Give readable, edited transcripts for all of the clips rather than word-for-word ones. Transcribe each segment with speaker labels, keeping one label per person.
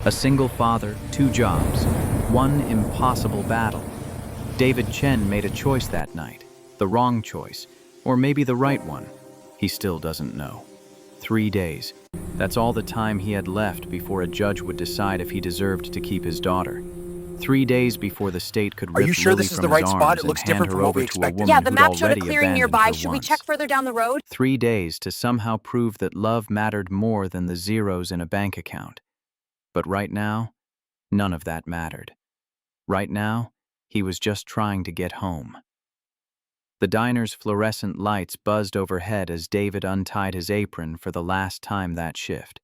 Speaker 1: A single father, two jobs, one impossible battle. David Chen made a choice that night. The wrong choice, or maybe the right one. He still doesn't know. 3 days. That's all the time he had left before a judge would decide if he deserved to keep his daughter. 3 days before the state could
Speaker 2: Are you
Speaker 1: rip
Speaker 2: sure
Speaker 1: Lily
Speaker 2: this is
Speaker 1: from
Speaker 2: the
Speaker 1: his
Speaker 2: right spot?
Speaker 1: arms
Speaker 2: It
Speaker 1: and
Speaker 2: looks
Speaker 1: hand
Speaker 2: different
Speaker 1: her
Speaker 2: from what
Speaker 1: over
Speaker 2: we
Speaker 1: to a
Speaker 2: expected.
Speaker 1: woman
Speaker 3: Yeah, the
Speaker 1: who'd
Speaker 3: map showed a
Speaker 1: already
Speaker 3: clearing
Speaker 1: abandoned
Speaker 3: nearby.
Speaker 1: her
Speaker 3: Should we
Speaker 1: once.
Speaker 3: check further down the road?
Speaker 1: 3 days to somehow prove that love mattered more than the zeros in a bank account. But right now, none of that mattered. Right now, he was just trying to get home. The diner's fluorescent lights buzzed overhead as David untied his apron for the last time that shift.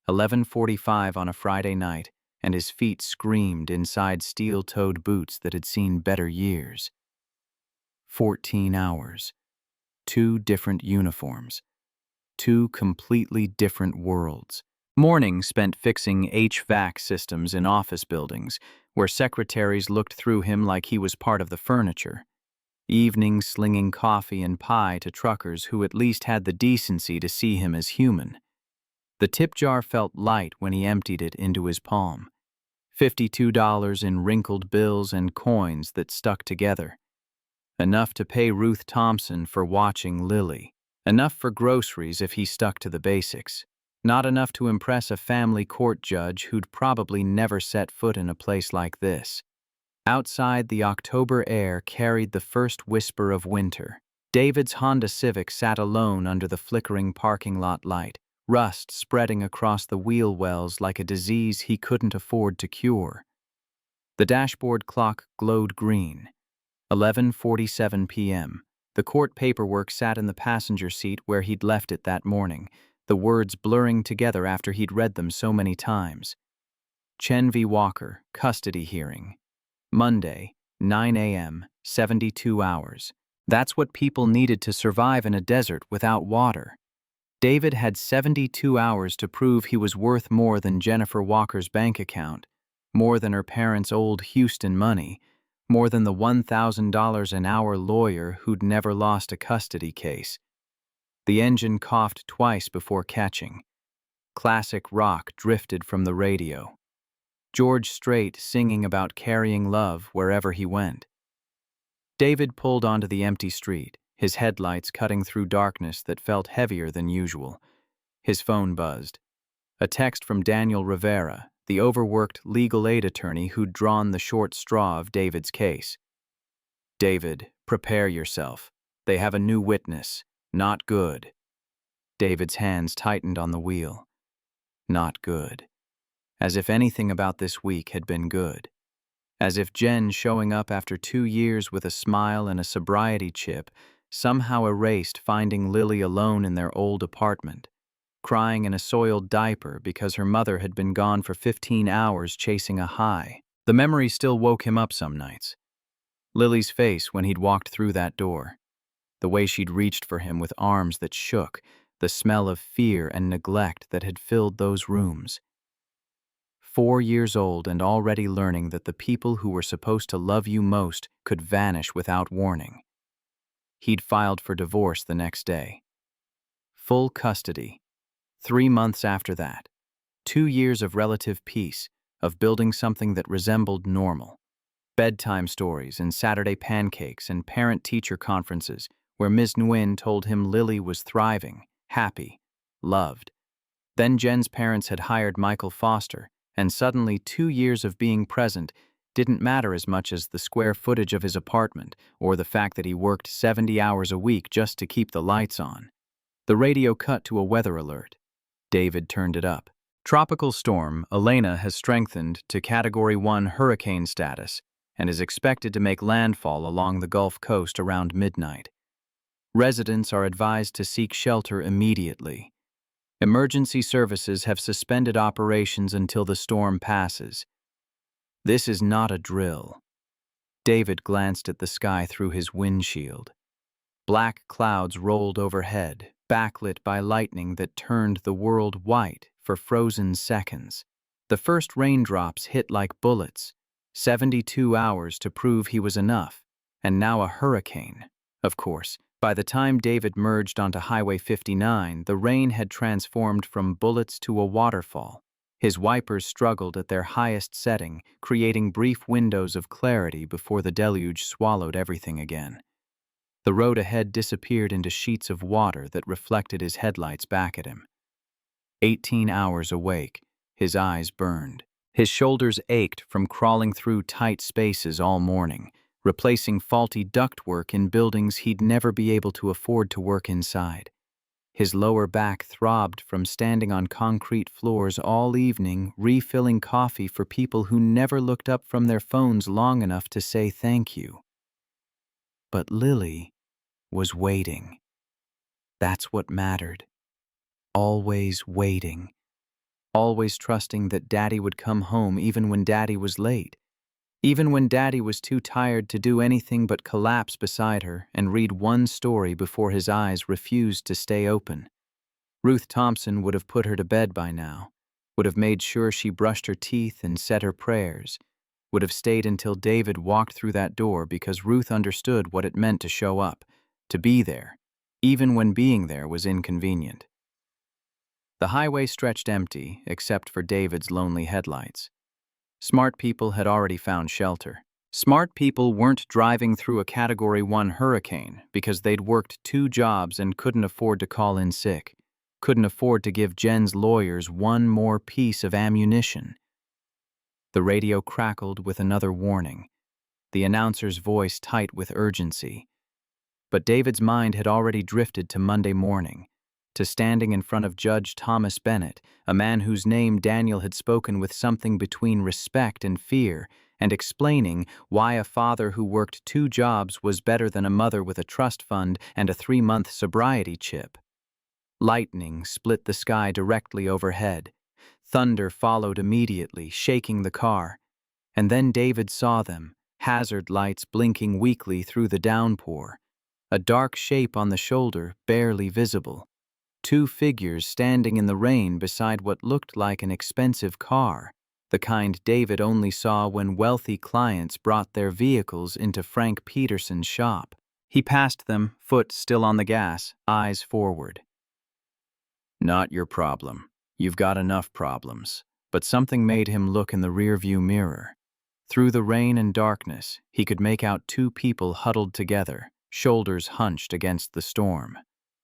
Speaker 1: 11:45 on a Friday night, and his feet screamed inside steel-toed boots that had seen better years. 14 hours. 2 different uniforms. 2 completely different worlds. Mornings spent fixing HVAC systems in office buildings, where secretaries looked through him like he was part of the furniture. Evenings slinging coffee and pie to truckers who at least had the decency to see him as human. The tip jar felt light when he emptied it into his palm. $52 in wrinkled bills and coins that stuck together. Enough to pay Ruth Thompson for watching Lily. Enough for groceries if he stuck to the basics. Not enough to impress a family court judge who'd probably never set foot in a place like this. Outside, the October air carried the first whisper of winter. David's Honda Civic sat alone under the flickering parking lot light, rust spreading across the wheel wells like a disease he couldn't afford to cure. The dashboard clock glowed green. 11:47 p.m. The court paperwork sat in the passenger seat where he'd left it that morning, the words blurring together after he'd read them so many times. Chen v. Walker, custody hearing. Monday, 9 a.m., 72 hours. That's what people needed to survive in a desert without water. David had 72 hours to prove he was worth more than Jennifer Walker's bank account, more than her parents' old Houston money, more than the $1,000 an hour lawyer who'd never lost a custody case. The engine coughed twice before catching. Classic rock drifted from the radio. George Strait singing about carrying love wherever he went. David pulled onto the empty street, his headlights cutting through darkness that felt heavier than usual. His phone buzzed. A text from Daniel Rivera, the overworked legal aid attorney who'd drawn the short straw of David's case. David, prepare yourself. They have a new witness. Not good. David's hands tightened on the wheel. Not good. As if anything about this week had been good. As if Jen showing up after 2 years with a smile and a sobriety chip somehow erased finding Lily alone in their old apartment, crying in a soiled diaper because her mother had been gone for 15 hours chasing a high. The memory still woke him up some nights. Lily's face when he'd walked through that door. The way she'd reached for him with arms that shook, the smell of fear and neglect that had filled those rooms. 4 years old and already learning that the people who were supposed to love you most could vanish without warning. He'd filed for divorce the next day. Full custody. 3 months after that. 2 years of relative peace, of building something that resembled normal. Bedtime stories and Saturday pancakes and parent-teacher conferences where Ms. Nguyen told him Lily was thriving, happy, loved. Then Jen's parents had hired Michael Foster, and suddenly 2 years of being present didn't matter as much as the square footage of his apartment or the fact that he worked 70 hours a week just to keep the lights on. The radio cut to a weather alert. David turned it up. Tropical storm Elena has strengthened to Category 1 hurricane status and is expected to make landfall along the Gulf Coast around midnight. Residents are advised to seek shelter immediately. Emergency services have suspended operations until the storm passes. This is not a drill. David glanced at the sky through his windshield. Black clouds rolled overhead, backlit by lightning that turned the world white for frozen seconds. The first raindrops hit like bullets. 72 hours to prove he was enough, and now a hurricane. Of course, by the time David merged onto Highway 59, the rain had transformed from bullets to a waterfall. His wipers struggled at their highest setting, creating brief windows of clarity before the deluge swallowed everything again. The road ahead disappeared into sheets of water that reflected his headlights back at him. 18 hours awake, his eyes burned. His shoulders ached from crawling through tight spaces all morning, replacing faulty ductwork in buildings he'd never be able to afford to work inside. His lower back throbbed from standing on concrete floors all evening, refilling coffee for people who never looked up from their phones long enough to say thank you. But Lily was waiting. That's what mattered. Always waiting. Always trusting that Daddy would come home even when Daddy was late. Even when Daddy was too tired to do anything but collapse beside her and read one story before his eyes refused to stay open. Ruth Thompson would have put her to bed by now, would have made sure she brushed her teeth and said her prayers, would have stayed until David walked through that door because Ruth understood what it meant to show up, to be there, even when being there was inconvenient. The highway stretched empty except for David's lonely headlights. Smart people had already found shelter. Smart people weren't driving through a Category 1 hurricane because they'd worked 2 jobs and couldn't afford to call in sick, couldn't afford to give Jen's lawyers one more piece of ammunition. The radio crackled with another warning, the announcer's voice tight with urgency. But David's mind had already drifted to Monday morning, to standing in front of Judge Thomas Bennett, a man whose name Daniel had spoken with something between respect and fear, and explaining why a father who worked 2 jobs was better than a mother with a trust fund and a 3-month sobriety chip. Lightning split the sky directly overhead. Thunder followed immediately, shaking the car. And then David saw them, hazard lights blinking weakly through the downpour. A dark shape on the shoulder, barely visible. 2 figures standing in the rain beside what looked like an expensive car, the kind David only saw when wealthy clients brought their vehicles into Frank Peterson's shop. He passed them, foot still on the gas, eyes forward. Not your problem. You've got enough problems. But something made him look in the rearview mirror. Through the rain and darkness, he could make out 2 people huddled together, shoulders hunched against the storm.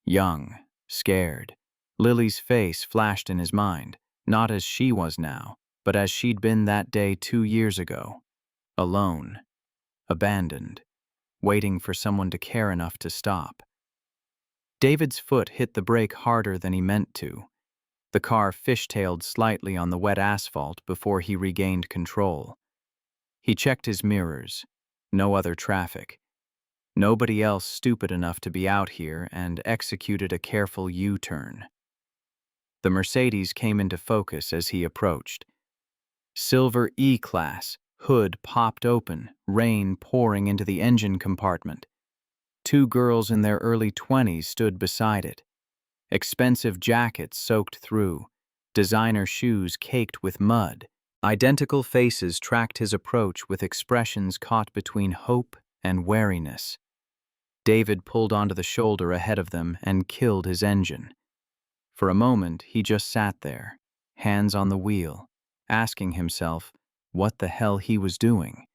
Speaker 1: Young. Scared. Lily's face flashed in his mind, not as she was now, but as she'd been that day 2 years ago. Alone. Abandoned. Waiting for someone to care enough to stop. David's foot hit the brake harder than he meant to. The car fishtailed slightly on the wet asphalt before he regained control. He checked his mirrors. No other traffic. Nobody else stupid enough to be out here, and executed a careful U-turn. The Mercedes came into focus as he approached. Silver E-Class, hood popped open, rain pouring into the engine compartment. 2 girls in their early 20s stood beside it. Expensive jackets soaked through, designer shoes caked with mud. Identical faces tracked his approach with expressions caught between hope and wariness. David pulled onto the shoulder ahead of them and killed his engine. For a moment, he just sat there, hands on the wheel, asking himself what the hell he was doing.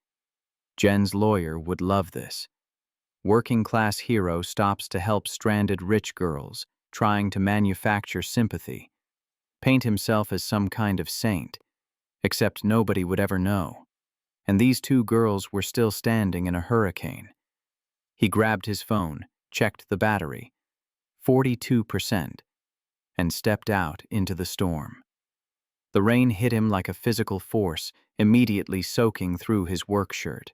Speaker 1: Jen's lawyer would love this. Working-class hero stops to help stranded rich girls, trying to manufacture sympathy. Paint himself as some kind of saint, except nobody would ever know. And these 2 girls were still standing in a hurricane. He grabbed his phone, checked the battery, 42%, and stepped out into the storm. The rain hit him like a physical force, immediately soaking through his work shirt.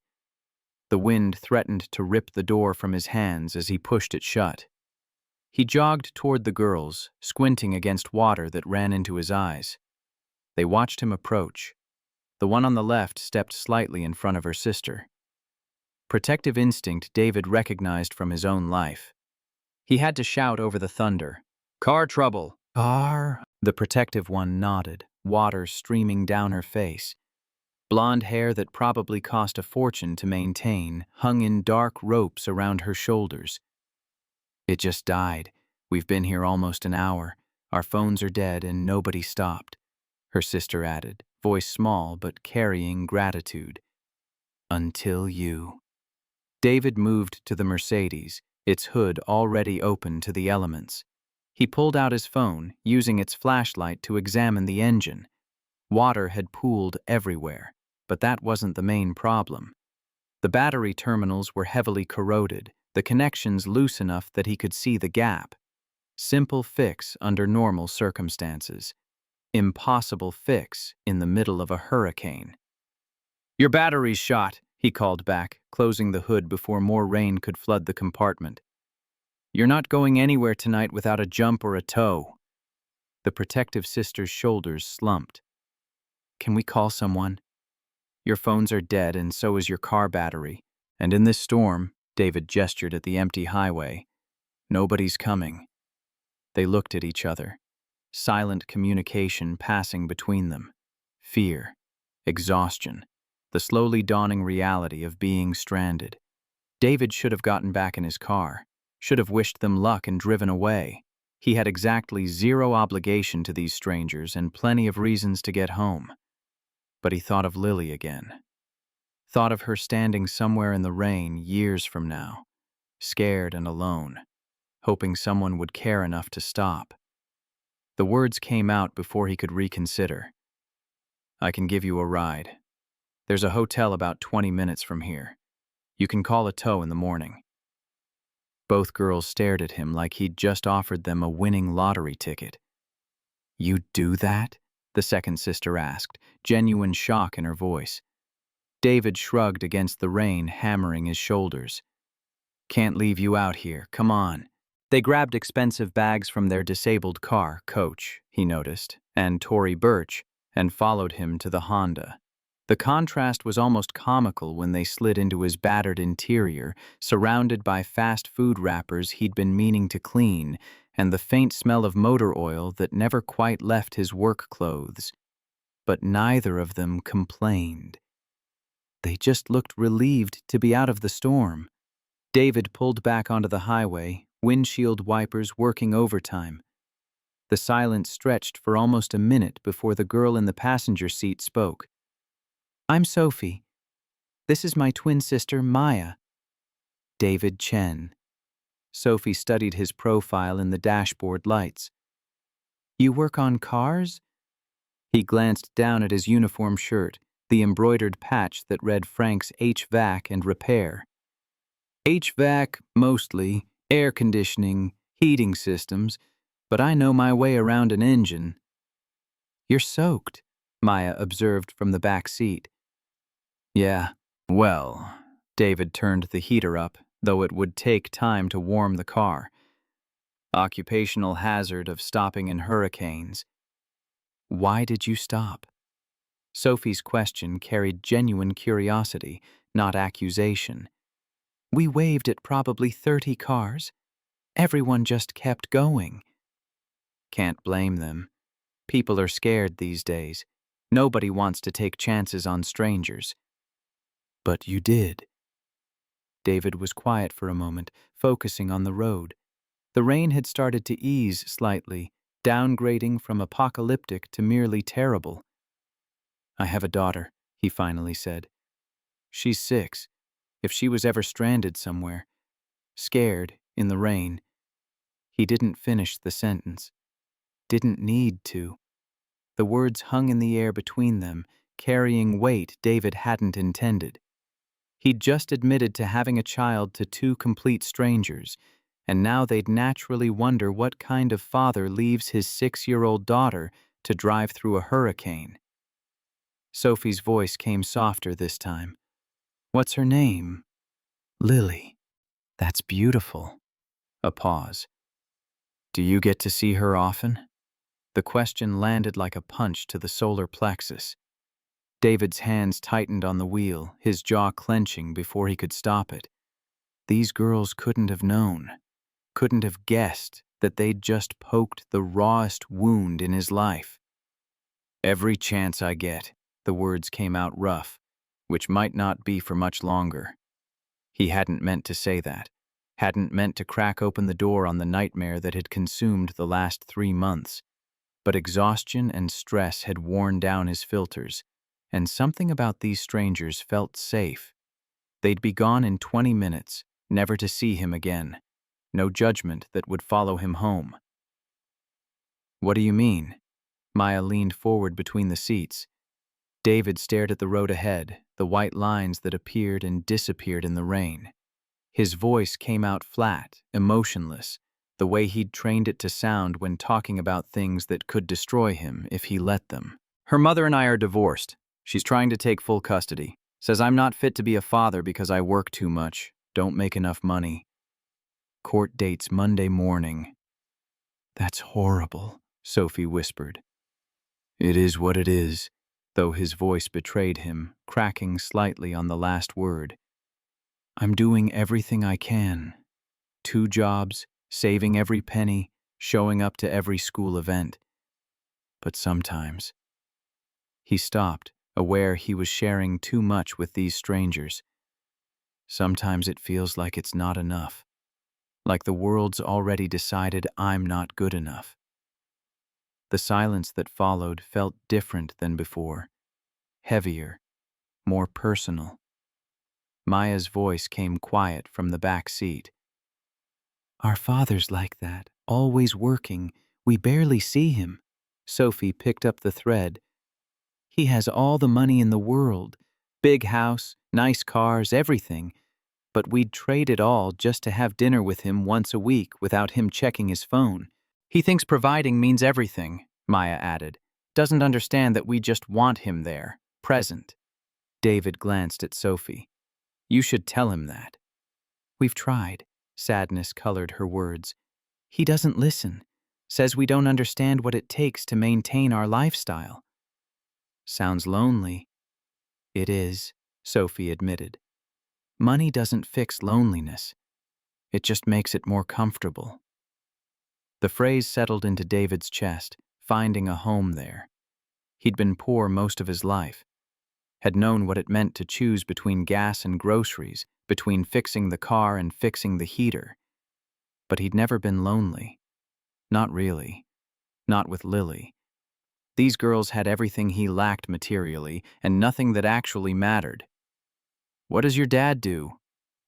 Speaker 1: The wind threatened to rip the door from his hands as he pushed it shut. He jogged toward the girls, squinting against water that ran into his eyes. They watched him approach. The one on the left stepped slightly in front of her sister. Protective instinct David recognized from his own life. He had to shout over the thunder, "Car trouble!" "Car?" The protective one nodded, water streaming down her face. Blonde hair that probably cost a fortune to maintain hung in dark ropes around her shoulders. "It just died. We've been here almost an hour. Our phones are dead and nobody stopped." her sister added, voice small but carrying gratitude. Until you. David moved to the Mercedes, its hood already open to the elements. He pulled out his phone, using its flashlight to examine the engine. Water had pooled everywhere, but that wasn't the main problem. The battery terminals were heavily corroded, the connections loose enough that he could see the gap. Simple fix under normal circumstances. Impossible fix in the middle of a hurricane. "Your battery's shot," he called back, closing the hood before more rain could flood the compartment. "You're not going anywhere tonight without a jump or a tow." The protective sister's shoulders slumped. "Can we call someone? Your phones are dead and so is your car battery. And in this storm," David gestured at the empty highway, "nobody's coming." They looked at each other. Silent communication passing between them. Fear. Exhaustion. The slowly dawning reality of being stranded. David should have gotten back in his car. Should have wished them luck and driven away. He had exactly zero obligation to these strangers and plenty of reasons to get home. But he thought of Lily again. Thought of her standing somewhere in the rain years from now, scared and alone, hoping someone would care enough to stop. The words came out before he could reconsider. "I can give you a ride. There's a hotel about 20 minutes from here. You can call a tow in the morning." Both girls stared at him like he'd just offered them a winning lottery ticket. "You'd do that?" the second sister asked, genuine shock in her voice. David shrugged against the rain hammering his shoulders. "Can't leave you out here, come on." They grabbed expensive bags from their disabled car, Coach, he noticed, and Tory Birch, and followed him to the Honda. The contrast was almost comical when they slid into his battered interior, surrounded by fast food wrappers he'd been meaning to clean, and the faint smell of motor oil that never quite left his work clothes. But neither of them complained. They just looked relieved to be out of the storm. David pulled back onto the highway, windshield wipers working overtime. The silence stretched for almost a minute before the girl in the passenger seat spoke. "I'm Sophie. This is my twin sister, Maya." David Chen. Sophie studied his profile in the dashboard lights. "You work on cars?" He glanced down at his uniform shirt, the embroidered patch that read Frank's HVAC and repair. "HVAC, mostly, air conditioning, heating systems, but I know my way around an engine." "You're soaked," Maya observed from the back seat. "Yeah, well," David turned the heater up, though it would take time to warm the car. "Occupational hazard of stopping in hurricanes." "Why did you stop?" Sophie's question carried genuine curiosity, not accusation. "We waved at probably 30 cars. Everyone just kept going." Can't blame them. People are scared these days. Nobody wants to take chances on strangers. "But you did." David was quiet for a moment, focusing on the road. The rain had started to ease slightly, downgrading from apocalyptic to merely terrible. "I have a daughter," he finally said. "She's 6. If she was ever stranded somewhere, scared, in the rain." He didn't finish the sentence. Didn't need to. The words hung in the air between them, carrying weight David hadn't intended. He'd just admitted to having a child to 2 complete strangers, and now they'd naturally wonder what kind of father leaves his 6-year-old daughter to drive through a hurricane. Sophie's voice came softer this time. "What's her name?" "Lily." "That's beautiful." A pause. "Do you get to see her often?" The question landed like a punch to the solar plexus. David's hands tightened on the wheel, his jaw clenching before he could stop it. These girls couldn't have known, couldn't have guessed that they'd just poked the rawest wound in his life. "Every chance I get," the words came out rough, which might not be for much longer. He hadn't meant to say that, hadn't meant to crack open the door on the nightmare that had consumed the last 3 months. But exhaustion and stress had worn down his filters, and something about these strangers felt safe. They'd be gone in 20 minutes, never to see him again. No judgment that would follow him home. "What do you mean?" Maya leaned forward between the seats. David stared at the road ahead, the white lines that appeared and disappeared in the rain. His voice came out flat, emotionless, the way he'd trained it to sound when talking about things that could destroy him if he let them. "Her mother and I are divorced. She's trying to take full custody. Says I'm not fit to be a father because I work too much, don't make enough money. Court dates Monday morning." "That's horrible," Sophie whispered. "It is what it is," though his voice betrayed him, cracking slightly on the last word. "I'm doing everything I can. 2 jobs, saving every penny, showing up to every school event. But sometimes—" He stopped, aware he was sharing too much with these strangers. "Sometimes it feels like it's not enough. Like the world's already decided I'm not good enough." The silence that followed felt different than before. Heavier, more personal. Maya's voice came quiet from the back seat. "Our father's like that, always working. We barely see him." Sophie picked up the thread. "He has all the money in the world. Big house, nice cars, everything. But we'd trade it all just to have dinner with him once a week without him checking his phone. He thinks providing means everything," Maya added. "Doesn't understand that we just want him there, present." David glanced at Sophie. "You should tell him that." "We've tried." Sadness colored her words. "He doesn't listen. Says we don't understand what it takes to maintain our lifestyle." "Sounds lonely." "It is," Sophie admitted. "Money doesn't fix loneliness. It just makes it more comfortable." The phrase settled into David's chest, finding a home there. He'd been poor most of his life, had known what it meant to choose between gas and groceries, between fixing the car and fixing the heater. But he'd never been lonely. Not really. Not with Lily. These girls had everything he lacked materially, and nothing that actually mattered. "What does your dad do?"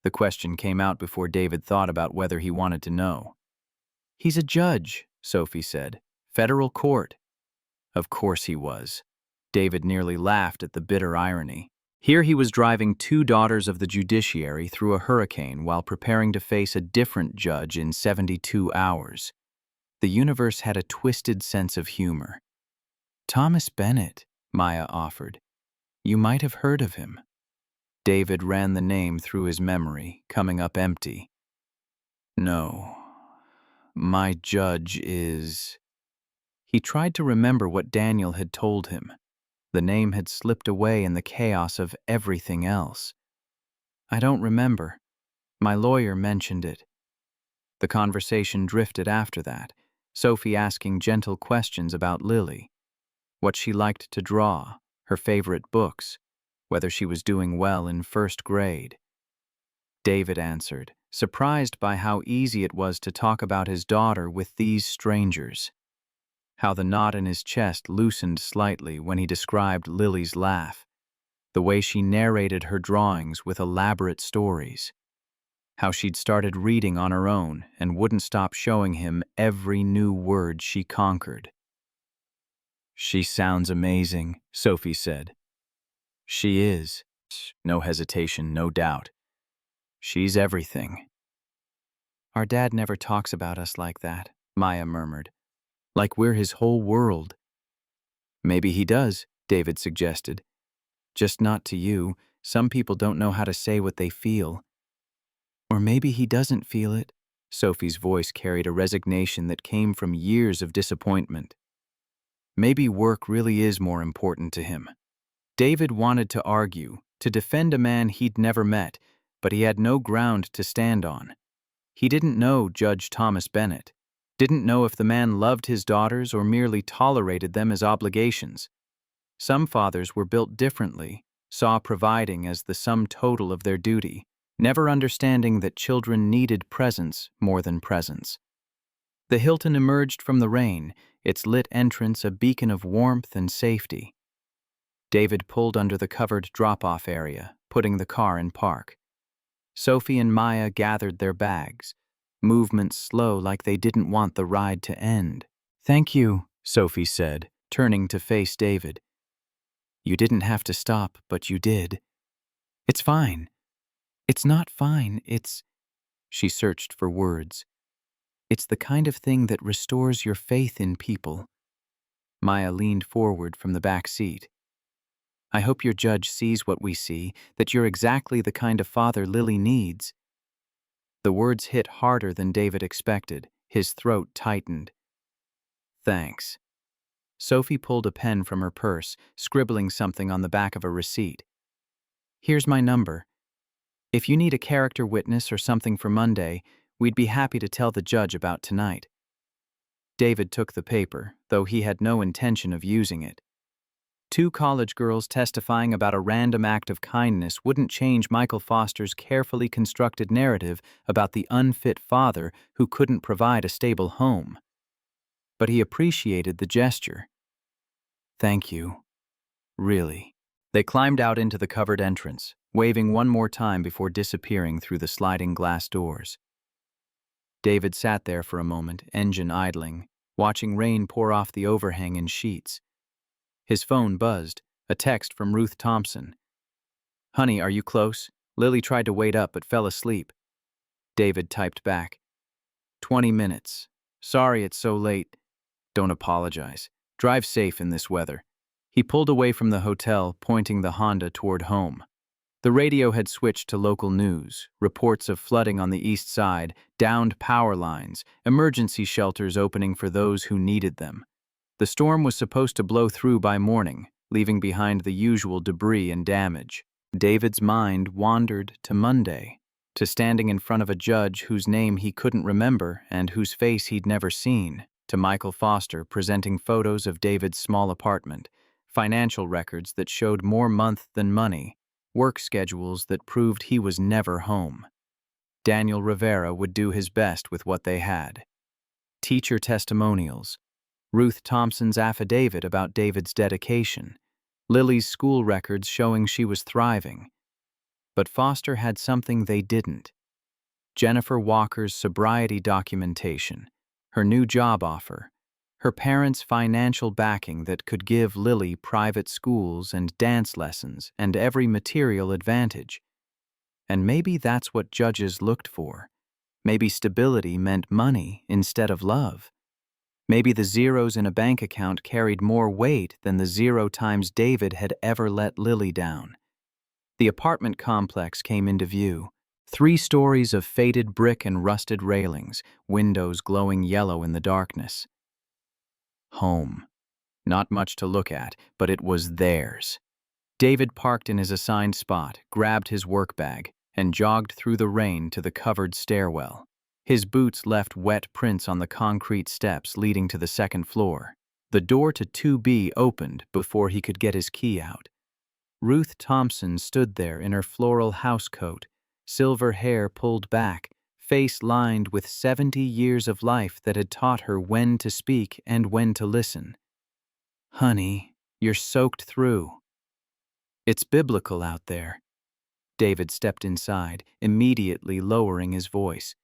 Speaker 1: The question came out before David thought about whether he wanted to know. "He's a judge," Sophie said. "Federal court." Of course he was. David nearly laughed at the bitter irony. Here he was driving 2 daughters of the judiciary through a hurricane while preparing to face a different judge in 72 hours. The universe had a twisted sense of humor. "Thomas Bennett," Maya offered. "You might have heard of him." David ran the name through his memory, coming up empty. "No. My judge is—" He tried to remember what Daniel had told him. The name had slipped away in the chaos of everything else. "I don't remember. My lawyer mentioned it." The conversation drifted after that, Sophie asking gentle questions about Lily, what she liked to draw, her favorite books, whether she was doing well in 1st grade. David answered, surprised by how easy it was to talk about his daughter with these strangers. How the knot in his chest loosened slightly when he described Lily's laugh, the way she narrated her drawings with elaborate stories, how she'd started reading on her own and wouldn't stop showing him every new word she conquered. "She sounds amazing," Sophie said. "She is." No hesitation, no doubt. "She's everything." "Our dad never talks about us like that," Maya murmured. "Like we're his whole world." "Maybe he does," David suggested. "Just not to you. Some people don't know how to say what they feel." "Or maybe he doesn't feel it." Sophie's voice carried a resignation that came from years of disappointment. "Maybe work really is more important to him." David wanted to argue, to defend a man he'd never met, but he had no ground to stand on. He didn't know Judge Thomas Bennett, didn't know if the man loved his daughters or merely tolerated them as obligations. Some fathers were built differently, saw providing as the sum total of their duty, never understanding that children needed presence more than presence. The Hilton emerged from the rain, its lit entrance a beacon of warmth and safety. David pulled under the covered drop-off area, putting the car in park. Sophie and Maya gathered their bags, movements slow like they didn't want the ride to end. "Thank you," Sophie said, turning to face David. "You didn't have to stop, but you did." "It's fine." "It's not fine, it's—" She searched for words. "It's the kind of thing that restores your faith in people." Maya leaned forward from the back seat. "I hope your judge sees what we see, that you're exactly the kind of father Lily needs." The words hit harder than David expected. His throat tightened. "Thanks." Sophie pulled a pen from her purse, scribbling something on the back of a receipt. "Here's my number. If you need a character witness or something for Monday, we'd be happy to tell the judge about tonight." David took the paper, though he had no intention of using it. Two college girls testifying about a random act of kindness wouldn't change Michael Foster's carefully constructed narrative about the unfit father who couldn't provide a stable home. But he appreciated the gesture. "Thank you. Really." They climbed out into the covered entrance, waving one more time before disappearing through the sliding glass doors. David sat there for a moment, engine idling, watching rain pour off the overhang in sheets. His phone buzzed, a text from Ruth Thompson. "Honey, are you close? Lily tried to wait up but fell asleep." David typed back, 20 minutes. Sorry it's so late. Don't apologize. Drive safe in this weather." He pulled away from the hotel, pointing the Honda toward home. The radio had switched to local news, reports of flooding on the east side, downed power lines, emergency shelters opening for those who needed them. The storm was supposed to blow through by morning, leaving behind the usual debris and damage. David's mind wandered to Monday, to standing in front of a judge whose name he couldn't remember and whose face he'd never seen, to Michael Foster presenting photos of David's small apartment, financial records that showed more month than money, work schedules that proved he was never home. Daniel Rivera would do his best with what they had. Teacher testimonials, Ruth Thompson's affidavit about David's dedication, Lily's school records showing she was thriving. But Foster had something they didn't. Jennifer Walker's sobriety documentation, her new job offer, her parents' financial backing that could give Lily private schools and dance lessons and every material advantage. And maybe that's what judges looked for. Maybe stability meant money instead of love. Maybe the zeros in a bank account carried more weight than the 0 times David had ever let Lily down. The apartment complex came into view. 3 stories of faded brick and rusted railings, windows glowing yellow in the darkness. Home. Not much to look at, but it was theirs. David parked in his assigned spot, grabbed his work bag, and jogged through the rain to the covered stairwell. His boots left wet prints on the concrete steps leading to the second floor. The door to 2B opened before he could get his key out. Ruth Thompson stood there in her floral housecoat, silver hair pulled back, face lined with 70 years of life that had taught her when to speak and when to listen. "Honey, you're soaked through." "It's biblical out there." David stepped inside, immediately lowering his voice.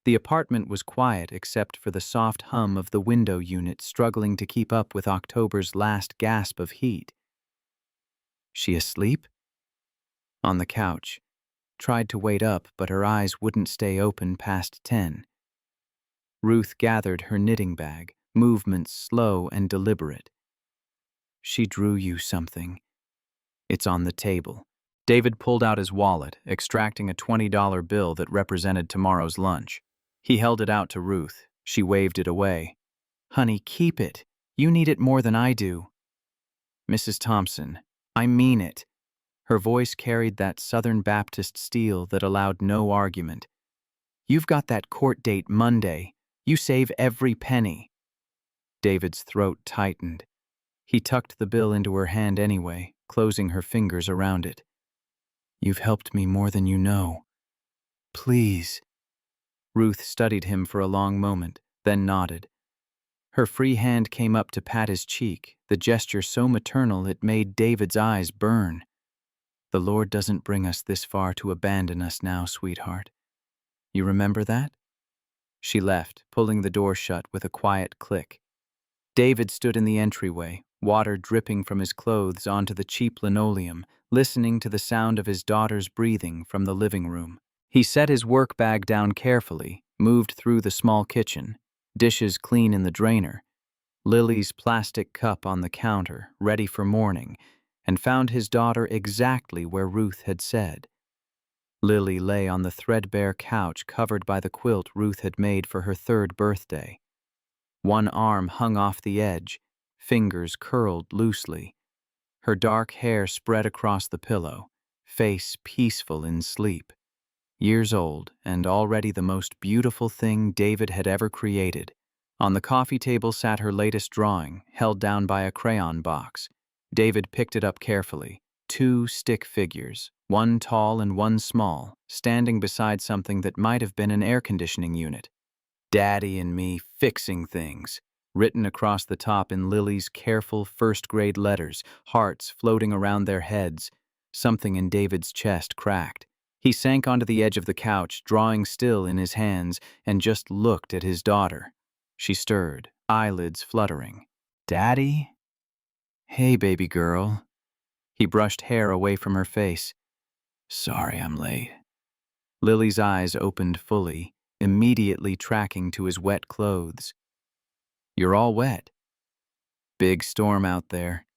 Speaker 1: The apartment was quiet except for the soft hum of the window unit struggling to keep up with October's last gasp of heat. "She asleep?" On the couch. Tried to wait up, but her eyes wouldn't stay open past 10. Ruth gathered her knitting bag, movements slow and deliberate. "She drew you something. It's on the table." David pulled out his wallet, extracting a $20 bill that represented tomorrow's lunch. He held it out to Ruth. She waved it away. "Honey, keep it. You need it more than I do." "Mrs. Thompson, I mean it." Her voice carried that Southern Baptist steel that allowed no argument. "You've got that court date Monday. You save every penny." David's throat tightened. He tucked the bill into her hand anyway, closing her fingers around it. "You've helped me more than you know. Please." Ruth studied him for a long moment, then nodded. Her free hand came up to pat his cheek, the gesture so maternal it made David's eyes burn. "The Lord doesn't bring us this far to abandon us now, sweetheart. You remember that?" She left, pulling the door shut with a quiet click. David stood in the entryway, water dripping from his clothes onto the cheap linoleum, listening to the sound of his daughter's breathing from the living room. He set his work bag down carefully, moved through the small kitchen, dishes clean in the drainer, Lily's plastic cup on the counter, ready for morning, and found his daughter exactly where Ruth had said. Lily lay on the threadbare couch covered by the quilt Ruth had made for her 3rd birthday. One arm hung off the edge, fingers curled loosely. Her dark hair spread across the pillow, face peaceful in sleep. Years old, and already the most beautiful thing David had ever created. On the coffee table sat her latest drawing, held down by a crayon box. David picked it up carefully. 2 stick figures, one tall and one small, standing beside something that might have been an air conditioning unit. "Daddy and me fixing things," written across the top in Lily's careful 1st-grade letters, hearts floating around their heads. Something in David's chest cracked. He sank onto the edge of the couch, drawing still in his hands, and just looked at his daughter. She stirred, eyelids fluttering. "Daddy?" "Hey, baby girl." He brushed hair away from her face. "Sorry I'm late." Lily's eyes opened fully, immediately tracking to his wet clothes. "You're all wet." "Big storm out there."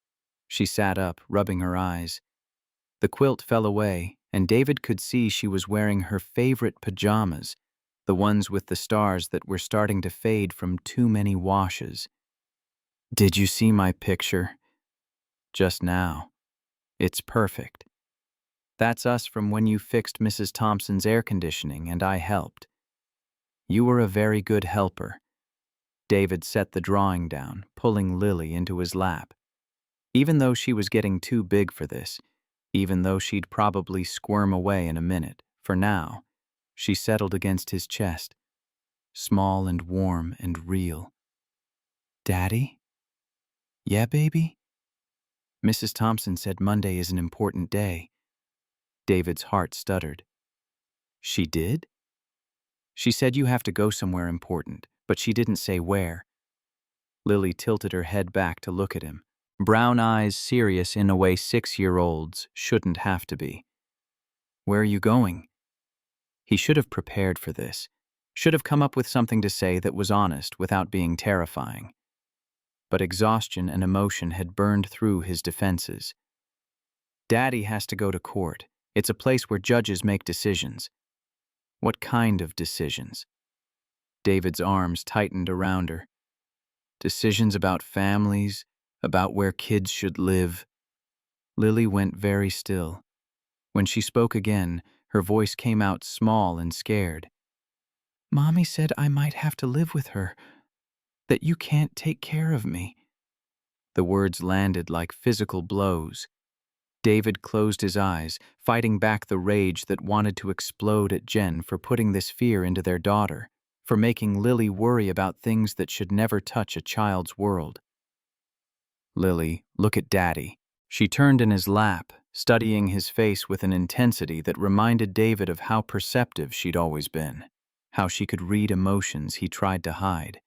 Speaker 1: She sat up, rubbing her eyes. The quilt fell away, and David could see she was wearing her favorite pajamas, the ones with the stars that were starting to fade from too many washes. "Did you see my picture?" "Just now. It's perfect. That's us from when you fixed Mrs. Thompson's air conditioning and I helped. You were a very good helper." David set the drawing down, pulling Lily into his lap. Even though she was getting too big for this, even though she'd probably squirm away in a minute, for now, she settled against his chest, small and warm and real. "Daddy?" "Yeah, baby?" "Mrs. Thompson said Monday is an important day." David's heart stuttered. "She did?" "She said you have to go somewhere important, but she didn't say where." Lily tilted her head back to look at him, brown eyes serious in a way 6-year-olds shouldn't have to be. "Where are you going?" He should have prepared for this, should have come up with something to say that was honest without being terrifying. But exhaustion and emotion had burned through his defenses. "Daddy has to go to court. It's a place where judges make decisions." "What kind of decisions?" David's arms tightened around her. "Decisions about families, about where kids should live." Lily went very still. When she spoke again, her voice came out small and scared. "Mommy said I might have to live with her, that you can't take care of me." The words landed like physical blows. David closed his eyes, fighting back the rage that wanted to explode at Jen for putting this fear into their daughter, for making Lily worry about things that should never touch a child's world. "Lily, look at Daddy." She turned in his lap, studying his face with an intensity that reminded David of how perceptive she'd always been, how she could read emotions he tried to hide.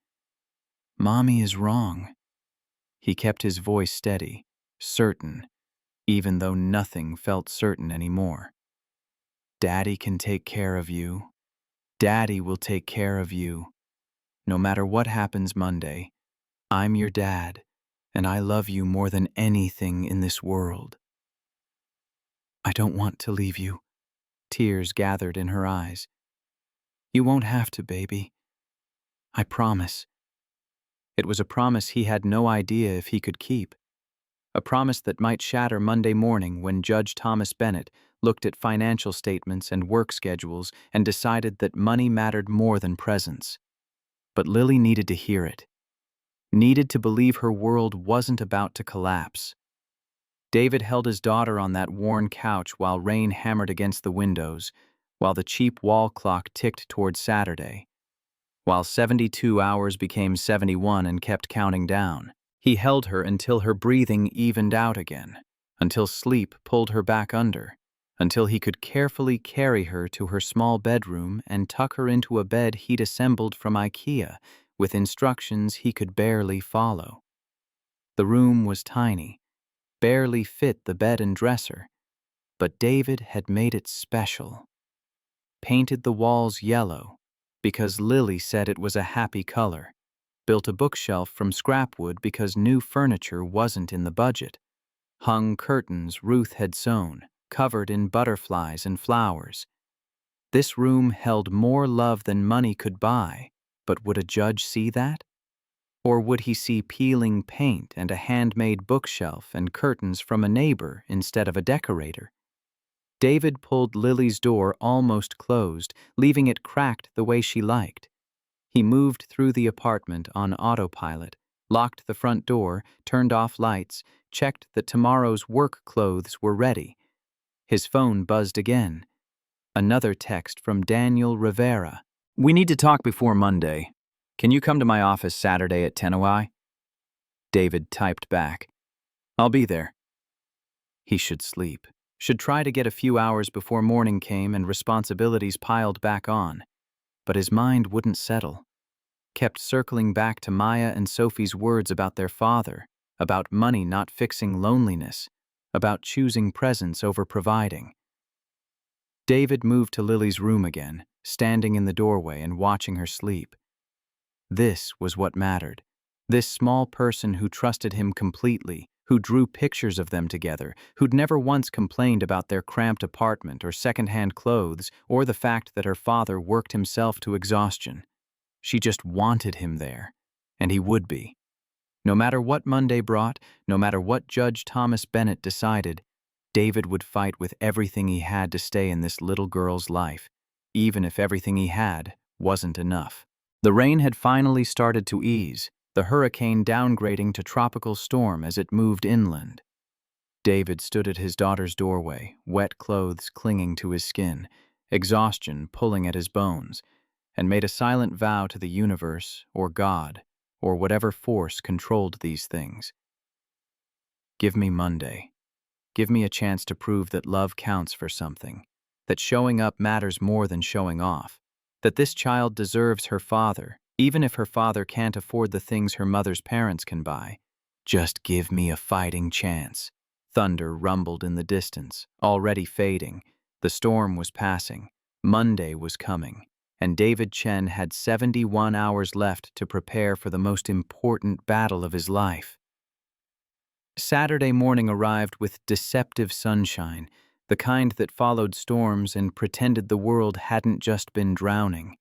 Speaker 1: "Mommy is wrong." He kept his voice steady, certain, even though nothing felt certain anymore. "Daddy can take care of you. Daddy will take care of you. No matter what happens Monday, I'm your dad, and I love you more than anything in this world." "I don't want to leave you." Tears gathered in her eyes. "You won't have to, baby. I promise." It was a promise he had no idea if he could keep. A promise that might shatter Monday morning when Judge Thomas Bennett looked at financial statements and work schedules and decided that money mattered more than presence. But Lily needed to hear it. Needed to believe her world wasn't about to collapse. David held his daughter on that worn couch while rain hammered against the windows, while the cheap wall clock ticked toward Saturday. while 72 hours became 71 and kept counting down. He held her until her breathing evened out again, until sleep pulled her back under, until he could carefully carry her to her small bedroom and tuck her into a bed he'd assembled from IKEA with instructions he could barely follow. The room was tiny, barely fit the bed and dresser, but David had made it special. Painted the walls yellow, because Lily said it was a happy color. Built a bookshelf from scrap wood because new furniture wasn't in the budget. Hung curtains Ruth had sewn, covered in butterflies and flowers. This room held more love than money could buy, but would a judge see that? Or would he see peeling paint and a handmade bookshelf and curtains from a neighbor instead of a decorator? David pulled Lily's door almost closed, leaving it cracked the way she liked. He moved through the apartment on autopilot, locked the front door, turned off lights, checked that tomorrow's work clothes were ready. His phone buzzed again. Another text from Daniel Rivera. "We need to talk before Monday. Can you come to my office Saturday at 10 o'clock? David typed back, "I'll be there." He should sleep. Should try to get a few hours before morning came and responsibilities piled back on. But his mind wouldn't settle. Kept circling back to Maya and Sophie's words about their father, about money not fixing loneliness, about choosing presence over providing. David moved to Lily's room again, standing in the doorway and watching her sleep. This was what mattered. This small person who trusted him completely, who drew pictures of them together, who'd never once complained about their cramped apartment or second-hand clothes or the fact that her father worked himself to exhaustion. She just wanted him there, and he would be. No matter what Monday brought, no matter what Judge Thomas Bennett decided, David would fight with everything he had to stay in this little girl's life, even if everything he had wasn't enough. The rain had finally started to ease, the hurricane downgrading to tropical storm as it moved inland. David stood at his daughter's doorway, wet clothes clinging to his skin, exhaustion pulling at his bones, and made a silent vow to the universe, or God, or whatever force controlled these things. Give me Monday. Give me a chance to prove that love counts for something, that showing up matters more than showing off, that this child deserves her father, even if her father can't afford the things her mother's parents can buy. Just give me a fighting chance. Thunder rumbled in the distance, already fading. The storm was passing. Monday was coming, and David Chen had 71 hours left to prepare for the most important battle of his life. Saturday morning arrived with deceptive sunshine, the kind that followed storms and pretended the world hadn't just been drowning.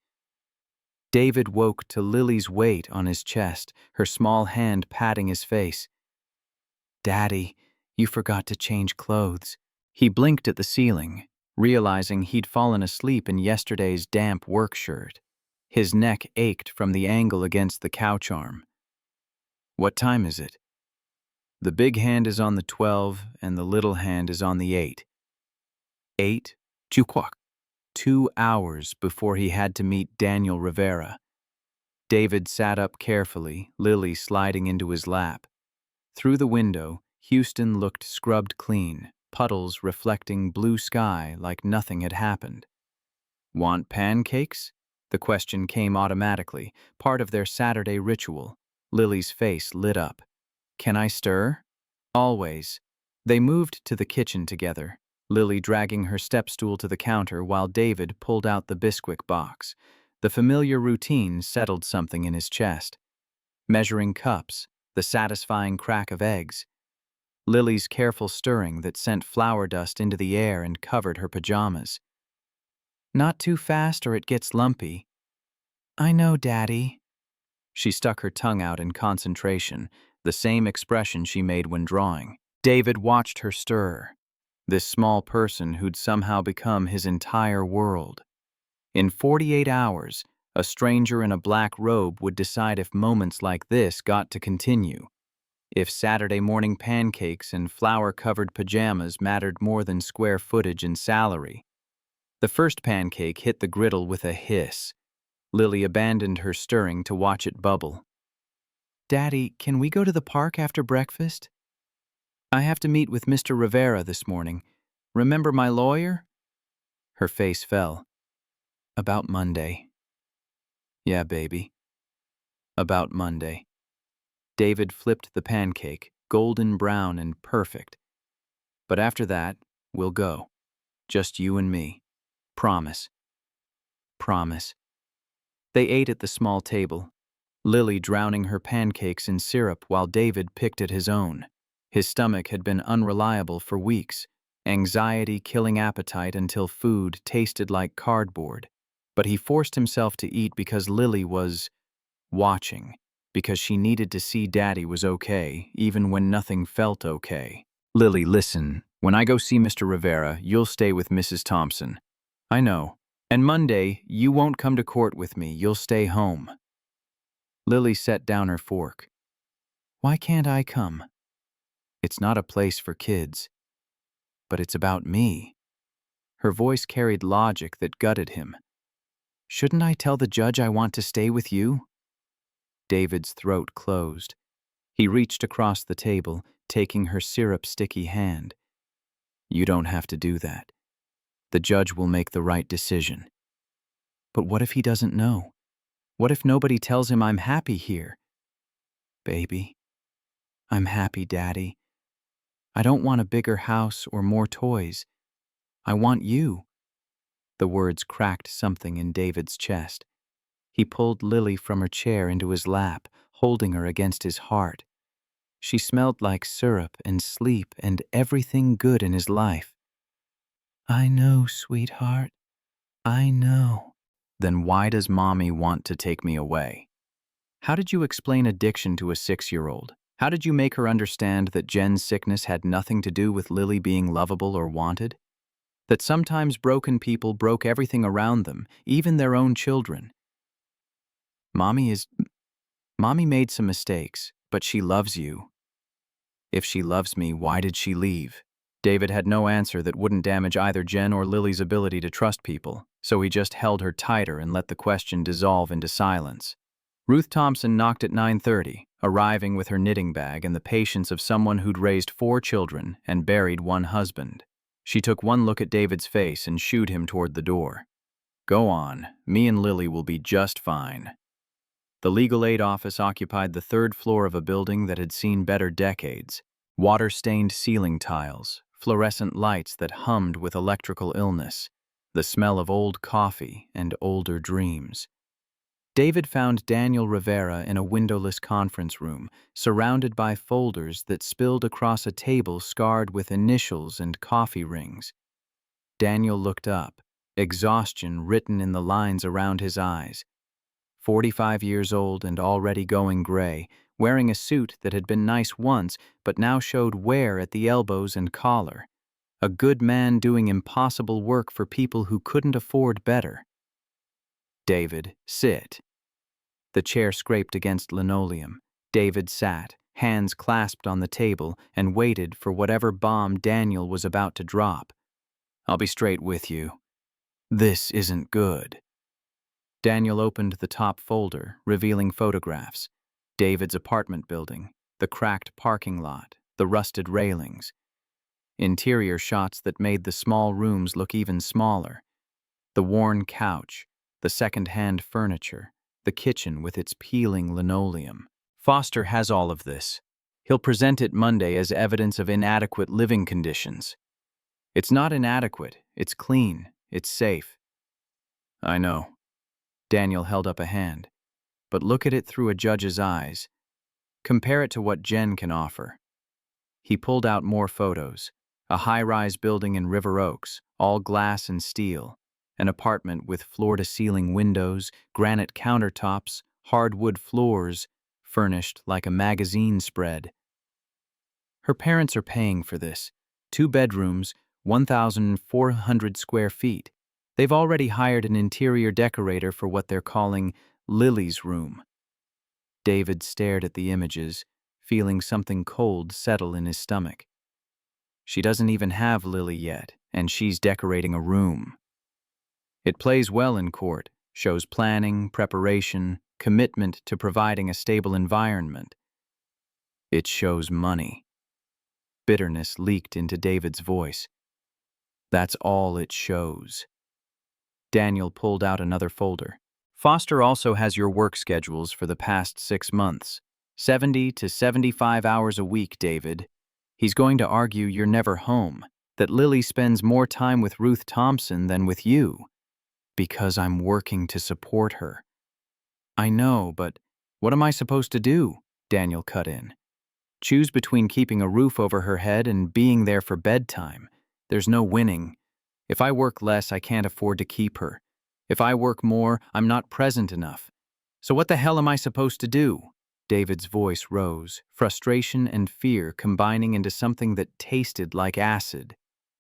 Speaker 1: David woke to Lily's weight on his chest, her small hand patting his face. "Daddy, you forgot to change clothes." He blinked at the ceiling, realizing he'd fallen asleep in yesterday's damp work shirt. His neck ached from the angle against the couch arm. "What time is it?" "The big hand is on the 12 and the little hand is on the 8. 8? Chukwak. 2 hours before he had to meet Daniel Rivera. David sat up carefully, Lily sliding into his lap. Through the window, Houston looked scrubbed clean, puddles reflecting blue sky like nothing had happened. "Want pancakes?" The question came automatically, part of their Saturday ritual. Lily's face lit up. "Can I stir?" "Always." They moved to the kitchen together, Lily dragging her step-stool to the counter while David pulled out the Bisquick box. The familiar routine settled something in his chest. Measuring cups, the satisfying crack of eggs. Lily's careful stirring that sent flour dust into the air and covered her pajamas. "Not too fast or it gets lumpy." "I know, Daddy." She stuck her tongue out in concentration, the same expression she made when drawing. David watched her stir. This small person who'd somehow become his entire world. In 48 hours, a stranger in a black robe would decide if moments like this got to continue. If Saturday morning pancakes and flour-covered pajamas mattered more than square footage and salary. The first pancake hit the griddle with a hiss. Lily abandoned her stirring to watch it bubble. "Daddy, can we go to the park after breakfast? I have to meet with Mr. Rivera this morning. Remember my lawyer?" Her face fell. "About Monday." "Yeah, baby. About Monday." David flipped the pancake, golden brown and perfect. "But after that, we'll go. Just you and me. Promise." "Promise." They ate at the small table, Lily drowning her pancakes in syrup while David picked at his own. His stomach had been unreliable for weeks, anxiety killing appetite until food tasted like cardboard. But he forced himself to eat because Lily was watching, because she needed to see Daddy was okay, even when nothing felt okay. "Lily, listen. When I go see Mr. Rivera, you'll stay with Mrs. Thompson." "I know. And Monday, you won't come to court with me. You'll stay home." Lily set down her fork. "Why can't I come?" "It's not a place for kids." "But it's about me." Her voice carried logic that gutted him. "Shouldn't I tell the judge I want to stay with you?" David's throat closed. He reached across the table, taking her syrup-sticky hand. "You don't have to do that. The judge will make the right decision." "But what if he doesn't know? What if nobody tells him I'm happy here?" "Baby, I'm happy, Daddy. I don't want a bigger house or more toys. I want you." The words cracked something in David's chest. He pulled Lily from her chair into his lap, holding her against his heart. She smelled like syrup and sleep and everything good in his life. "I know, sweetheart. I know." "Then why does Mommy want to take me away?" How did you explain addiction to a 6-year-old? How did you make her understand that Jen's sickness had nothing to do with Lily being lovable or wanted? That sometimes broken people broke everything around them, even their own children. Mommy made some mistakes, but she loves you." "If she loves me, why did she leave?" David had no answer that wouldn't damage either Jen or Lily's ability to trust people, so he just held her tighter and let the question dissolve into silence. Ruth Thompson knocked at 9:30, arriving with her knitting bag and the patience of someone who'd raised 4 children and buried 1 husband. She took one look at David's face and shooed him toward the door. "Go on. Me and Lily will be just fine." The legal aid office occupied the 3rd floor of a building that had seen better decades. Water-stained ceiling tiles, fluorescent lights that hummed with electrical illness, the smell of old coffee and older dreams. David found Daniel Rivera in a windowless conference room, surrounded by folders that spilled across a table scarred with initials and coffee rings. Daniel looked up, exhaustion written in the lines around his eyes. 45 years old and already going gray, wearing a suit that had been nice once but now showed wear at the elbows and collar. A good man doing impossible work for people who couldn't afford better. "David, sit." The chair scraped against linoleum. David sat, hands clasped on the table, and waited for whatever bomb Daniel was about to drop. "I'll be straight with you. This isn't good." Daniel opened the top folder, revealing photographs. David's apartment building, the cracked parking lot, the rusted railings. Interior shots that made the small rooms look even smaller. The worn couch, the second-hand furniture, the kitchen with its peeling linoleum. "Foster has all of this. He'll present it Monday as evidence of inadequate living conditions." "It's not inadequate. It's clean. It's safe." "I know." Daniel held up a hand. "But look at it through a judge's eyes. Compare it to what Jen can offer." He pulled out more photos. A high-rise building in River Oaks, all glass and steel. An apartment with floor-to-ceiling windows, granite countertops, hardwood floors, furnished like a magazine spread. "Her parents are paying for this. 2 bedrooms, 1,400 square feet. They've already hired an interior decorator for what they're calling Lily's room." David stared at the images, feeling something cold settle in his stomach. She doesn't even have Lily yet, and she's decorating a room. "It plays well in court. Shows planning, preparation, commitment to providing a stable environment. It shows money. Bitterness leaked into David's voice. That's all it shows. Daniel pulled out another folder. Foster also has your work schedules for the past 6 months. 70 to 75 hours a week, David. He's going to argue you're never home, that Lily spends more time with Ruth Thompson than with you. Because I'm working to support her. I know, but what am I supposed to do? Daniel cut in. Choose between keeping a roof over her head and being there for bedtime. There's no winning. If I work less, I can't afford to keep her. If I work more, I'm not present enough. So what the hell am I supposed to do? David's voice rose, frustration and fear combining into something that tasted like acid.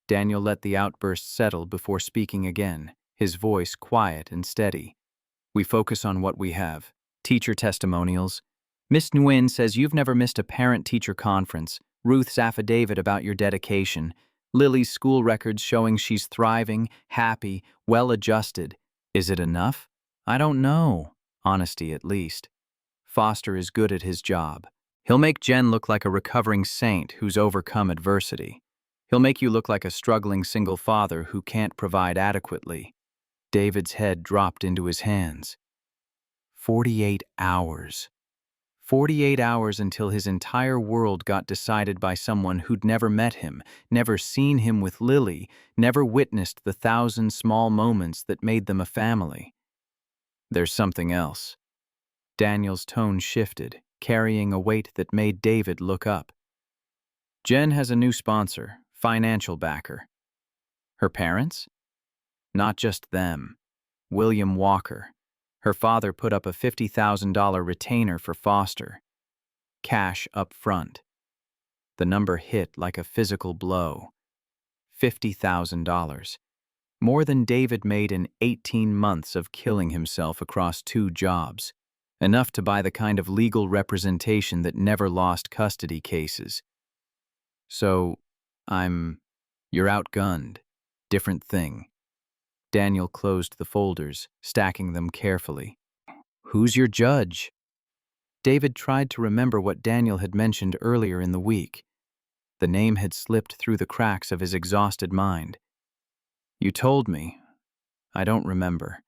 Speaker 1: Daniel let the outburst settle before speaking again, his voice quiet and steady. We focus on what we have. Teacher testimonials. Miss Nguyen says you've never missed a parent-teacher conference, Ruth's affidavit about your dedication, Lily's school records showing she's thriving, happy, well-adjusted. Is it enough? I don't know. Honesty, at least. Foster is good at his job. He'll make Jen look like a recovering saint who's overcome adversity. He'll make you look like a struggling single father who can't provide adequately. David's head dropped into his hands. 48 hours. 48 hours until his entire world got decided by someone who'd never met him, never seen him with Lily, never witnessed the 1,000 small moments that made them a family. There's something else. Daniel's tone shifted, carrying a weight that made David look up. Jen has a new sponsor, financial backer. Her parents? Not just them. William Walker. Her father put up a $50,000 retainer for Foster. Cash up front. The number hit like a physical blow. $50,000. More than David made in 18 months of killing himself across 2 jobs. Enough to buy the kind of legal representation that never lost custody cases. So, you're outgunned. Different thing. Daniel closed the folders, stacking them carefully. Who's your judge? David tried to remember what Daniel had mentioned earlier in the week. The name had slipped through the cracks of his exhausted mind. You told me. I don't remember.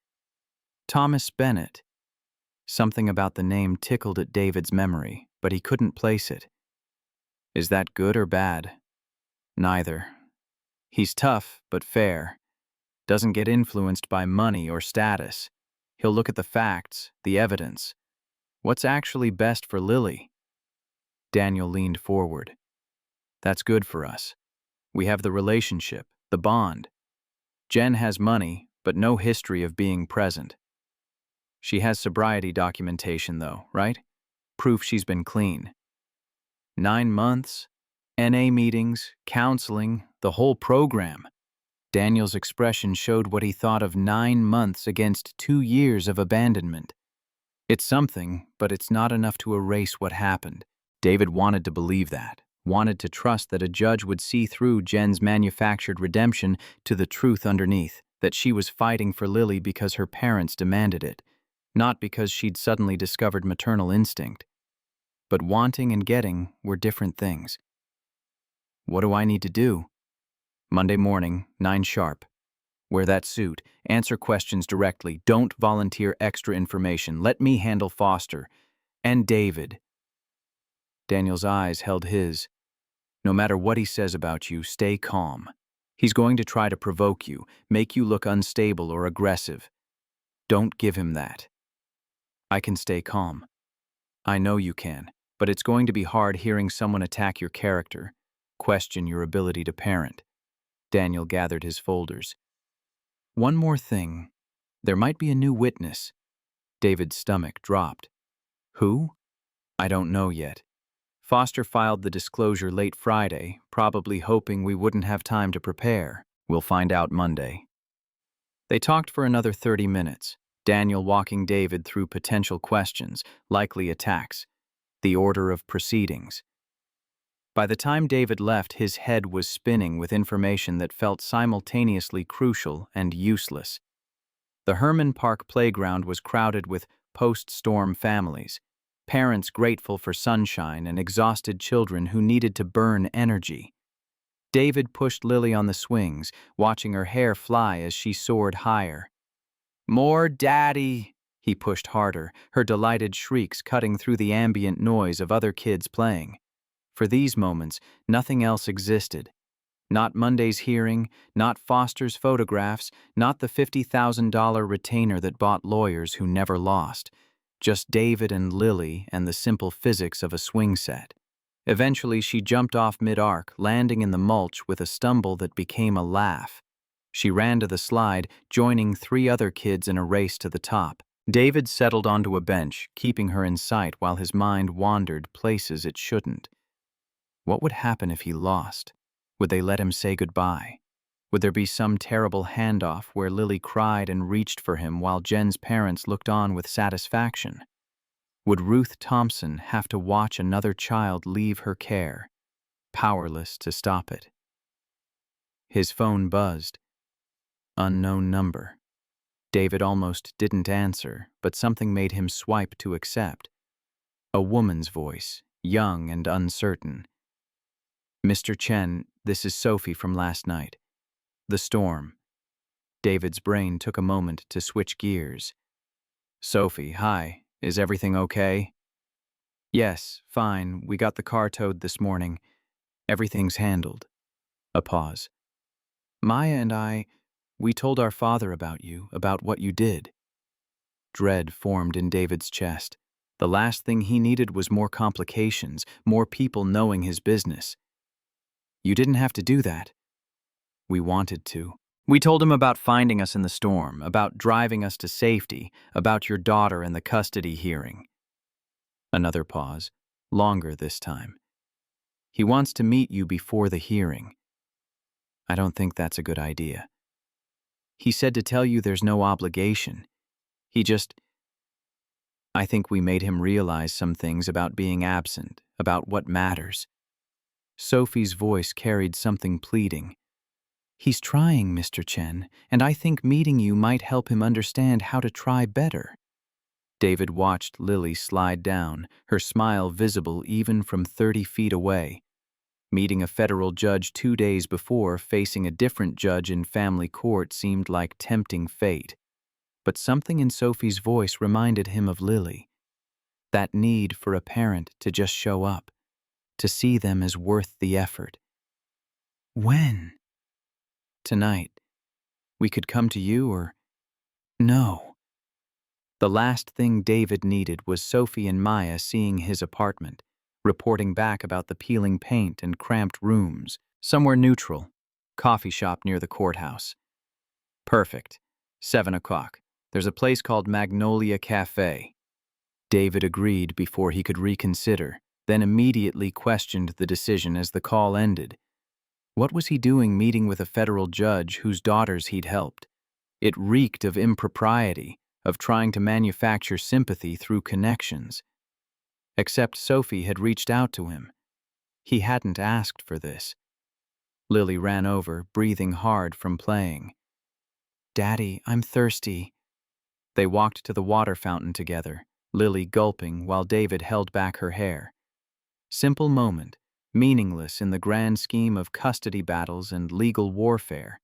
Speaker 1: Thomas Bennett. Something about the name tickled at David's memory, but he couldn't place it. Is that good or bad? Neither. He's tough, but fair. Doesn't get influenced by money or status. He'll look at the facts, the evidence. What's actually best for Lily? Daniel leaned forward. That's good for us. We have the relationship, the bond. Jen has money, but no history of being present. She has sobriety documentation, though, right? Proof she's been clean. 9 months, NA meetings, counseling, the whole program. Daniel's expression showed what he thought of 9 months against 2 years of abandonment. It's something, but it's not enough to erase what happened. David wanted to believe that, wanted to trust that a judge would see through Jen's manufactured redemption to the truth underneath, that she was fighting for Lily because her parents demanded it, not because she'd suddenly discovered maternal instinct. But wanting and getting were different things. What do I need to do? Monday morning, 9 sharp. Wear that suit. Answer questions directly. Don't volunteer extra information. Let me handle Foster. And David. Daniel's eyes held his. No matter what he says about you, stay calm. He's going to try to provoke you, make you look unstable or aggressive. Don't give him that. I can stay calm. I know you can, but it's going to be hard hearing someone attack your character, question your ability to parent. Daniel gathered his folders. One more thing. There might be a new witness. David's stomach dropped. Who? I don't know yet. Foster filed the disclosure late Friday, probably hoping we wouldn't have time to prepare. We'll find out Monday. They talked for another 30 minutes, Daniel walking David through potential questions, likely attacks, the order of proceedings. By the time David left, his head was spinning with information that felt simultaneously crucial and useless. The Herman Park playground was crowded with post-storm families, parents grateful for sunshine and exhausted children who needed to burn energy. David pushed Lily on the swings, watching her hair fly as she soared higher. "More Daddy!" He pushed harder, her delighted shrieks cutting through the ambient noise of other kids playing. For these moments, nothing else existed. Not Monday's hearing, not Foster's photographs, not the $50,000 retainer that bought lawyers who never lost. Just David and Lily and the simple physics of a swing set. Eventually, she jumped off mid-arc, landing in the mulch with a stumble that became a laugh. She ran to the slide, joining 3 other kids in a race to the top. David settled onto a bench, keeping her in sight while his mind wandered places it shouldn't. What would happen if he lost? Would they let him say goodbye? Would there be some terrible handoff where Lily cried and reached for him while Jen's parents looked on with satisfaction? Would Ruth Thompson have to watch another child leave her care, powerless to stop it? His phone buzzed. Unknown number. David almost didn't answer, but something made him swipe to accept. A woman's voice, young and uncertain. "Mr. Chen, this is Sophie from last night. The storm." David's brain took a moment to switch gears. "Sophie, hi. Is everything okay?" "Yes, fine. We got the car towed this morning. Everything's handled." A pause. "Maya and we told our father about you, about what you did." Dread formed in David's chest. The last thing he needed was more complications, more people knowing his business. "You didn't have to do that." "We wanted to. We told him about finding us in the storm, about driving us to safety, about your daughter and the custody hearing." Another pause, longer this time. "He wants to meet you before the hearing." "I don't think that's a good idea." "He said to tell you there's no obligation. I think we made him realize some things about being absent, about what matters." Sophie's voice carried something pleading. "He's trying, Mr. Chen, and I think meeting you might help him understand how to try better." David watched Lily slide down, her smile visible even from 30 feet away. Meeting a federal judge 2 days before, facing a different judge in family court seemed like tempting fate. But something in Sophie's voice reminded him of Lily. That need for a parent to just show up, to see them as worth the effort. "When?" "Tonight. We could come to you or—" "No." The last thing David needed was Sophie and Maya seeing his apartment, reporting back about the peeling paint and cramped rooms. Somewhere neutral. Coffee shop near the courthouse. "Perfect. 7 o'clock. There's a place called Magnolia Cafe." David agreed before he could reconsider, then immediately questioned the decision as the call ended. What was he doing meeting with a federal judge whose daughters he'd helped? It reeked of impropriety, of trying to manufacture sympathy through connections. Except Sophie had reached out to him. He hadn't asked for this. Lily ran over, breathing hard from playing. "Daddy, I'm thirsty." They walked to the water fountain together, Lily gulping while David held back her hair. Simple moment, meaningless in the grand scheme of custody battles and legal warfare.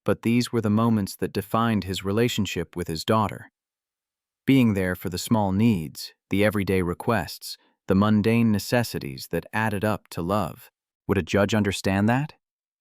Speaker 1: But these were the moments that defined his relationship with his daughter. Being there for the small needs, the everyday requests, the mundane necessities that added up to love. Would a judge understand that?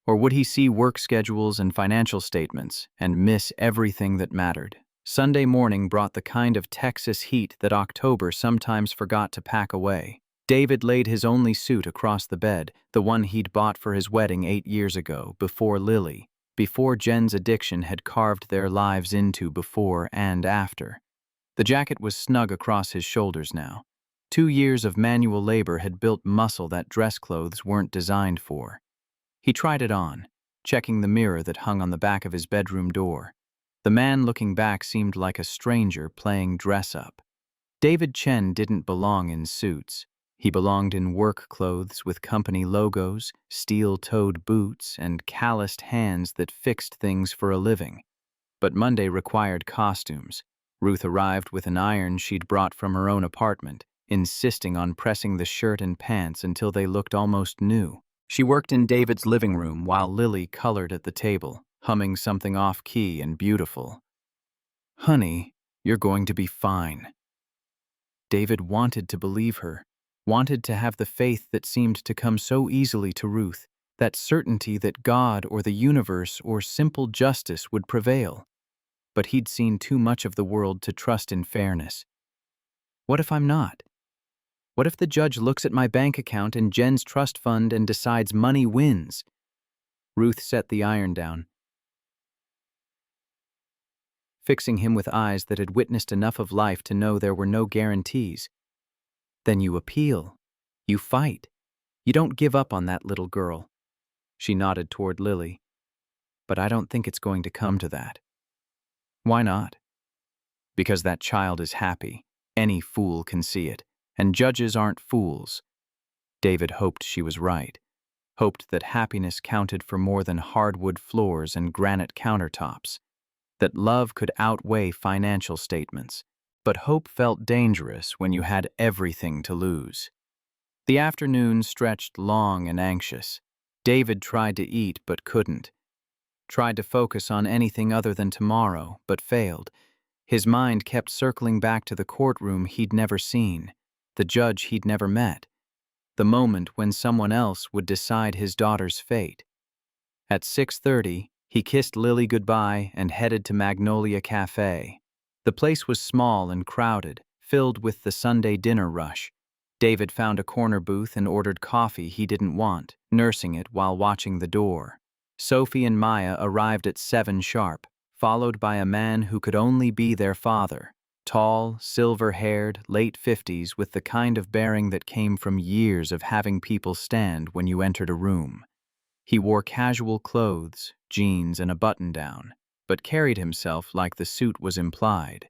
Speaker 1: Or would he see work schedules and financial statements and miss everything that mattered? Sunday morning brought the kind of Texas heat that October sometimes forgot to pack away. David laid his only suit across the bed, the one he'd bought for his wedding 8 years ago, before Lily, before Jen's addiction had carved their lives into before and after. The jacket was snug across his shoulders now. 2 years of manual labor had built muscle that dress clothes weren't designed for. He tried it on, checking the mirror that hung on the back of his bedroom door. The man looking back seemed like a stranger playing dress-up. David Chen didn't belong in suits. He belonged in work clothes with company logos, steel-toed boots, and calloused hands that fixed things for a living. But Monday required costumes. Ruth arrived with an iron she'd brought from her own apartment, insisting on pressing the shirt and pants until they looked almost new. She worked in David's living room while Lily colored at the table, humming something off-key and beautiful. "Honey, you're going to be fine." David wanted to believe her, wanted to have the faith that seemed to come so easily to Ruth, that certainty that God or the universe or simple justice would prevail. But he'd seen too much of the world to trust in fairness. What if I'm not? What if the judge looks at my bank account and Jen's trust fund and decides money wins? Ruth set the iron down, fixing him with eyes that had witnessed enough of life to know there were no guarantees. "Then you appeal. You fight. You don't give up on that little girl." She nodded toward Lily. "But I don't think it's going to come to that." "Why not?" "Because that child is happy. Any fool can see it. And judges aren't fools." David hoped she was right. Hoped that happiness counted for more than hardwood floors and granite countertops. That love could outweigh financial statements. But hope felt dangerous when you had everything to lose. The afternoon stretched long and anxious. David tried to eat but couldn't. Tried to focus on anything other than tomorrow, but failed. His mind kept circling back to the courtroom he'd never seen, the judge he'd never met, the moment when someone else would decide his daughter's fate. At 6:30, he kissed Lily goodbye and headed to Magnolia Cafe. The place was small and crowded, filled with the Sunday dinner rush. David found a corner booth and ordered coffee he didn't want, nursing it while watching the door. Sophie and Maya arrived at 7 sharp, followed by a man who could only be their father. Tall, silver-haired, late 50s with the kind of bearing that came from years of having people stand when you entered a room. He wore casual clothes, jeans and a button-down, but carried himself like the suit was implied.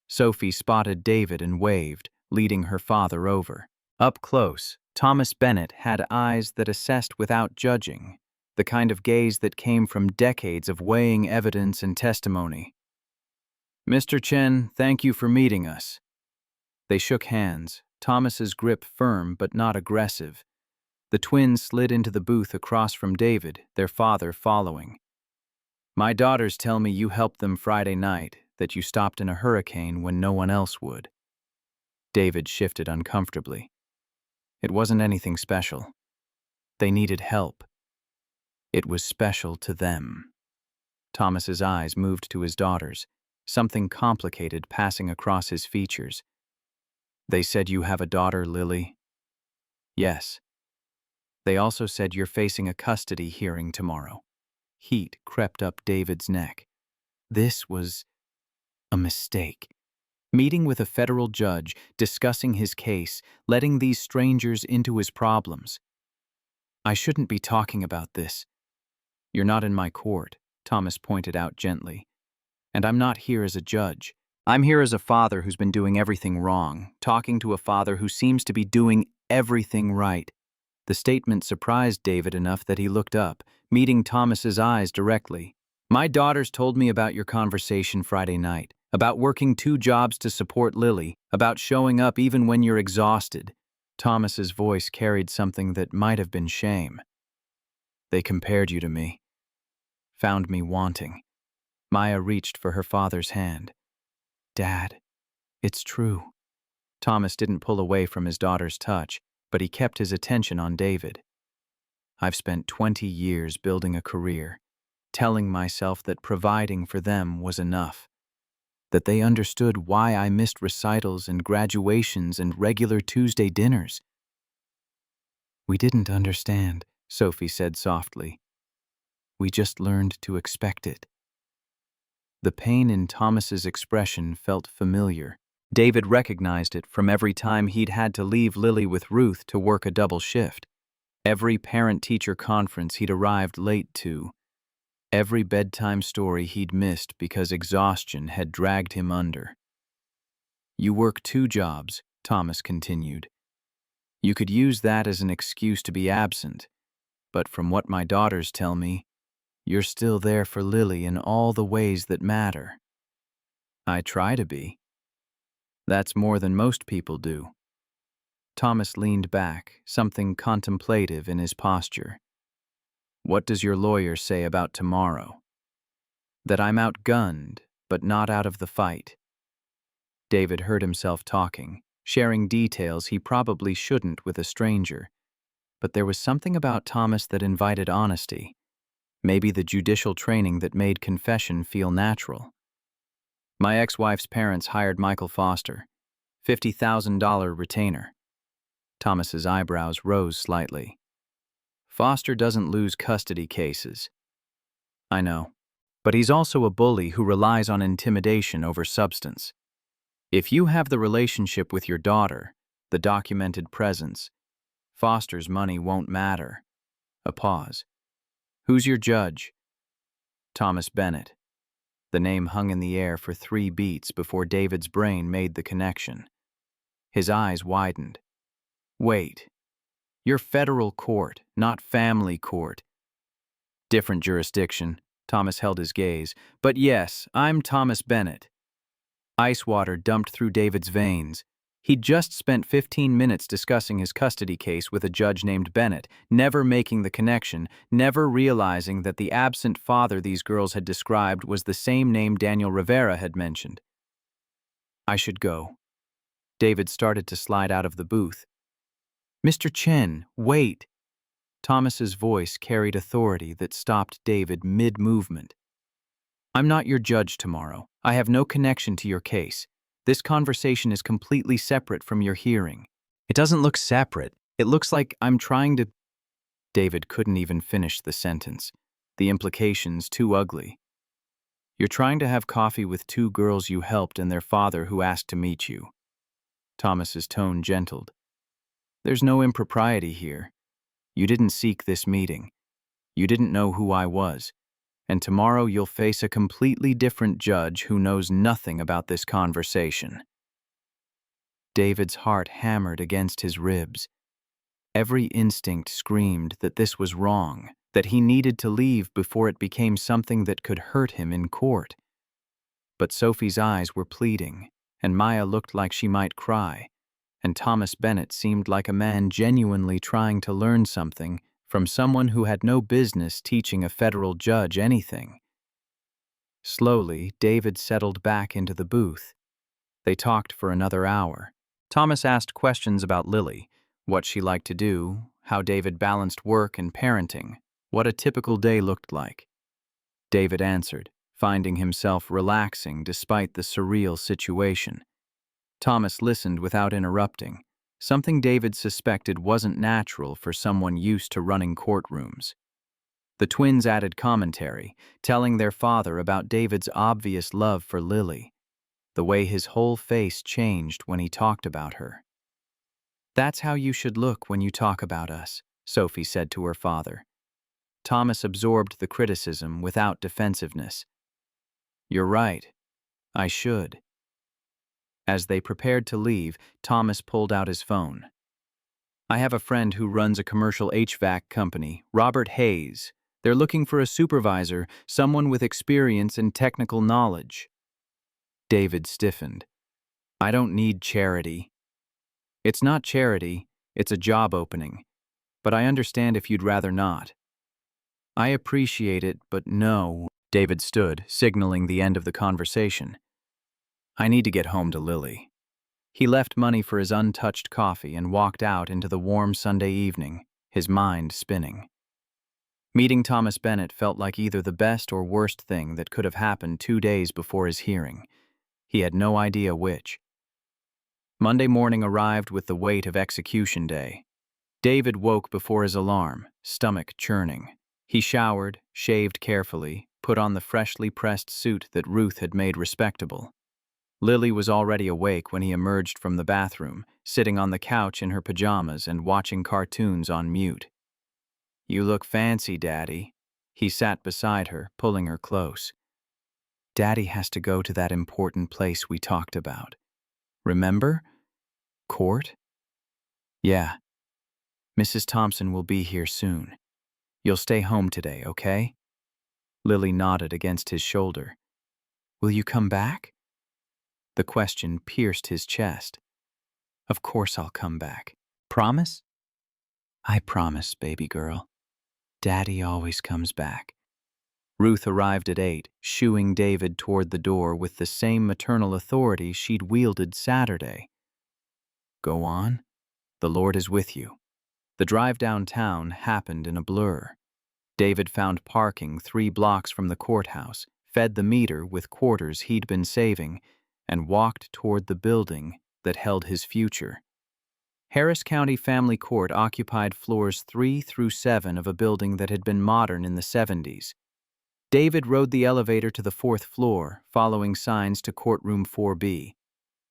Speaker 1: Sophie spotted David and waved, leading her father over. Up close, Thomas Bennett had eyes that assessed without judging, the kind of gaze that came from decades of weighing evidence and testimony. "Mr. Chen, thank you for meeting us." They shook hands, Thomas's grip firm but not aggressive. The twins slid into the booth across from David, their father following. "My daughters tell me you helped them Friday night, that you stopped in a hurricane when no one else would." David shifted uncomfortably. It wasn't anything special. They needed help. It was special to them. Thomas's eyes moved to his daughters, something complicated passing across his features. "They said you have a daughter, Lily?" "Yes. They also said you're facing a custody hearing tomorrow." Heat crept up David's neck. This was a mistake. Meeting with a federal judge, discussing his case, letting these strangers into his problems. "I shouldn't be talking about this." "You're not in my court," Thomas pointed out gently. "And I'm not here as a judge. I'm here as a father who's been doing everything wrong, talking to a father who seems to be doing everything right." The statement surprised David enough that he looked up, meeting Thomas's eyes directly. "My daughters told me about your conversation Friday night, about working 2 jobs to support Lily, about showing up even when you're exhausted." Thomas's voice carried something that might have been shame. "They compared you to me. Found me wanting." Maya reached for her father's hand. "Dad, it's true." Thomas didn't pull away from his daughter's touch, but he kept his attention on David. "I've spent 20 years building a career, telling myself that providing for them was enough, that they understood why I missed recitals and graduations and regular Tuesday dinners." "We didn't understand," Sophie said softly. "We just learned to expect it." The pain in Thomas's expression felt familiar. David recognized it from every time he'd had to leave Lily with Ruth to work a double shift. Every parent-teacher conference he'd arrived late to. Every bedtime story he'd missed because exhaustion had dragged him under. "You work 2 jobs," Thomas continued. "You could use that as an excuse to be absent, but from what my daughters tell me, You're still there for Lily in all the ways that matter. I try to be. That's more than most people do. Thomas leaned back, something contemplative in his posture. What does your lawyer say about tomorrow? That I'm outgunned, but not out of the fight. David heard himself talking, sharing details he probably shouldn't with a stranger. But there was something about Thomas that invited honesty. Maybe the judicial training that made confession feel natural. My ex-wife's parents hired Michael Foster, $50,000 retainer. Thomas's eyebrows rose slightly. Foster doesn't lose custody cases. I know. But he's also a bully who relies on intimidation over substance. If you have the relationship with your daughter, the documented presence, Foster's money won't matter. A pause. Who's your judge? Thomas Bennett. The name hung in the air for 3 beats before David's brain made the connection. His eyes widened. Wait. You're federal court, not family court. Different jurisdiction. Thomas held his gaze. But yes, I'm Thomas Bennett. Ice water dumped through David's veins. He'd just spent 15 minutes discussing his custody case with a judge named Bennett, never making the connection, never realizing that the absent father these girls had described was the same name Daniel Rivera had mentioned. I should go. David started to slide out of the booth. Mr. Chen, wait. Thomas's voice carried authority that stopped David mid-movement. I'm not your judge tomorrow. I have no connection to your case. This conversation is completely separate from your hearing. It doesn't look separate. It looks like I'm trying to... David couldn't even finish the sentence. The implications too ugly. You're trying to have coffee with 2 girls you helped and their father who asked to meet you. Thomas's tone gentled. There's no impropriety here. You didn't seek this meeting. You didn't know who I was. And tomorrow you'll face a completely different judge who knows nothing about this conversation. David's heart hammered against his ribs. Every instinct screamed that this was wrong, that he needed to leave before it became something that could hurt him in court. But Sophie's eyes were pleading, and Maya looked like she might cry, and Thomas Bennett seemed like a man genuinely trying to learn something from someone who had no business teaching a federal judge anything. Slowly, David settled back into the booth. They talked for another hour. Thomas asked questions about Lily, what she liked to do, how David balanced work and parenting, what a typical day looked like. David answered, finding himself relaxing despite the surreal situation. Thomas listened without interrupting. Something David suspected wasn't natural for someone used to running courtrooms. The twins added commentary, telling their father about David's obvious love for Lily, the way his whole face changed when he talked about her. That's how you should look when you talk about us, Sophie said to her father. Thomas absorbed the criticism without defensiveness. You're right. I should. As they prepared to leave, Thomas pulled out his phone. I have a friend who runs a commercial HVAC company, Robert Hayes. They're looking for a supervisor, someone with experience and technical knowledge. David stiffened. I don't need charity. It's not charity, it's a job opening. But I understand if you'd rather not. I appreciate it, but no. David stood, signaling the end of the conversation. I need to get home to Lily. He left money for his untouched coffee and walked out into the warm Sunday evening, his mind spinning. Meeting Thomas Bennett felt like either the best or worst thing that could have happened 2 days before his hearing. He had no idea which. Monday morning arrived with the weight of execution day. David woke before his alarm, stomach churning. He showered, shaved carefully, put on the freshly pressed suit that Ruth had made respectable. Lily was already awake when he emerged from the bathroom, sitting on the couch in her pajamas and watching cartoons on mute. You look fancy, Daddy. He sat beside her, pulling her close. Daddy has to go to that important place we talked about. Remember? Court? Yeah. Mrs. Thompson will be here soon. You'll stay home today, okay? Lily nodded against his shoulder. Will you come back? The question pierced his chest. Of course I'll come back. Promise? I promise, baby girl. Daddy always comes back. Ruth arrived at 8, shooing David toward the door with the same maternal authority she'd wielded Saturday. Go on. The Lord is with you. The drive downtown happened in a blur. David found parking 3 blocks from the courthouse, fed the meter with quarters he'd been saving, and walked toward the building that held his future. Harris County Family Court occupied floors 3 through 7 of a building that had been modern in the 70s. David rode the elevator to the 4th floor, following signs to courtroom 4B.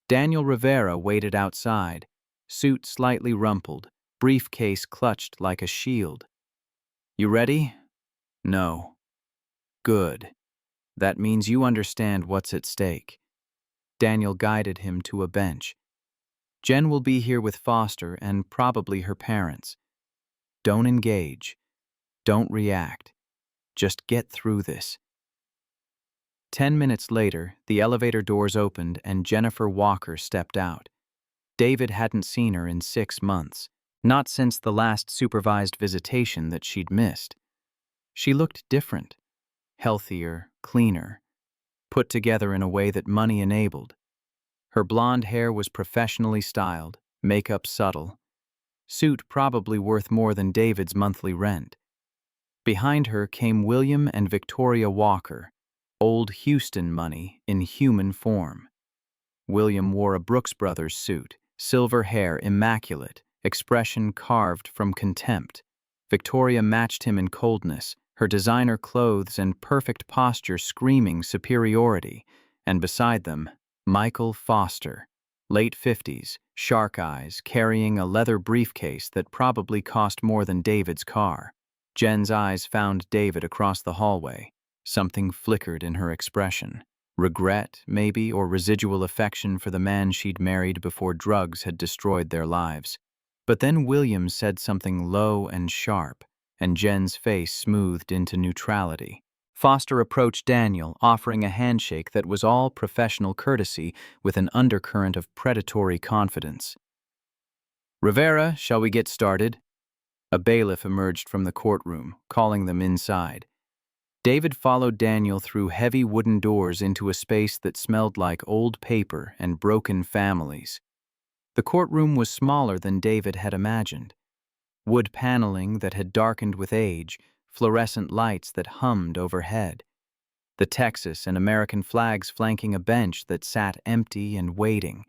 Speaker 1: Daniel Rivera waited outside, suit slightly rumpled, briefcase clutched like a shield. You ready? No. Good. That means you understand what's at stake. Daniel guided him to a bench. Jen will be here with Foster and probably her parents. Don't engage. Don't react. Just get through this. 10 minutes later, the elevator doors opened and Jennifer Walker stepped out. David hadn't seen her in 6 months, not since the last supervised visitation that she'd missed. She looked different, healthier, cleaner, put together in a way that money enabled. Her blonde hair was professionally styled, makeup subtle, suit probably worth more than David's monthly rent. Behind her came William and Victoria Walker, old Houston money in human form. William wore a Brooks Brothers suit, silver hair immaculate, expression carved from contempt. Victoria matched him in coldness, her designer clothes and perfect posture screaming superiority, and beside them, Michael Foster, late 50s, shark eyes, carrying a leather briefcase that probably cost more than David's car. Jen's eyes found David across the hallway. Something flickered in her expression. Regret, maybe, or residual affection for the man she'd married before drugs had destroyed their lives. But then William said something low and sharp, and Jen's face smoothed into neutrality. Foster approached Daniel, offering a handshake that was all professional courtesy with an undercurrent of predatory confidence. Rivera, shall we get started? A bailiff emerged from the courtroom, calling them inside. David followed Daniel through heavy wooden doors into a space that smelled like old paper and broken families. The courtroom was smaller than David had imagined. Wood paneling that had darkened with age, fluorescent lights that hummed overhead. The Texas and American flags flanking a bench that sat empty and waiting.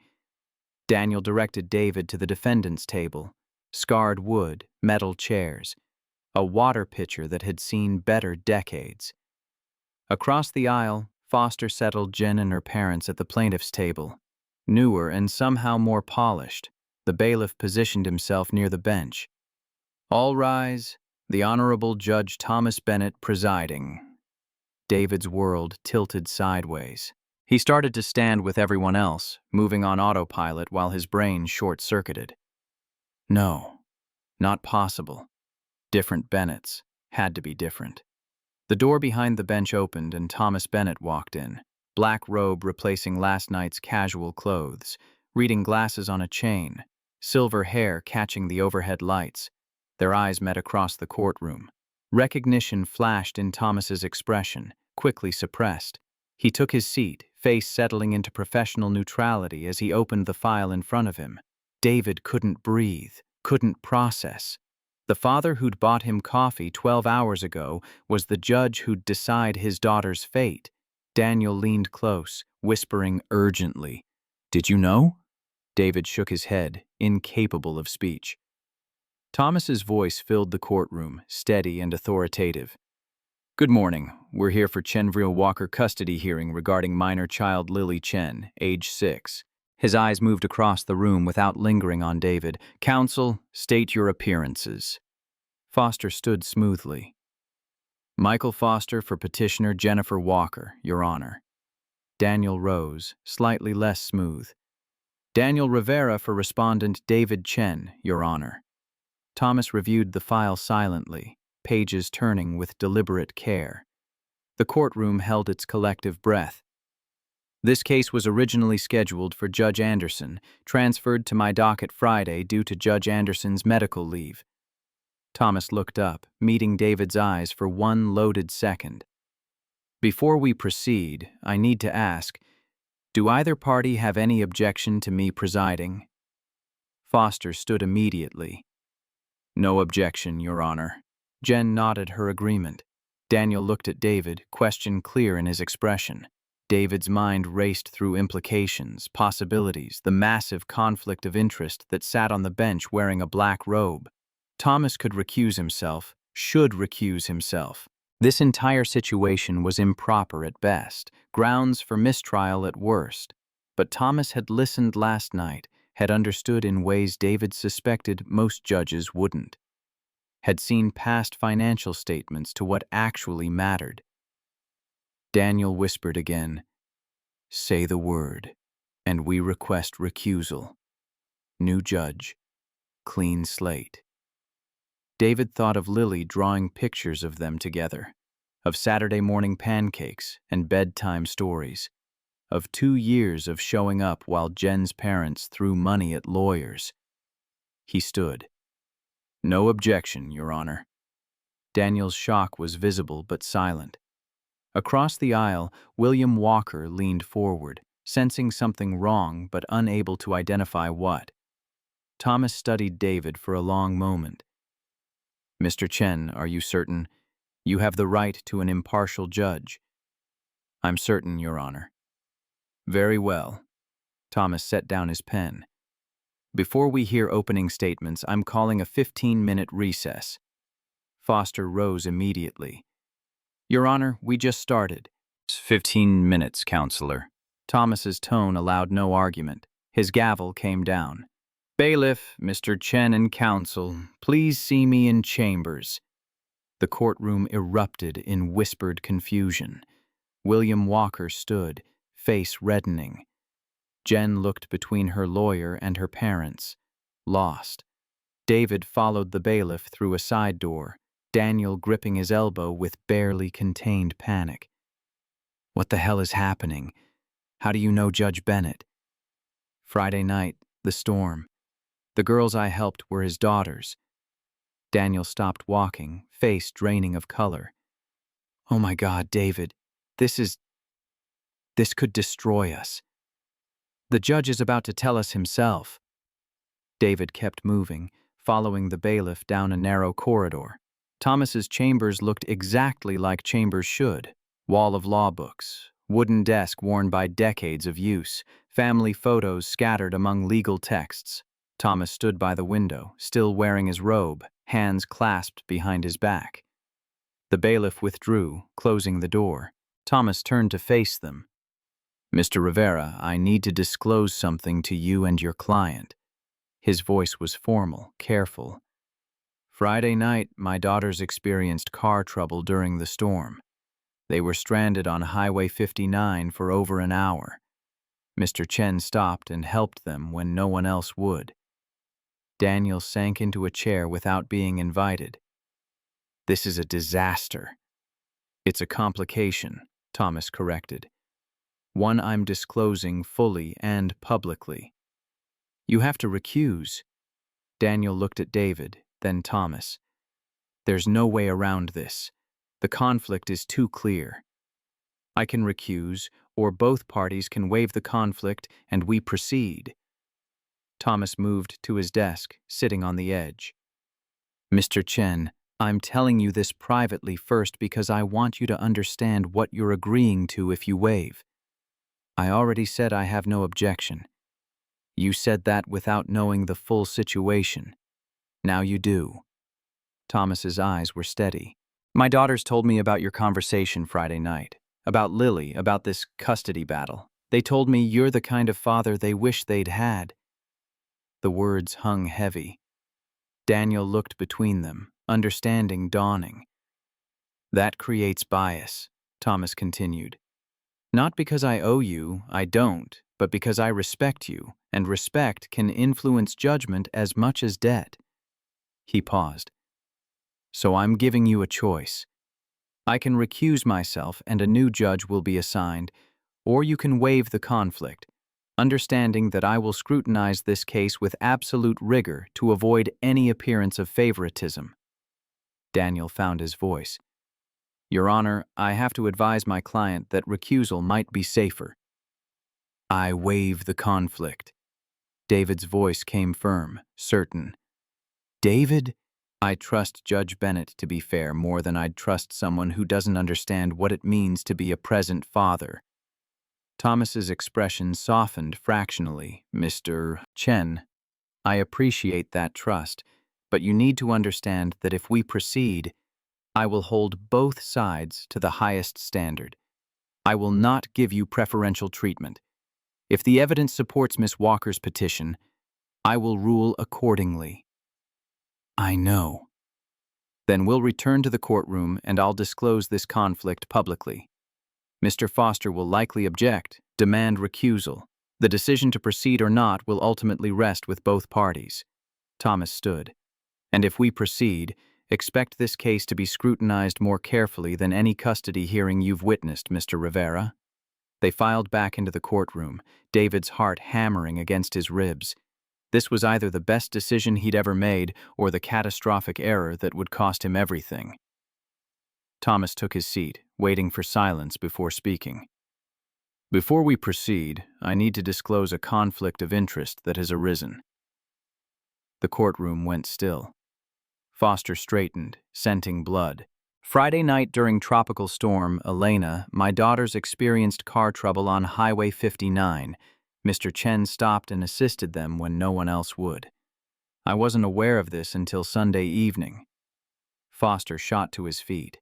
Speaker 1: Daniel directed David to the defendant's table. Scarred wood, metal chairs. A water pitcher that had seen better decades. Across the aisle, Foster settled Jen and her parents at the plaintiff's table. Newer and somehow more polished, the bailiff positioned himself near the bench. All rise, the Honorable Judge Thomas Bennett presiding. David's world tilted sideways. He started to stand with everyone else, moving on autopilot while his brain short-circuited. No, not possible. Different Bennetts. Had to be different. The door behind the bench opened and Thomas Bennett walked in, black robe replacing last night's casual clothes, reading glasses on a chain, silver hair catching the overhead lights. Their eyes met across the courtroom. Recognition flashed in Thomas's expression, quickly suppressed. He took his seat, face settling into professional neutrality as he opened the file in front of him. David couldn't breathe, couldn't process. The father who'd bought him coffee 12 hours ago was the judge who'd decide his daughter's fate. Daniel leaned close, whispering urgently. Did you know? David shook his head, incapable of speech. Thomas's voice filled the courtroom, steady and authoritative. Good morning. We're here for Chenville Walker custody hearing regarding minor child Lily Chen, age 6. His eyes moved across the room without lingering on David. Counsel, state your appearances. Foster stood smoothly. Michael Foster for petitioner Jennifer Walker, Your Honor. Daniel rose, slightly less smooth. Daniel Rivera for respondent David Chen, Your Honor. Thomas reviewed the file silently, pages turning with deliberate care. The courtroom held its collective breath. This case was originally scheduled for Judge Anderson, transferred to my docket Friday due to Judge Anderson's medical leave. Thomas looked up, meeting David's eyes for one loaded second. Before we proceed, I need to ask, do either party have any objection to me presiding? Foster stood immediately. No objection, Your Honor. Jen nodded her agreement. Daniel looked at David, question clear in his expression. David's mind raced through implications, possibilities, the massive conflict of interest that sat on the bench wearing a black robe. Thomas could recuse himself, should recuse himself. This entire situation was improper at best, grounds for mistrial at worst. But Thomas had listened last night, had understood in ways David suspected most judges wouldn't, had seen past financial statements to what actually mattered. Daniel whispered again, "Say the word, and we request recusal. New judge, clean slate." David thought of Lily drawing pictures of them together, of Saturday morning pancakes and bedtime stories, of 2 years of showing up while Jen's parents threw money at lawyers. He stood. No objection, Your Honor. Daniel's shock was visible but silent. Across the aisle, William Walker leaned forward, sensing something wrong but unable to identify what. Thomas studied David for a long moment. Mr. Chen, are you certain? You have the right to an impartial judge. I'm certain, Your Honor. Very well. Thomas set down his pen. Before we hear opening statements, I'm calling a 15-minute recess. Foster rose immediately. Your Honor, we just started. 15 minutes, Counselor. Thomas's tone allowed no argument. His gavel came down. Bailiff, Mr. Chen and counsel, please see me in chambers. The courtroom erupted in whispered confusion. William Walker stood, face reddening. Jen looked between her lawyer and her parents, lost. David followed the bailiff through a side door, Daniel gripping his elbow with barely contained panic. What the hell is happening? How do you know Judge Bennett? Friday night, the storm. The girls I helped were his daughters. Daniel stopped walking, face draining of color. Oh my God, David, this could destroy us. The judge is about to tell us himself. David kept moving, following the bailiff down a narrow corridor. Thomas's chambers looked exactly like chambers should. Wall of law books, wooden desk worn by decades of use, family photos scattered among legal texts. Thomas stood by the window, still wearing his robe, hands clasped behind his back. The bailiff withdrew, closing the door. Thomas turned to face them. Mr. Rivera, I need to disclose something to you and your client. His voice was formal, careful. Friday night, my daughters experienced car trouble during the storm. They were stranded on Highway 59 for over an hour. Mr. Chen stopped and helped them when no one else would. Daniel sank into a chair without being invited. This is a disaster. It's a complication, Thomas corrected. One I'm disclosing fully and publicly. You have to recuse. Daniel looked at David, then Thomas. There's no way around this. The conflict is too clear. I can recuse, or both parties can waive the conflict and we proceed. Thomas moved to his desk, sitting on the edge. Mr. Chen, I'm telling you this privately first because I want you to understand what you're agreeing to if you waive. I already said I have no objection. You said that without knowing the full situation. Now you do. Thomas's eyes were steady. My daughters told me about your conversation Friday night, about Lily, about this custody battle. They told me you're the kind of father they wish they'd had. The words hung heavy. Daniel looked between them, understanding dawning. That creates bias, Thomas continued. Not because I owe you, I don't, but because I respect you, and respect can influence judgment as much as debt. He paused. So I'm giving you a choice. I can recuse myself and a new judge will be assigned, or you can waive the conflict, understanding that I will scrutinize this case with absolute rigor to avoid any appearance of favoritism. Daniel found his voice. Your Honor, I have to advise my client that recusal might be safer. I waive the conflict. David's voice came firm, certain. David? I trust Judge Bennett to be fair more than I'd trust someone who doesn't understand what it means to be a present father. Thomas's expression softened fractionally. Mr. Chen, I appreciate that trust, but you need to understand that if we proceed, I will hold both sides to the highest standard. I will not give you preferential treatment. If the evidence supports Miss Walker's petition, I will rule accordingly. I know. Then we'll return to the courtroom and I'll disclose this conflict publicly. Mr. Foster will likely object, demand recusal. The decision to proceed or not will ultimately rest with both parties. Thomas stood. And if we proceed, expect this case to be scrutinized more carefully than any custody hearing you've witnessed, Mr. Rivera. They filed back into the courtroom, David's heart hammering against his ribs. This was either the best decision he'd ever made or the catastrophic error that would cost him everything. Thomas took his seat, waiting for silence before speaking. Before we proceed, I need to disclose a conflict of interest that has arisen. The courtroom went still. Foster straightened, scenting blood. Friday night during Tropical Storm Elena, my daughters experienced car trouble on Highway 59. Mr. Chen stopped and assisted them when no one else would. I wasn't aware of this until Sunday evening. Foster shot to his feet.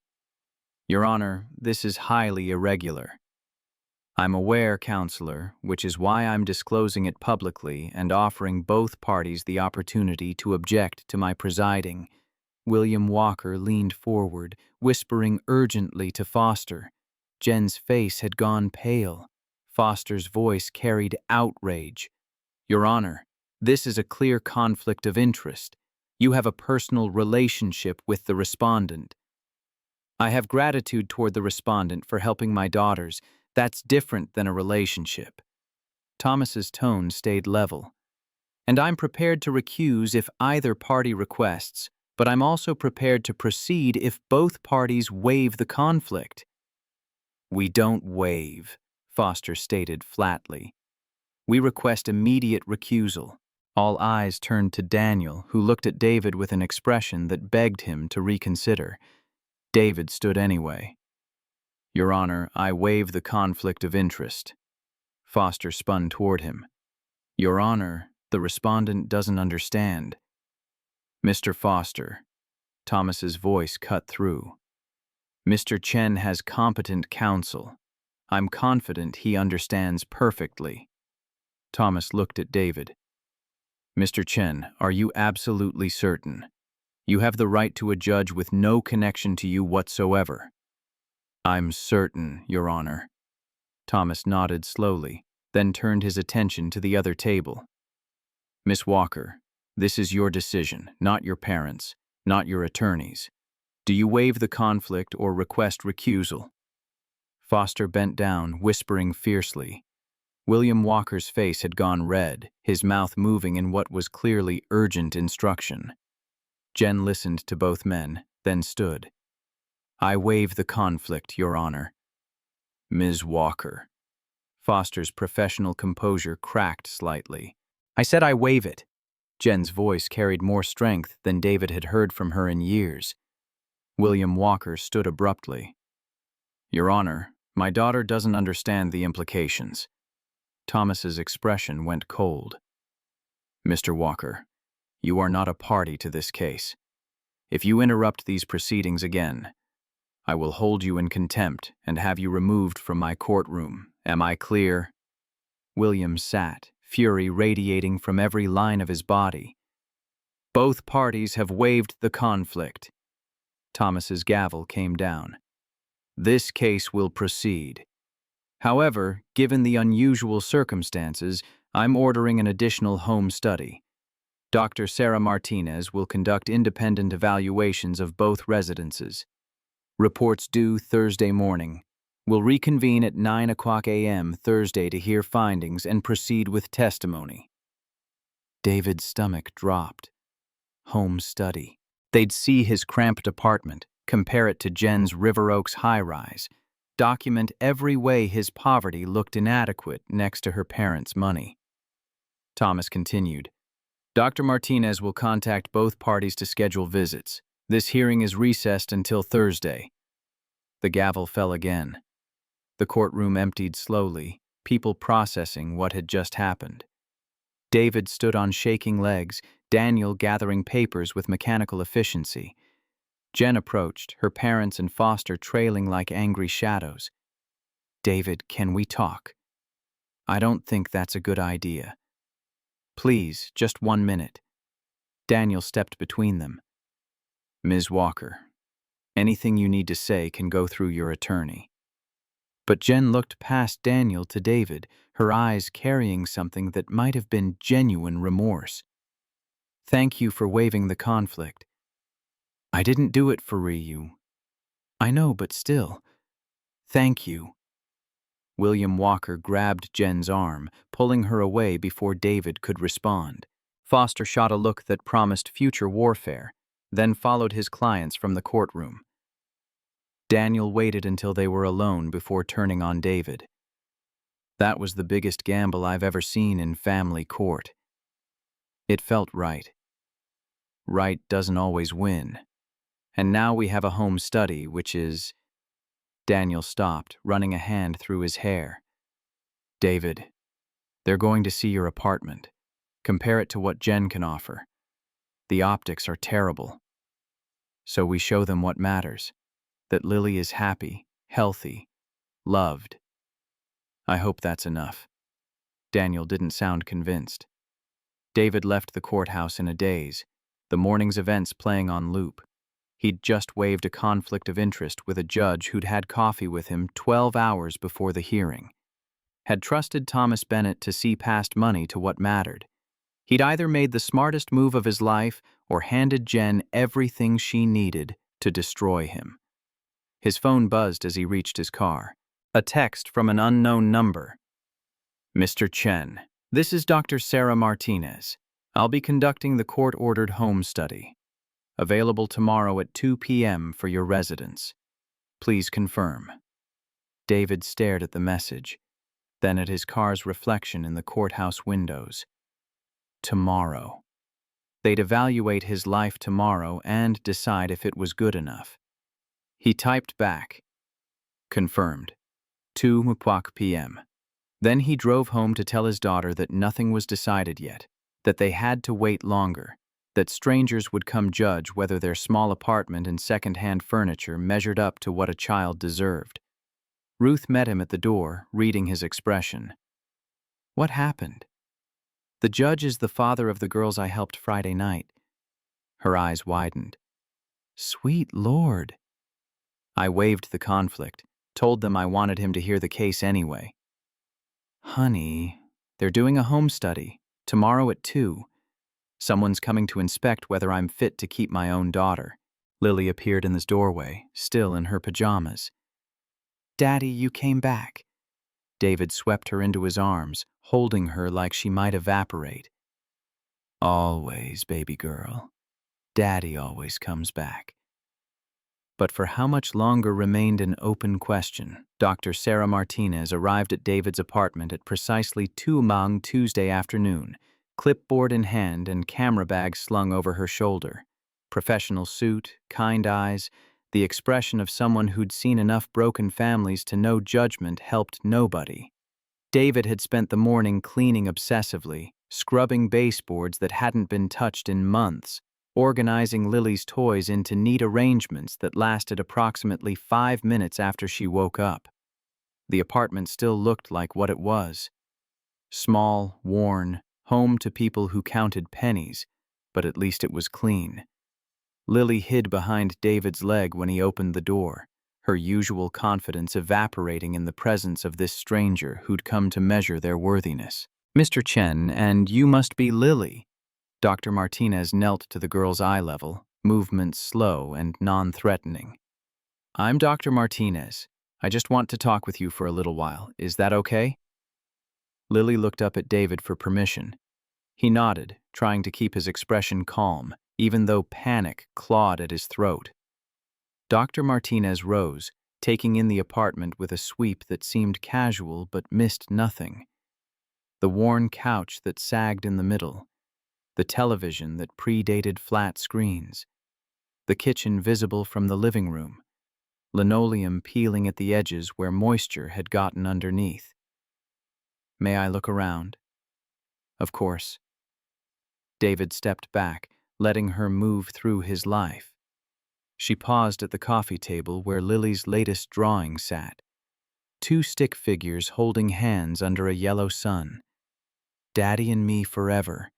Speaker 1: Your Honor, this is highly irregular. I'm aware, Counselor, which is why I'm disclosing it publicly and offering both parties the opportunity to object to my presiding. William Walker leaned forward, whispering urgently to Foster. Jen's face had gone pale. Foster's voice carried outrage. Your Honor, this is a clear conflict of interest. You have a personal relationship with the respondent. I have gratitude toward the respondent for helping my daughters. That's different than a relationship. Thomas's tone stayed level. And I'm prepared to recuse if either party requests, but I'm also prepared to proceed if both parties waive the conflict. We don't waive, Foster stated flatly. We request immediate recusal. All eyes turned to Daniel, who looked at David with an expression that begged him to reconsider. David stood anyway. Your Honor, I waive the conflict of interest. Foster spun toward him. Your Honor, the respondent doesn't understand. Mr. Foster, Thomas's voice cut through. Mr. Chen has competent counsel. I'm confident he understands perfectly. Thomas looked at David. Mr. Chen, are you absolutely certain? You have the right to a judge with no connection to you whatsoever. I'm certain, Your Honor. Thomas nodded slowly, then turned his attention to the other table. Miss Walker, this is your decision, not your parents', not your attorney's. Do you waive the conflict or request recusal? Foster bent down, whispering fiercely. William Walker's face had gone red, his mouth moving in what was clearly urgent instruction. Jen listened to both men, then stood. I waive the conflict, Your Honor. Ms. Walker. Foster's professional composure cracked slightly. I said I waive it. Jen's voice carried more strength than David had heard from her in years. William Walker stood abruptly. Your Honor, my daughter doesn't understand the implications. Thomas's expression went cold. Mr. Walker, you are not a party to this case. If you interrupt these proceedings again, I will hold you in contempt and have you removed from my courtroom. Am I clear? William sat, fury radiating from every line of his body. Both parties have waived the conflict. Thomas's gavel came down. This case will proceed. However, given the unusual circumstances, I'm ordering an additional home study. Dr. Sarah Martinez will conduct independent evaluations of both residences. Reports due Thursday morning. Will reconvene at 9 a.m. Thursday to hear findings and proceed with testimony. David's stomach dropped. Home study. They'd see his cramped apartment, compare it to Jen's River Oaks high-rise, document every way his poverty looked inadequate next to her parents' money. Thomas continued, Dr. Martinez will contact both parties to schedule visits. This hearing is recessed until Thursday. The gavel fell again. The courtroom emptied slowly, people processing what had just happened. David stood on shaking legs, Daniel gathering papers with mechanical efficiency. Jen approached, her parents and Foster trailing like angry shadows. David, can we talk? I don't think that's a good idea. Please, just 1 minute. Daniel stepped between them. Ms. Walker, anything you need to say can go through your attorney. But Jen looked past Daniel to David, her eyes carrying something that might have been genuine remorse. Thank you for waiving the conflict. I didn't do it for you. I know, but still. Thank you. William Walker grabbed Jen's arm, pulling her away before David could respond. Foster shot a look that promised future warfare, then followed his clients from the courtroom. Daniel waited until they were alone before turning on David. That was the biggest gamble I've ever seen in family court. It felt right. Right doesn't always win. And now we have a home study, which is... Daniel stopped, running a hand through his hair. David, they're going to see your apartment. Compare it to what Jen can offer. The optics are terrible. So we show them what matters, that Lily is happy, healthy, loved. I hope that's enough. Daniel didn't sound convinced. David left the courthouse in a daze, the morning's events playing on loop. He'd just waived a conflict of interest with a judge who'd had coffee with him 12 hours before the hearing. Had trusted Thomas Bennett to see past money to what mattered. He'd either made the smartest move of his life or handed Jen everything she needed to destroy him. His phone buzzed as he reached his car. A text from an unknown number. Mr. Chen, this is Dr. Sarah Martinez. I'll be conducting the court-ordered home study. Available tomorrow at 2 p.m. for your residence. Please confirm. David stared at the message, then at his car's reflection in the courthouse windows. Tomorrow. They'd evaluate his life tomorrow and decide if it was good enough. He typed back. Confirmed. 2 p.m. Then he drove home to tell his daughter that nothing was decided yet, that they had to wait longer, that strangers would come judge whether their small apartment and second-hand furniture measured up to what a child deserved. Ruth met him at the door, reading his expression. What happened? The judge is the father of the girls I helped Friday night. Her eyes widened. Sweet Lord. I waived the conflict, told them I wanted him to hear the case anyway. Honey, they're doing a home study, tomorrow at 2. Someone's coming to inspect whether I'm fit to keep my own daughter. Lily appeared in the doorway, still in her pajamas. Daddy, you came back. David swept her into his arms, holding her like she might evaporate. Always, baby girl. Daddy always comes back. But for how much longer remained an open question. Dr. Sarah Martinez arrived at David's apartment at precisely 2 p.m. Tuesday afternoon, clipboard in hand and camera bag slung over her shoulder. Professional suit, kind eyes, the expression of someone who'd seen enough broken families to know judgment helped nobody. David had spent the morning cleaning obsessively, scrubbing baseboards that hadn't been touched in months, organizing Lily's toys into neat arrangements that lasted approximately 5 minutes after she woke up. The apartment still looked like what it was. Small, worn, home to people who counted pennies, but at least it was clean. Lily hid behind David's leg when he opened the door, her usual confidence evaporating in the presence of this stranger who'd come to measure their worthiness. Mr. Chen, and you must be Lily. Dr. Martinez knelt to the girl's eye level, movements slow and non-threatening. I'm Dr. Martinez. I just want to talk with you for a little while. Is that okay? Lily looked up at David for permission. He nodded, trying to keep his expression calm, even though panic clawed at his throat. Dr. Martinez rose, taking in the apartment with a sweep that seemed casual but missed nothing. The worn couch that sagged in the middle, the television that predated flat screens, the kitchen visible from the living room, linoleum peeling at the edges where moisture had gotten underneath. May I look around? Of course. David stepped back, letting her move through his life. She paused at the coffee table where Lily's latest drawing sat. Two stick figures holding hands under a yellow sun. Daddy and Me Forever,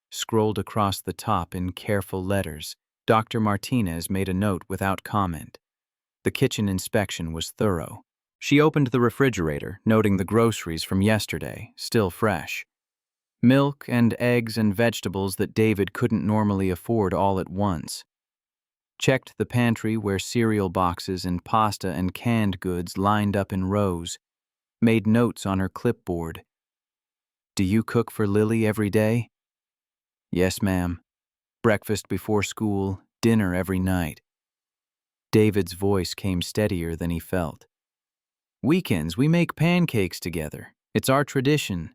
Speaker 1: scrolled across the top in careful letters. Dr. Martinez made a note without comment. The kitchen inspection was thorough. She opened the refrigerator, noting the groceries from yesterday, still fresh. Milk and eggs and vegetables that David couldn't normally afford all at once. Checked the pantry where cereal boxes and pasta and canned goods lined up in rows. Made notes on her clipboard. Do you cook for Lily every day? Yes, ma'am. Breakfast before school, dinner every night. David's voice came steadier than he felt. Weekends, we make pancakes together. It's our tradition.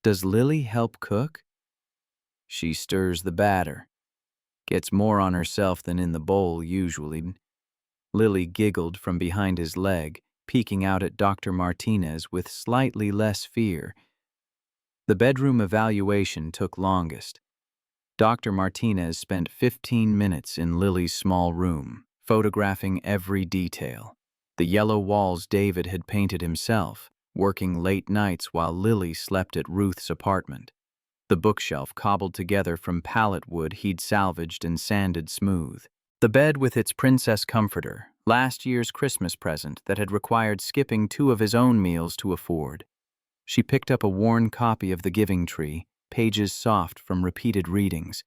Speaker 1: Does Lily help cook? She stirs the batter. Gets more on herself than in the bowl, usually. Lily giggled from behind his leg, peeking out at Dr. Martinez with slightly less fear. The bedroom evaluation took longest. Dr. Martinez spent 15 minutes in Lily's small room, photographing every detail. The yellow walls David had painted himself, working late nights while Lily slept at Ruth's apartment. The bookshelf cobbled together from pallet wood he'd salvaged and sanded smooth. The bed with its princess comforter, last year's Christmas present that had required skipping 2 of his own meals to afford. She picked up a worn copy of The Giving Tree, pages soft from repeated readings.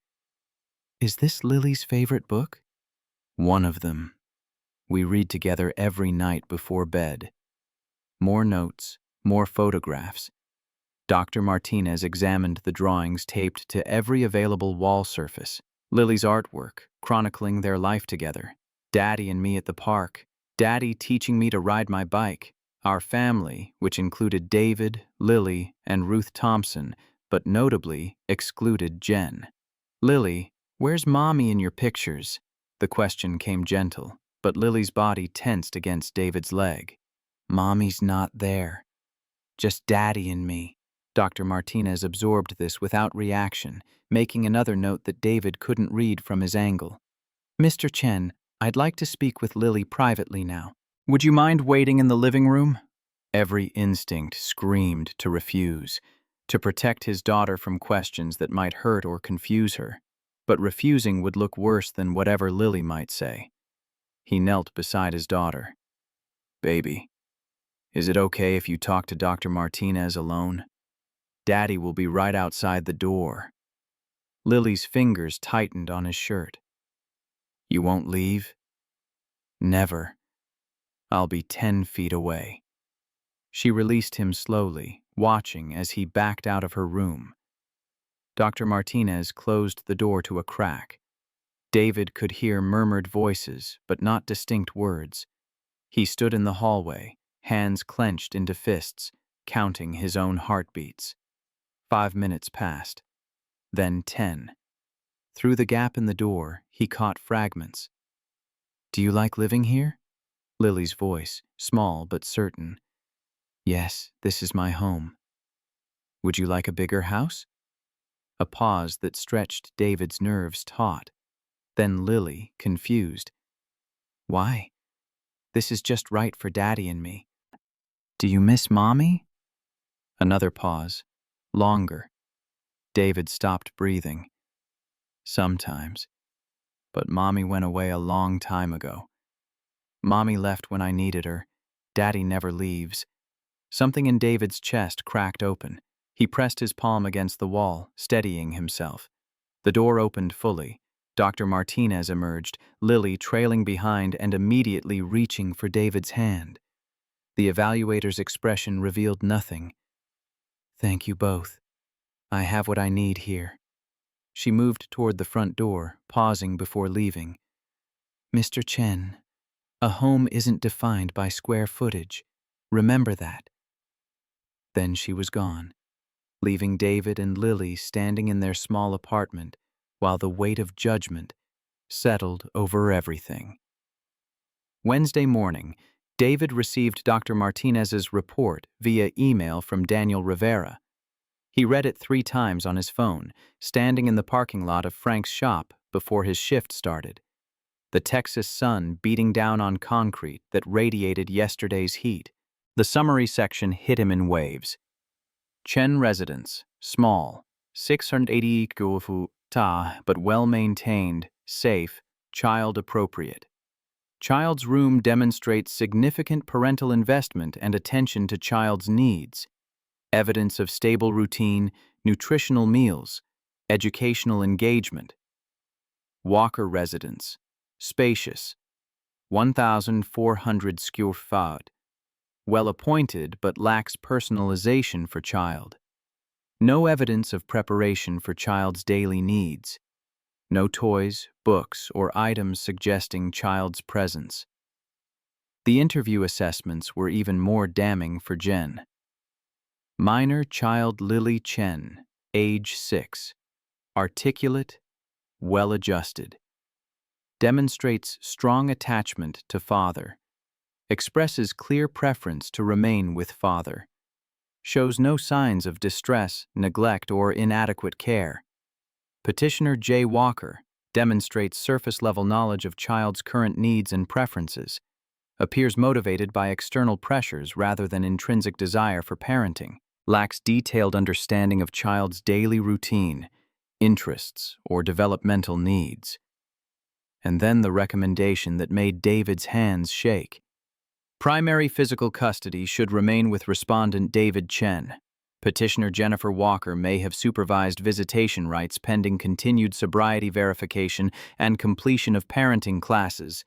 Speaker 1: Is this Lily's favorite book? One of them. We read together every night before bed. More notes, more photographs. Dr. Martinez examined the drawings taped to every available wall surface. Lily's artwork, chronicling their life together. Daddy and me at the park. Daddy teaching me to ride my bike. Our family, which included David, Lily, and Ruth Thompson, but notably excluded Jen. Lily, where's Mommy in your pictures? The question came gentle, but Lily's body tensed against David's leg. Mommy's not there. Just Daddy and me. Dr. Martinez absorbed this without reaction, making another note that David couldn't read from his angle. Mr. Chen, I'd like to speak with Lily privately now. Would you mind waiting in the living room? Every instinct screamed to refuse, to protect his daughter from questions that might hurt or confuse her. But refusing would look worse than whatever Lily might say. He knelt beside his daughter. Baby, is it okay if you talk to Dr. Martinez alone? Daddy will be right outside the door. Lily's fingers tightened on his shirt. You won't leave? Never. I'll be 10 feet away. She released him slowly, watching as he backed out of her room. Dr. Martinez closed the door to a crack. David could hear murmured voices, but not distinct words. He stood in the hallway, hands clenched into fists, counting his own heartbeats. 5 minutes passed, then 10. Through the gap in the door, he caught fragments. Do you like living here? Lily's voice, small but certain. Yes, this is my home. Would you like a bigger house? A pause that stretched David's nerves taut. Then Lily, confused. Why? This is just right for Daddy and me. Do you miss Mommy? Another pause. Longer. David stopped breathing. Sometimes. But Mommy went away a long time ago. Mommy left when I needed her. Daddy never leaves. Something in David's chest cracked open. He pressed his palm against the wall, steadying himself. The door opened fully. Dr. Martinez emerged, Lily trailing behind and immediately reaching for David's hand. The evaluator's expression revealed nothing. "Thank you both. I have what I need here." She moved toward the front door, pausing before leaving. "Mr. Chen, a home isn't defined by square footage. Remember that." Then she was gone, leaving David and Lily standing in their small apartment while the weight of judgment settled over everything. Wednesday morning, David received Dr. Martinez's report via email from Daniel Rivera. He read it 3 times on his phone, standing in the parking lot of Frank's shop before his shift started. The Texas sun beating down on concrete that radiated yesterday's heat. The summary section hit him in waves. Chen residence, small, 680 guofu ta, but well-maintained, safe, child-appropriate. Child's room demonstrates significant parental investment and attention to child's needs. Evidence of stable routine, nutritional meals, educational engagement. Walker residence, spacious, 1,400 square feet, well-appointed but lacks personalization for child. No evidence of preparation for child's daily needs. No toys, books, or items suggesting child's presence. The interview assessments were even more damning for Jen. Minor child Lily Chen, age 6. Articulate, well-adjusted. Demonstrates strong attachment to father. Expresses clear preference to remain with father. Shows no signs of distress, neglect, or inadequate care. Petitioner J. Walker demonstrates surface-level knowledge of child's current needs and preferences. Appears motivated by external pressures rather than intrinsic desire for parenting. Lacks detailed understanding of child's daily routine, interests, or developmental needs. And then the recommendation that made David's hands shake. Primary physical custody should remain with respondent David Chen. Petitioner Jennifer Walker may have supervised visitation rights pending continued sobriety verification and completion of parenting classes.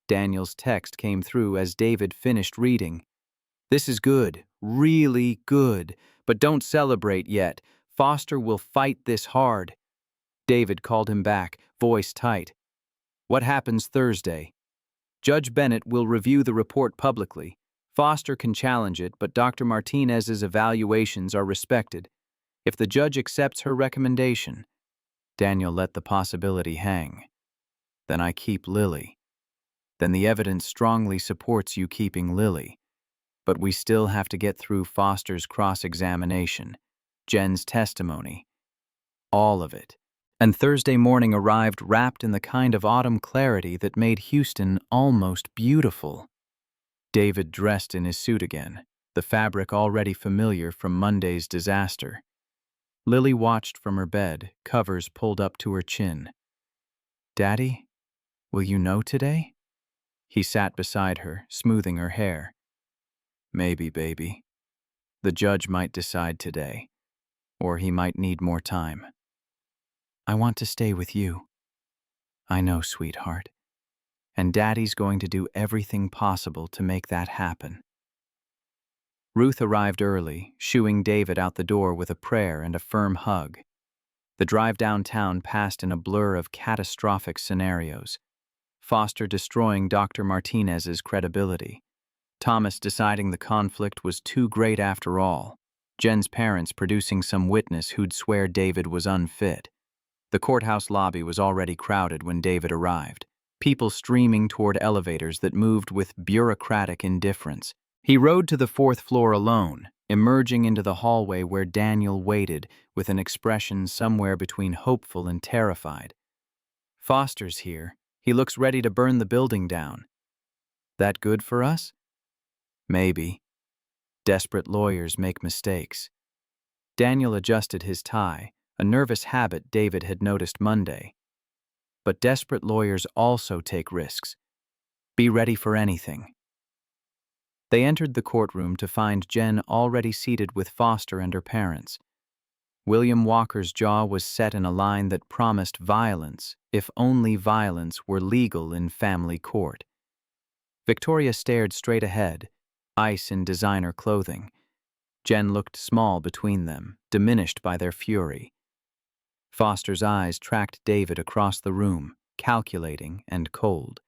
Speaker 1: Daniel's text came through as David finished reading. "This is good, really good, but don't celebrate yet. Foster will fight this hard." David called him back, voice tight. "What happens Thursday?" "Judge Bennett will review the report publicly. Foster can challenge it, but Dr. Martinez's evaluations are respected. If the judge accepts her recommendation..." Daniel let the possibility hang. "Then I keep Lily." "Then the evidence strongly supports you keeping Lily. But we still have to get through Foster's cross-examination, Jen's testimony, all of it." And Thursday morning arrived wrapped in the kind of autumn clarity that made Houston almost beautiful. David dressed in his suit again, the fabric already familiar from Monday's disaster. Lily watched from her bed, covers pulled up to her chin. "Daddy, will you know today?" He sat beside her, smoothing her hair. "Maybe, baby. The judge might decide today, or he might need more time." "I want to stay with you." "I know, sweetheart. And Daddy's going to do everything possible to make that happen." Ruth arrived early, shooing David out the door with a prayer and a firm hug. The drive downtown passed in a blur of catastrophic scenarios. Foster destroying Dr. Martinez's credibility. Thomas deciding the conflict was too great after all. Jen's parents producing some witness who'd swear David was unfit. The courthouse lobby was already crowded when David arrived. People streaming toward elevators that moved with bureaucratic indifference. He rode to the 4th floor alone, emerging into the hallway where Daniel waited with an expression somewhere between hopeful and terrified. "Foster's here. He looks ready to burn the building down." "That good for us?" "Maybe. Desperate lawyers make mistakes." Daniel adjusted his tie, a nervous habit David had noticed Monday. But desperate lawyers also take risks. Be ready for anything. They entered the courtroom to find Jen already seated with Foster and her parents. William Walker's jaw was set in a line that promised violence, if only violence were legal in family court. Victoria stared straight ahead, ice in designer clothing. Jen looked small between them, diminished by their fury. Foster's eyes tracked David across the room, calculating and cold.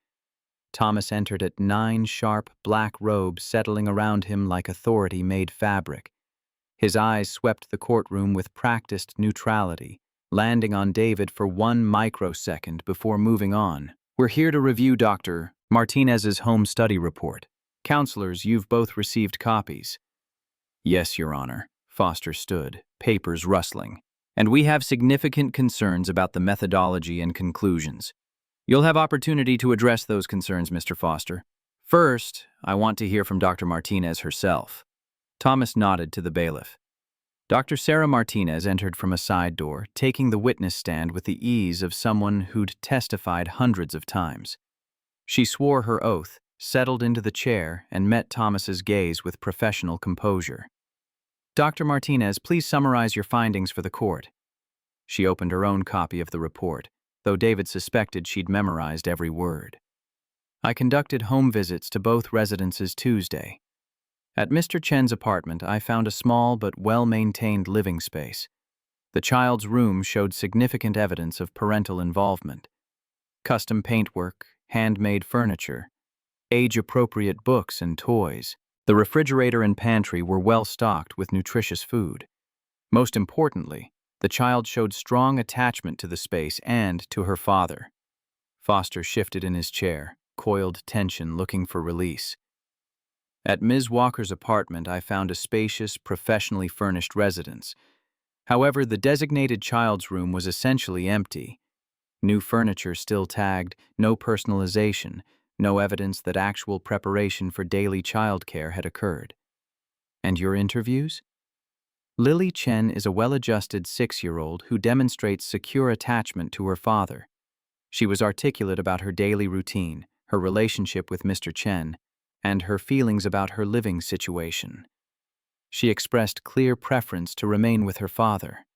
Speaker 1: Thomas entered at 9 sharp black robes settling around him like authority-made fabric. His eyes swept the courtroom with practiced neutrality, landing on David for 1 microsecond before moving on. "We're here to review Dr. Martinez's home study report. Counselors, you've both received copies." "Yes, Your Honor." Foster stood, papers rustling. "And we have significant concerns about the methodology and conclusions. You'll have opportunity to address those concerns, Mr. Foster. First, I want to hear from Dr. Martinez herself." Thomas nodded to the bailiff. Dr. Sarah Martinez entered from a side door, taking the witness stand with the ease of someone who'd testified hundreds of times. She swore her oath, settled into the chair, and met Thomas's gaze with professional composure. "Dr. Martinez, please summarize your findings for the court." She opened her own copy of the report, though David suspected she'd memorized every word. "I conducted home visits to both residences Tuesday. At Mr. Chen's apartment, I found a small but well-maintained living space. The child's room showed significant evidence of parental involvement. Custom paintwork, handmade furniture, age-appropriate books and toys. The refrigerator and pantry were well-stocked with nutritious food. Most importantly, the child showed strong attachment to the space and to her father." Foster shifted in his chair, coiled tension looking for release. "At Ms. Walker's apartment, I found a spacious, professionally furnished residence. However, the designated child's room was essentially empty. New furniture still tagged, no personalization, no evidence that actual preparation for daily childcare had occurred." "And your interviews?" "Lily Chen is a well-adjusted 6-year-old who demonstrates secure attachment to her father. She was articulate about her daily routine, her relationship with Mr. Chen, and her feelings about her living situation. She expressed clear preference to remain with her father."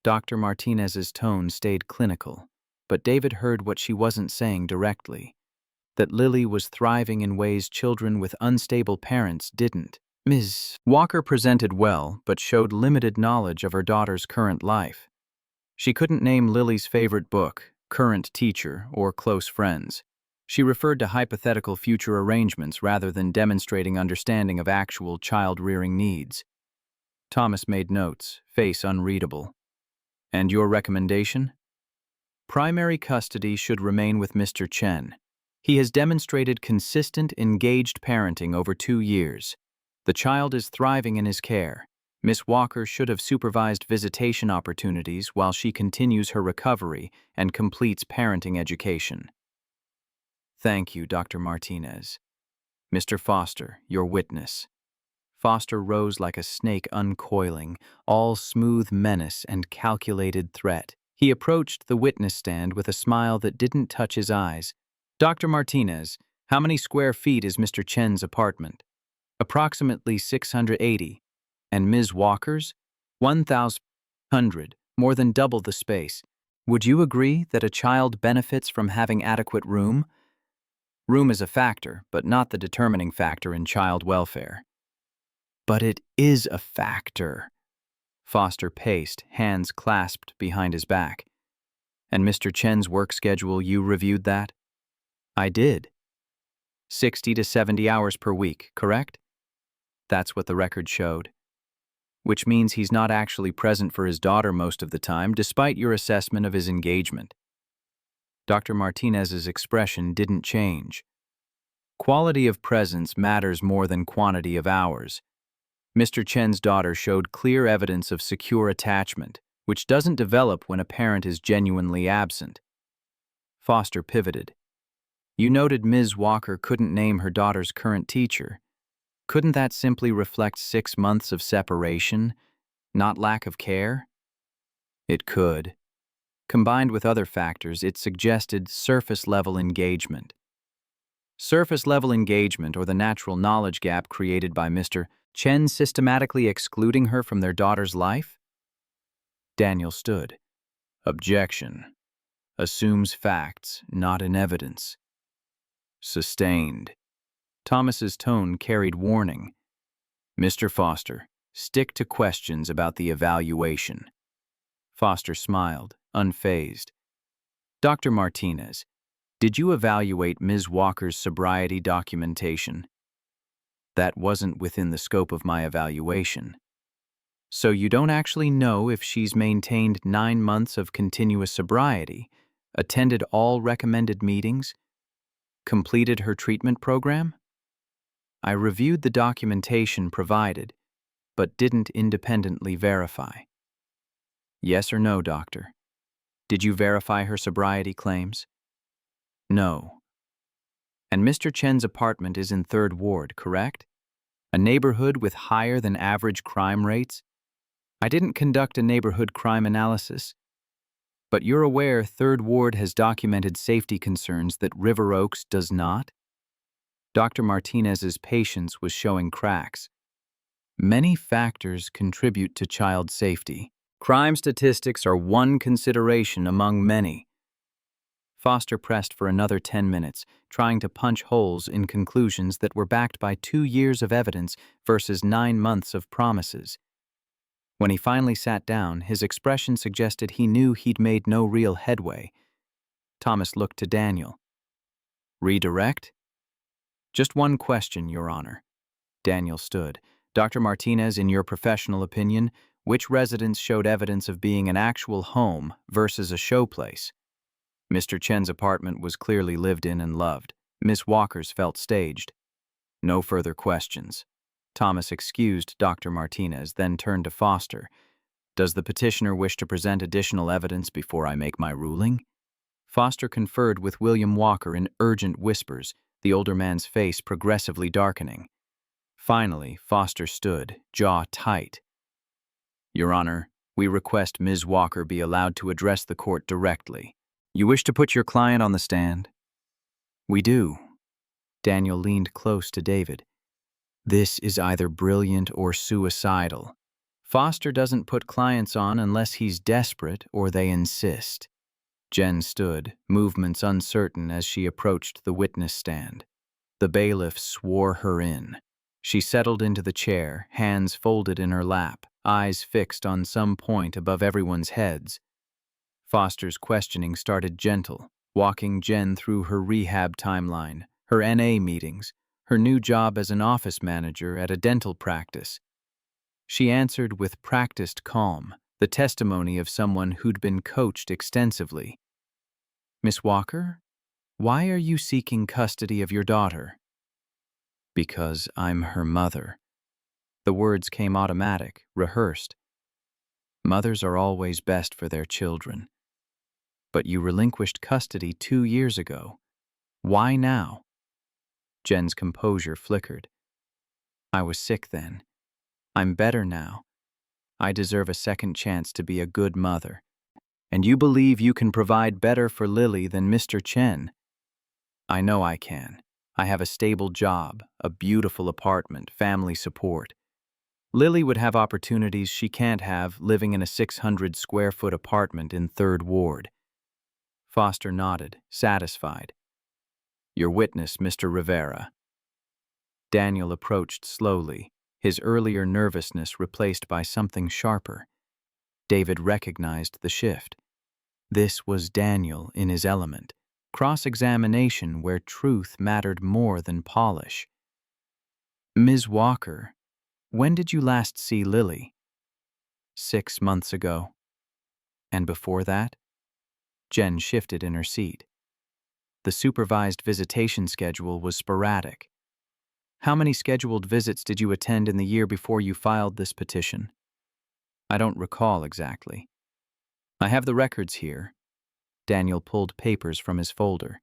Speaker 1: Dr. Martinez's tone stayed clinical, but David heard what she wasn't saying directly, that Lily was thriving in ways children with unstable parents didn't. Ms. Walker presented well, but showed limited knowledge of her daughter's current life. She couldn't name Lily's favorite book, current teacher, or close friends. She referred to hypothetical future arrangements rather than demonstrating understanding of actual child-rearing needs. Thomas made notes, face unreadable. "And your recommendation?" "Primary custody should remain with Mr. Chen. He has demonstrated consistent, engaged parenting over 2 years. The child is thriving in his care. Miss Walker should have supervised visitation opportunities while she continues her recovery and completes parenting education." "Thank you, Dr. Martinez. Mr. Foster, your witness." Foster rose like a snake uncoiling, all smooth menace and calculated threat. He approached the witness stand with a smile that didn't touch his eyes. "Dr. Martinez, how many square feet is Mr. Chen's apartment?" "Approximately 680. "And Ms. Walker's?" 1,100, more than double the space. "Would you agree that a child benefits from having adequate room?" "Room is a factor, but not the determining factor in child welfare." "But it is a factor." Foster paced, hands clasped behind his back. "And Mr. Chen's work schedule, you reviewed that?" "I did." 60 to 70 hours per week, correct?" "That's what the record showed." "Which means he's not actually present for his daughter most of the time, despite your assessment of his engagement." Dr. Martinez's expression didn't change. "Quality of presence matters more than quantity of hours. Mr. Chen's daughter showed clear evidence of secure attachment, which doesn't develop when a parent is genuinely absent." Foster pivoted. "You noted Ms. Walker couldn't name her daughter's current teacher. Couldn't that simply reflect 6 months of separation, not lack of care?" "It could. Combined with other factors, it suggested surface-level engagement." Surface-level engagement, or the natural knowledge gap created by Mr. Chen systematically excluding her from their daughter's life? Daniel stood. Objection. Assumes facts, not in evidence. Sustained. Thomas's tone carried warning. Mr. Foster, stick to questions about the evaluation. Foster smiled, unfazed. Dr. Martinez, did you evaluate Ms. Walker's sobriety documentation? That wasn't within the scope of my evaluation. So you don't actually know if she's maintained 9 months of continuous sobriety, attended all recommended meetings, completed her treatment program? I reviewed the documentation provided, but didn't independently verify. Yes or no, doctor? Did you verify her sobriety claims? No. And Mr. Chen's apartment is in 3rd Ward, correct? A neighborhood with higher than average crime rates? I didn't conduct a neighborhood crime analysis, but you're aware 3rd Ward has documented safety concerns that River Oaks does not? Dr. Martinez's patience was showing cracks. Many factors contribute to child safety. Crime statistics are one consideration among many. Foster pressed for another 10 minutes, trying to punch holes in conclusions that were backed by 2 years of evidence versus 9 months of promises. When he finally sat down, his expression suggested he knew he'd made no real headway. Thomas looked to Daniel. Redirect? Just one question, Your Honor. Daniel stood. Dr. Martinez, in your professional opinion, which residence showed evidence of being an actual home versus a showplace? Mr. Chen's apartment was clearly lived in and loved. Miss Walker's felt staged. No further questions. Thomas excused Dr. Martinez, then turned to Foster. Does the petitioner wish to present additional evidence before I make my ruling? Foster conferred with William Walker in urgent whispers, the older man's face progressively darkening. Finally, Foster stood, jaw tight. Your Honor, we request Ms. Walker be allowed to address the court directly. You wish to put your client on the stand? We do. Daniel leaned close to David. This is either brilliant or suicidal. Foster doesn't put clients on unless he's desperate or they insist. Jen stood, movements uncertain as she approached the witness stand. The bailiff swore her in. She settled into the chair, hands folded in her lap, eyes fixed on some point above everyone's heads. Foster's questioning started gentle, walking Jen through her rehab timeline, her NA meetings, her new job as an office manager at a dental practice. She answered with practiced calm, the testimony of someone who'd been coached extensively. Miss Walker, why are you seeking custody of your daughter? Because I'm her mother. The words came automatic, rehearsed. Mothers are always best for their children. But you relinquished custody 2 years ago. Why now? Jen's composure flickered. I was sick then. I'm better now. I deserve a second chance to be a good mother. And you believe you can provide better for Lily than Mr. Chen? I know I can. I have a stable job, a beautiful apartment, family support. Lily would have opportunities she can't have living in a 600-square-foot apartment in 3rd Ward. Foster nodded, satisfied. Your witness, Mr. Rivera. Daniel approached slowly, his earlier nervousness replaced by something sharper. David recognized the shift. This was Daniel in his element, cross-examination where truth mattered more than polish. Ms. Walker, when did you last see Lily? 6 months ago. And before that? Jen shifted in her seat. The supervised visitation schedule was sporadic. How many scheduled visits did you attend in the year before you filed this petition? I don't recall exactly. I have the records here. Daniel pulled papers from his folder.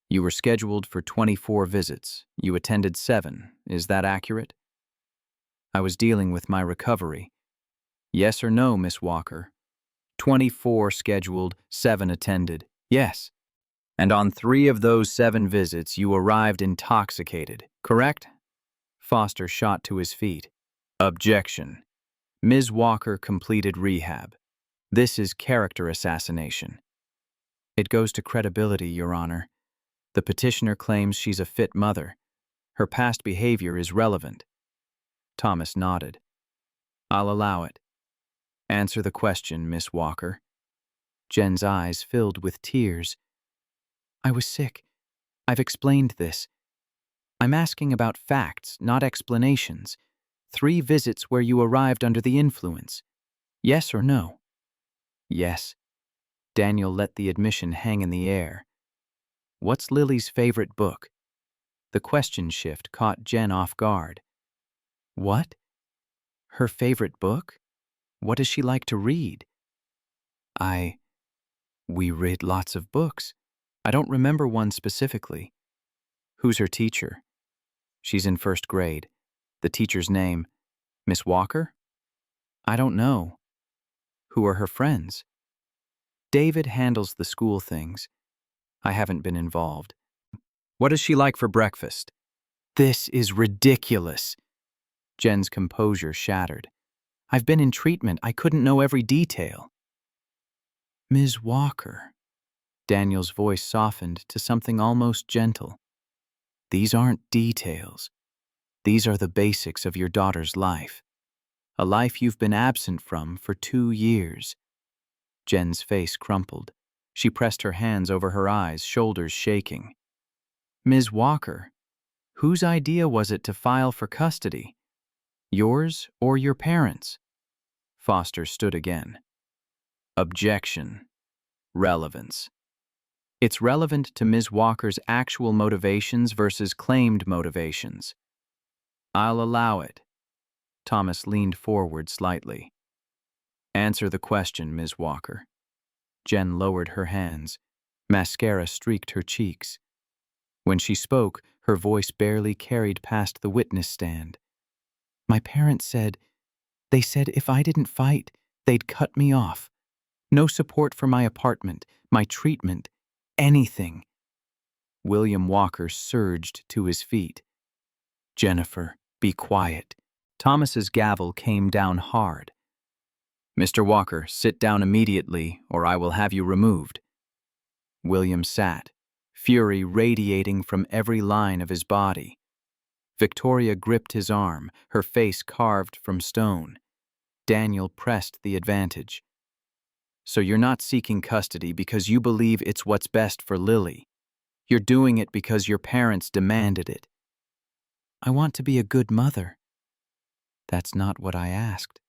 Speaker 1: You were scheduled for 24 visits. You attended 7. Is that accurate? I was dealing with my recovery. Yes or no, Miss Walker? 24 scheduled, 7 attended. Yes. And on 3 of those 7 visits, you arrived intoxicated, correct? Foster shot to his feet. Objection. Ms. Walker completed rehab. This is character assassination. It goes to credibility, Your Honor. The petitioner claims she's a fit mother. Her past behavior is relevant. Thomas nodded. I'll allow it. Answer the question, Miss Walker. Jen's eyes filled with tears. I was sick. I've explained this. I'm asking about facts, not explanations. 3 visits where you arrived under the influence. Yes or no? Yes. Daniel let the admission hang in the air. What's Lily's favorite book? The question shift caught Jen off guard. What? Her favorite book? What does she like to read? We read lots of books. I don't remember one specifically. Who's her teacher? She's in 1st grade. The teacher's name? Miss Walker? I don't know. Who are her friends? David handles the school things. I haven't been involved. What does she like for breakfast? This is ridiculous. Jen's composure shattered. I've been in treatment. I couldn't know every detail. Ms. Walker. Daniel's voice softened to something almost gentle. These aren't details. These are the basics of your daughter's life. A life you've been absent from for 2 years. Jen's face crumpled. She pressed her hands over her eyes, shoulders shaking. Ms. Walker, whose idea was it to file for custody? Yours or your parents'? Foster stood again. Objection. Relevance. It's relevant to Ms. Walker's actual motivations versus claimed motivations. I'll allow it. Thomas leaned forward slightly. Answer the question, Ms. Walker. Jen lowered her hands. Mascara streaked her cheeks. When she spoke, her voice barely carried past the witness stand. My parents said, they said if I didn't fight, they'd cut me off. No support for my apartment, my treatment, anything. William Walker surged to his feet. Jennifer, be quiet. Thomas's gavel came down hard. Mr. Walker, sit down immediately, or I will have you removed. William sat, fury radiating from every line of his body. Victoria gripped his arm, her face carved from stone. Daniel pressed the advantage. So you're not seeking custody because you believe it's what's best for Lily. You're doing it because your parents demanded it. I want to be a good mother. That's not what I asked.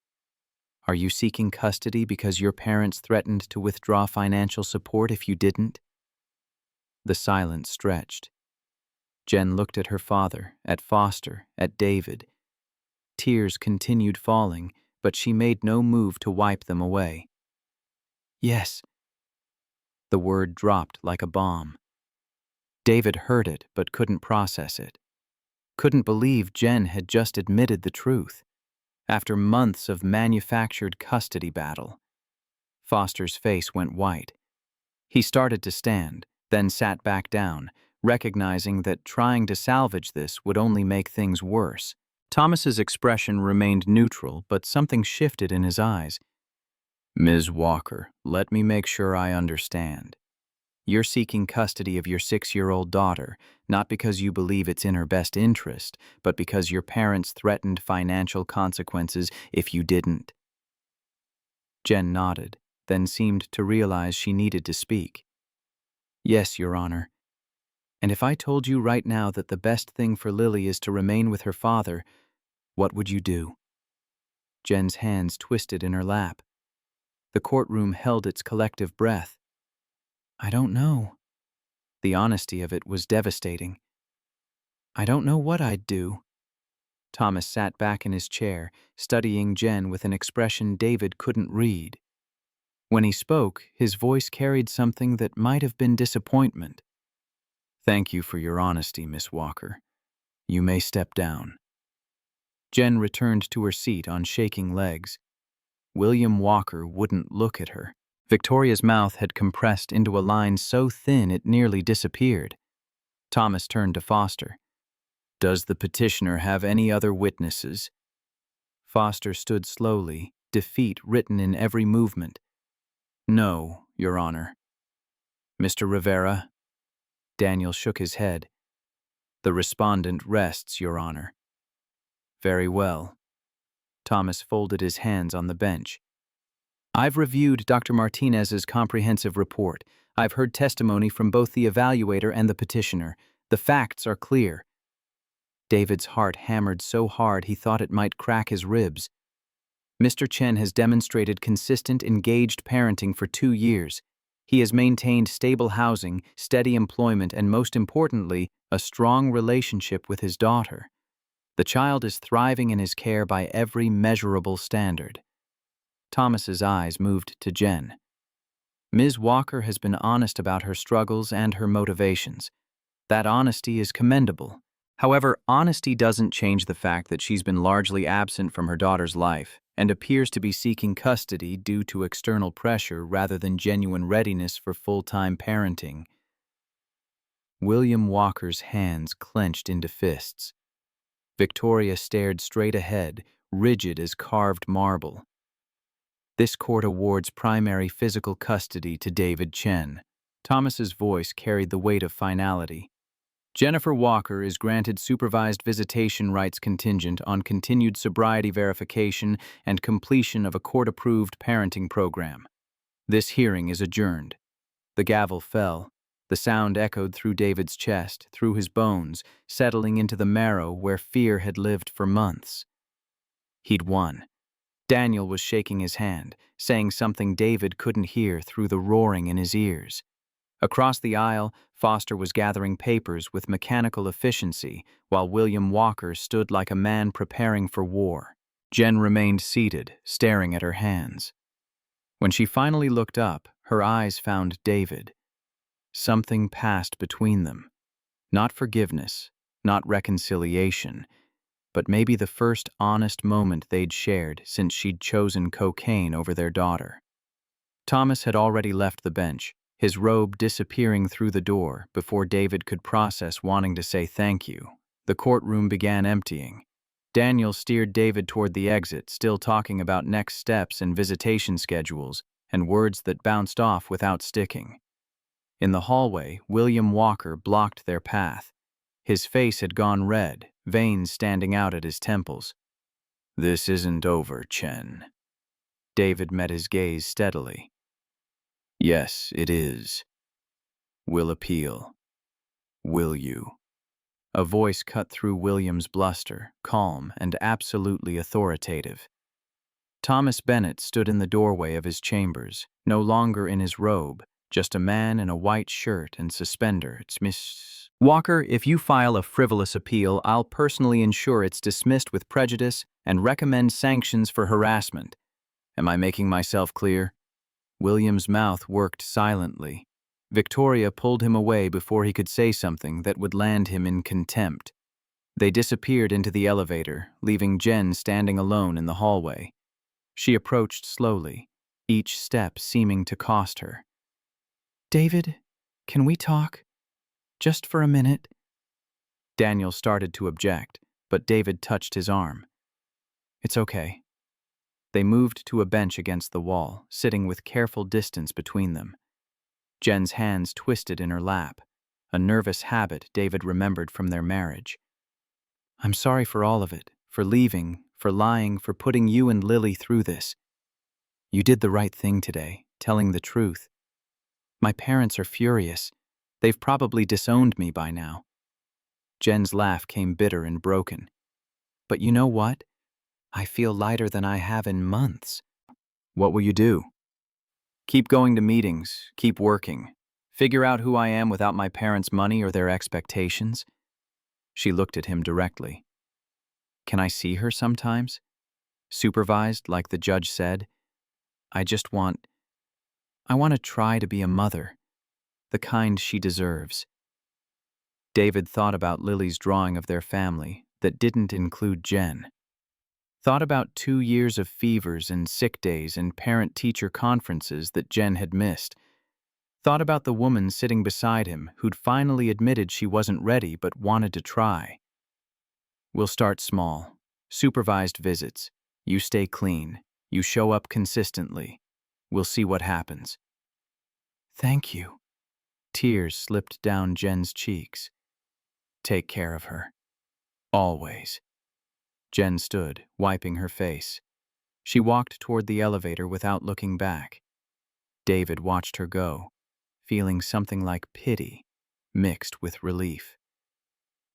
Speaker 1: Are you seeking custody because your parents threatened to withdraw financial support if you didn't? The silence stretched. Jen looked at her father, at Foster, at David. Tears continued falling, but she made no move to wipe them away. Yes. The word dropped like a bomb. David heard it but couldn't process it. Couldn't believe Jen had just admitted the truth. After months of manufactured custody battle. Foster's face went white. He started to stand, then sat back down, recognizing that trying to salvage this would only make things worse. Thomas's expression remained neutral, but something shifted in his eyes. Ms. Walker, let me make sure I understand. You're seeking custody of your 6-year-old daughter, not because you believe it's in her best interest, but because your parents threatened financial consequences if you didn't. Jen nodded, then seemed to realize she needed to speak. Yes, Your Honor. And if I told you right now that the best thing for Lily is to remain with her father, what would you do? Jen's hands twisted in her lap. The courtroom held its collective breath. I don't know. The honesty of it was devastating. I don't know what I'd do. Thomas sat back in his chair, studying Jen with an expression David couldn't read. When he spoke, his voice carried something that might have been disappointment. Thank you for your honesty, Miss Walker. You may step down. Jen returned to her seat on shaking legs. William Walker wouldn't look at her. Victoria's mouth had compressed into a line so thin it nearly disappeared. Thomas turned to Foster. Does the petitioner have any other witnesses? Foster stood slowly, defeat written in every movement. No, Your Honor. Mr. Rivera? Daniel shook his head. The respondent rests, Your Honor. Very well. Thomas folded his hands on the bench. I've reviewed Dr. Martinez's comprehensive report. I've heard testimony from both the evaluator and the petitioner. The facts are clear. David's heart hammered so hard he thought it might crack his ribs. Mr. Chen has demonstrated consistent, engaged parenting for 2 years. He has maintained stable housing, steady employment, and most importantly, a strong relationship with his daughter. The child is thriving in his care by every measurable standard. Thomas's eyes moved to Jen. Ms. Walker has been honest about her struggles and her motivations. That honesty is commendable. However, honesty doesn't change the fact that she's been largely absent from her daughter's life and appears to be seeking custody due to external pressure rather than genuine readiness for full-time parenting. William Walker's hands clenched into fists. Victoria stared straight ahead, rigid as carved marble. This court awards primary physical custody to David Chen. Thomas's voice carried the weight of finality. Jennifer Walker is granted supervised visitation rights contingent on continued sobriety verification and completion of a court-approved parenting program. This hearing is adjourned. The gavel fell. The sound echoed through David's chest, through his bones, settling into the marrow where fear had lived for months. He'd won. Daniel was shaking his hand, saying something David couldn't hear through the roaring in his ears. Across the aisle, Foster was gathering papers with mechanical efficiency, while William Walker stood like a man preparing for war. Jen remained seated, staring at her hands. When she finally looked up, her eyes found David. Something passed between them. Not forgiveness, not reconciliation, but maybe the first honest moment they'd shared since she'd chosen cocaine over their daughter. Thomas had already left the bench, his robe disappearing through the door before David could process wanting to say thank you. The courtroom began emptying. Daniel steered David toward the exit, still talking about next steps and visitation schedules, and words that bounced off without sticking. In the hallway, William Walker blocked their path. His face had gone red, veins standing out at his temples. This isn't over, Chen. David met his gaze steadily. Yes, it is. We'll appeal. Will you? A voice cut through William's bluster, calm and absolutely authoritative. Thomas Bennett stood in the doorway of his chambers, no longer in his robe, just a man in a white shirt and suspenders. Miss Walker, if you file a frivolous appeal, I'll personally ensure it's dismissed with prejudice and recommend sanctions for harassment. Am I making myself clear? William's mouth worked silently. Victoria pulled him away before he could say something that would land him in contempt. They disappeared into the elevator, leaving Jen standing alone in the hallway. She approached slowly, each step seeming to cost her. David, can we talk? Just for a minute? Daniel started to object, but David touched his arm. It's okay. They moved to a bench against the wall, sitting with careful distance between them. Jen's hands twisted in her lap, a nervous habit David remembered from their marriage. I'm sorry for all of it, for leaving, for lying, for putting you and Lily through this. You did the right thing today, telling the truth. My parents are furious. They've probably disowned me by now. Jen's laugh came bitter and broken. But you know what? I feel lighter than I have in months. What will you do? Keep going to meetings, keep working. Figure out who I am without my parents' money or their expectations. She looked at him directly. Can I see her sometimes? Supervised, like the judge said. I want to try to be a mother, the kind she deserves. David thought about Lily's drawing of their family that didn't include Jen. Thought about 2 years of fevers and sick days and parent-teacher conferences that Jen had missed. Thought about the woman sitting beside him who'd finally admitted she wasn't ready but wanted to try. We'll start small. Supervised visits. You stay clean. You show up consistently. We'll see what happens." "Thank you." Tears slipped down Jen's cheeks. "Take care of her. Always." Jen stood, wiping her face. She walked toward the elevator without looking back. David watched her go, feeling something like pity, mixed with relief.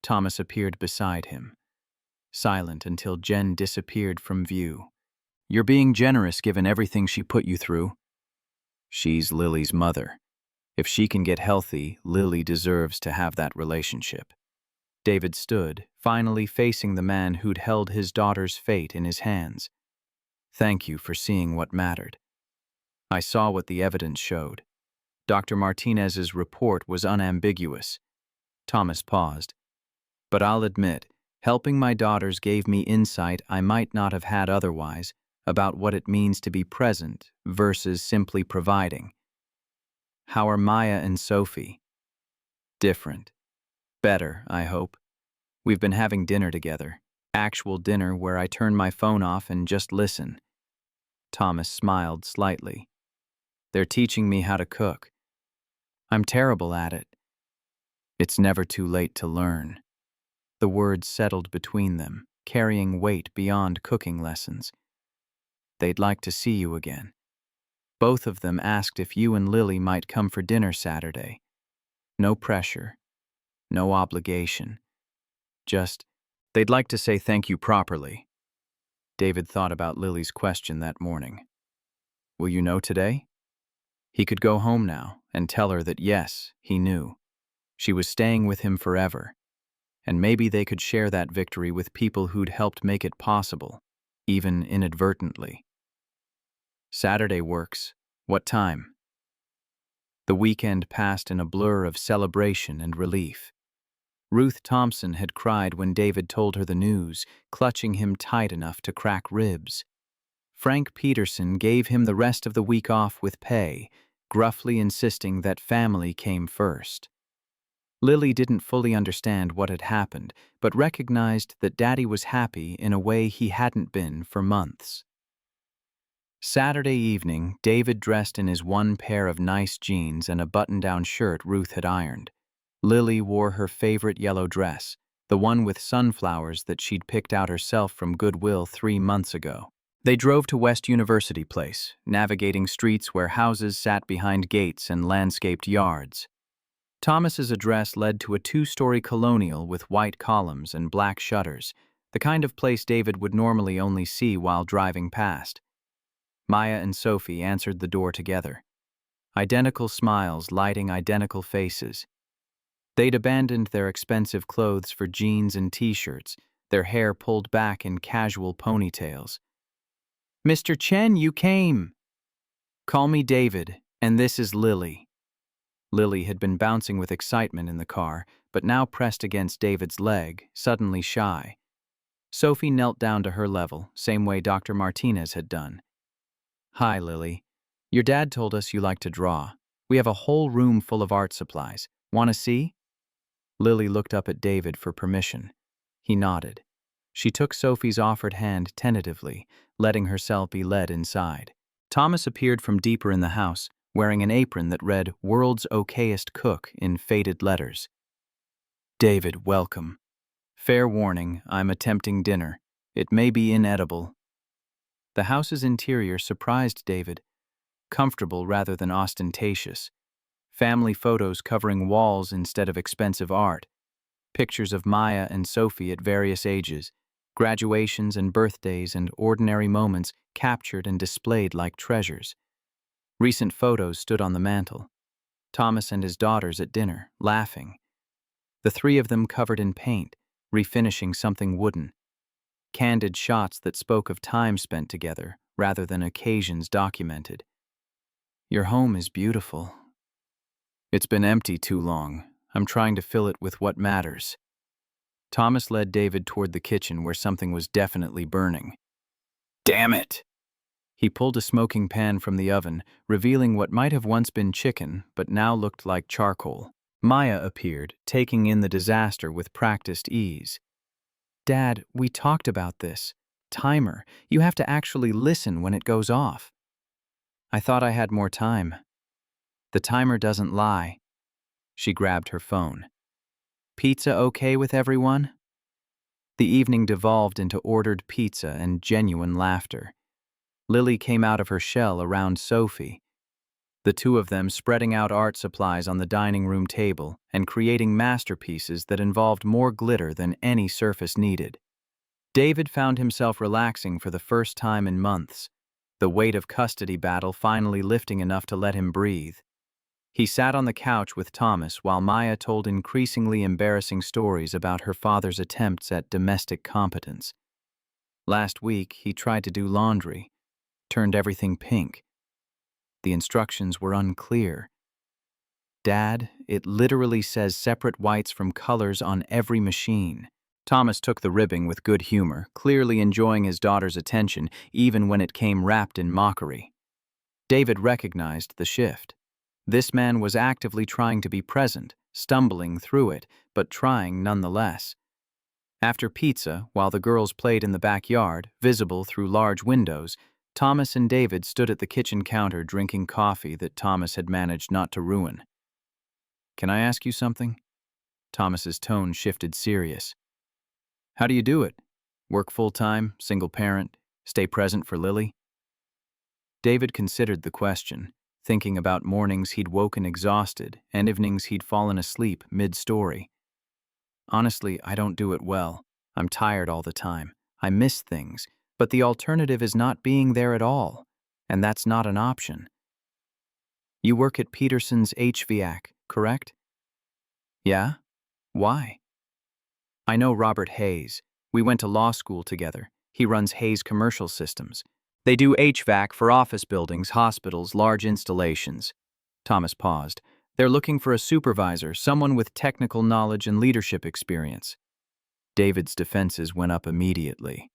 Speaker 1: Thomas appeared beside him, silent until Jen disappeared from view. "You're being generous given everything she put you through." "She's Lily's mother. If she can get healthy, Lily deserves to have that relationship." David stood, finally facing the man who'd held his daughter's fate in his hands. "Thank you for seeing what mattered. I saw what the evidence showed. Dr. Martinez's report was unambiguous." Thomas paused. "But I'll admit, helping my daughters gave me insight I might not have had otherwise about what it means to be present versus simply providing." "How are Maya and Sophie?" "Different. Better, I hope. We've been having dinner together. Actual dinner where I turn my phone off and just listen." Thomas smiled slightly. "They're teaching me how to cook. I'm terrible at it." "It's never too late to learn." The words settled between them, carrying weight beyond cooking lessons. "They'd like to see you again. Both of them asked if you and Lily might come for dinner Saturday. No pressure, no obligation. Just, they'd like to say thank you properly." David thought about Lily's question that morning. "Will you know today?" He could go home now and tell her that yes, he knew. She was staying with him forever, and maybe they could share that victory with people who'd helped make it possible, even inadvertently. "Saturday works. What time?" The weekend passed in a blur of celebration and relief. Ruth Thompson had cried when David told her the news, clutching him tight enough to crack ribs. Frank Peterson gave him the rest of the week off with pay, gruffly insisting that family came first. Lily didn't fully understand what had happened, but recognized that Daddy was happy in a way he hadn't been for months. Saturday evening, David dressed in his one pair of nice jeans and a button-down shirt Ruth had ironed. Lily wore her favorite yellow dress, the one with sunflowers that she'd picked out herself from Goodwill 3 months ago. They drove to West University Place, navigating streets where houses sat behind gates and landscaped yards. Thomas's address led to a 2-story colonial with white columns and black shutters, the kind of place David would normally only see while driving past. Maya and Sophie answered the door together, identical smiles lighting identical faces. They'd abandoned their expensive clothes for jeans and t-shirts, their hair pulled back in casual ponytails. "Mr. Chen, you came!" "Call me David, and this is Lily." Lily had been bouncing with excitement in the car, but now pressed against David's leg, suddenly shy. Sophie knelt down to her level, same way Dr. Martinez had done. "Hi, Lily. Your dad told us you like to draw. We have a whole room full of art supplies. Want to see?" Lily looked up at David for permission. He nodded. She took Sophie's offered hand tentatively, letting herself be led inside. Thomas appeared from deeper in the house, wearing an apron that read "World's Okayest Cook" in faded letters. "David, welcome. Fair warning, I'm attempting dinner. It may be inedible." The house's interior surprised David, comfortable rather than ostentatious. Family photos covering walls instead of expensive art. Pictures of Maya and Sophie at various ages, graduations and birthdays and ordinary moments captured and displayed like treasures. Recent photos stood on the mantel. Thomas and his daughters at dinner, laughing. The 3 of them covered in paint, refinishing something wooden. Candid shots that spoke of time spent together rather than occasions documented. "Your home is beautiful." "It's been empty too long. I'm trying to fill it with what matters." Thomas led David toward the kitchen where something was definitely burning. "Damn it!" He pulled a smoking pan from the oven, revealing what might have once been chicken, but now looked like charcoal. Maya appeared, taking in the disaster with practiced ease. "Dad, we talked about this. Timer. You have to actually listen when it goes off." I thought I had more time. The timer doesn't lie. She grabbed her phone. Pizza okay with everyone? The evening devolved into ordered pizza and genuine laughter. Lily came out of her shell around Sophie, the two of them spreading out art supplies on the dining room table and creating masterpieces that involved more glitter than any surface needed. David found himself relaxing for the first time in months, the weight of custody battle finally lifting enough to let him breathe. He sat on the couch with Thomas while Maya told increasingly embarrassing stories about her father's attempts at domestic competence. Last week, he tried to do laundry, turned everything pink. The instructions were unclear. Dad, it literally says separate whites from colors on every machine. Thomas took the ribbing with good humor, clearly enjoying his daughter's attention even when it came wrapped in mockery. David recognized the shift. This man was actively trying to be present, stumbling through it, but trying nonetheless. After pizza, while the girls played in the backyard, visible through large windows, Thomas and David stood at the kitchen counter drinking coffee that Thomas had managed not to ruin. Can I ask you something? Thomas's tone shifted serious. How do you do it? Work full-time, single parent, stay present for Lily? David considered the question, thinking about mornings he'd woken exhausted and evenings he'd fallen asleep mid-story. Honestly, I don't do it well. I'm tired all the time. I miss things, but the alternative is not being there at all, and that's not an option. You work at Peterson's HVAC, correct? Yeah? Why? I know Robert Hayes. We went to law school together. He runs Hayes Commercial Systems. They do HVAC for office buildings, hospitals, large installations. Thomas paused. They're looking for a supervisor, someone with technical knowledge and leadership experience. David's defenses went up immediately.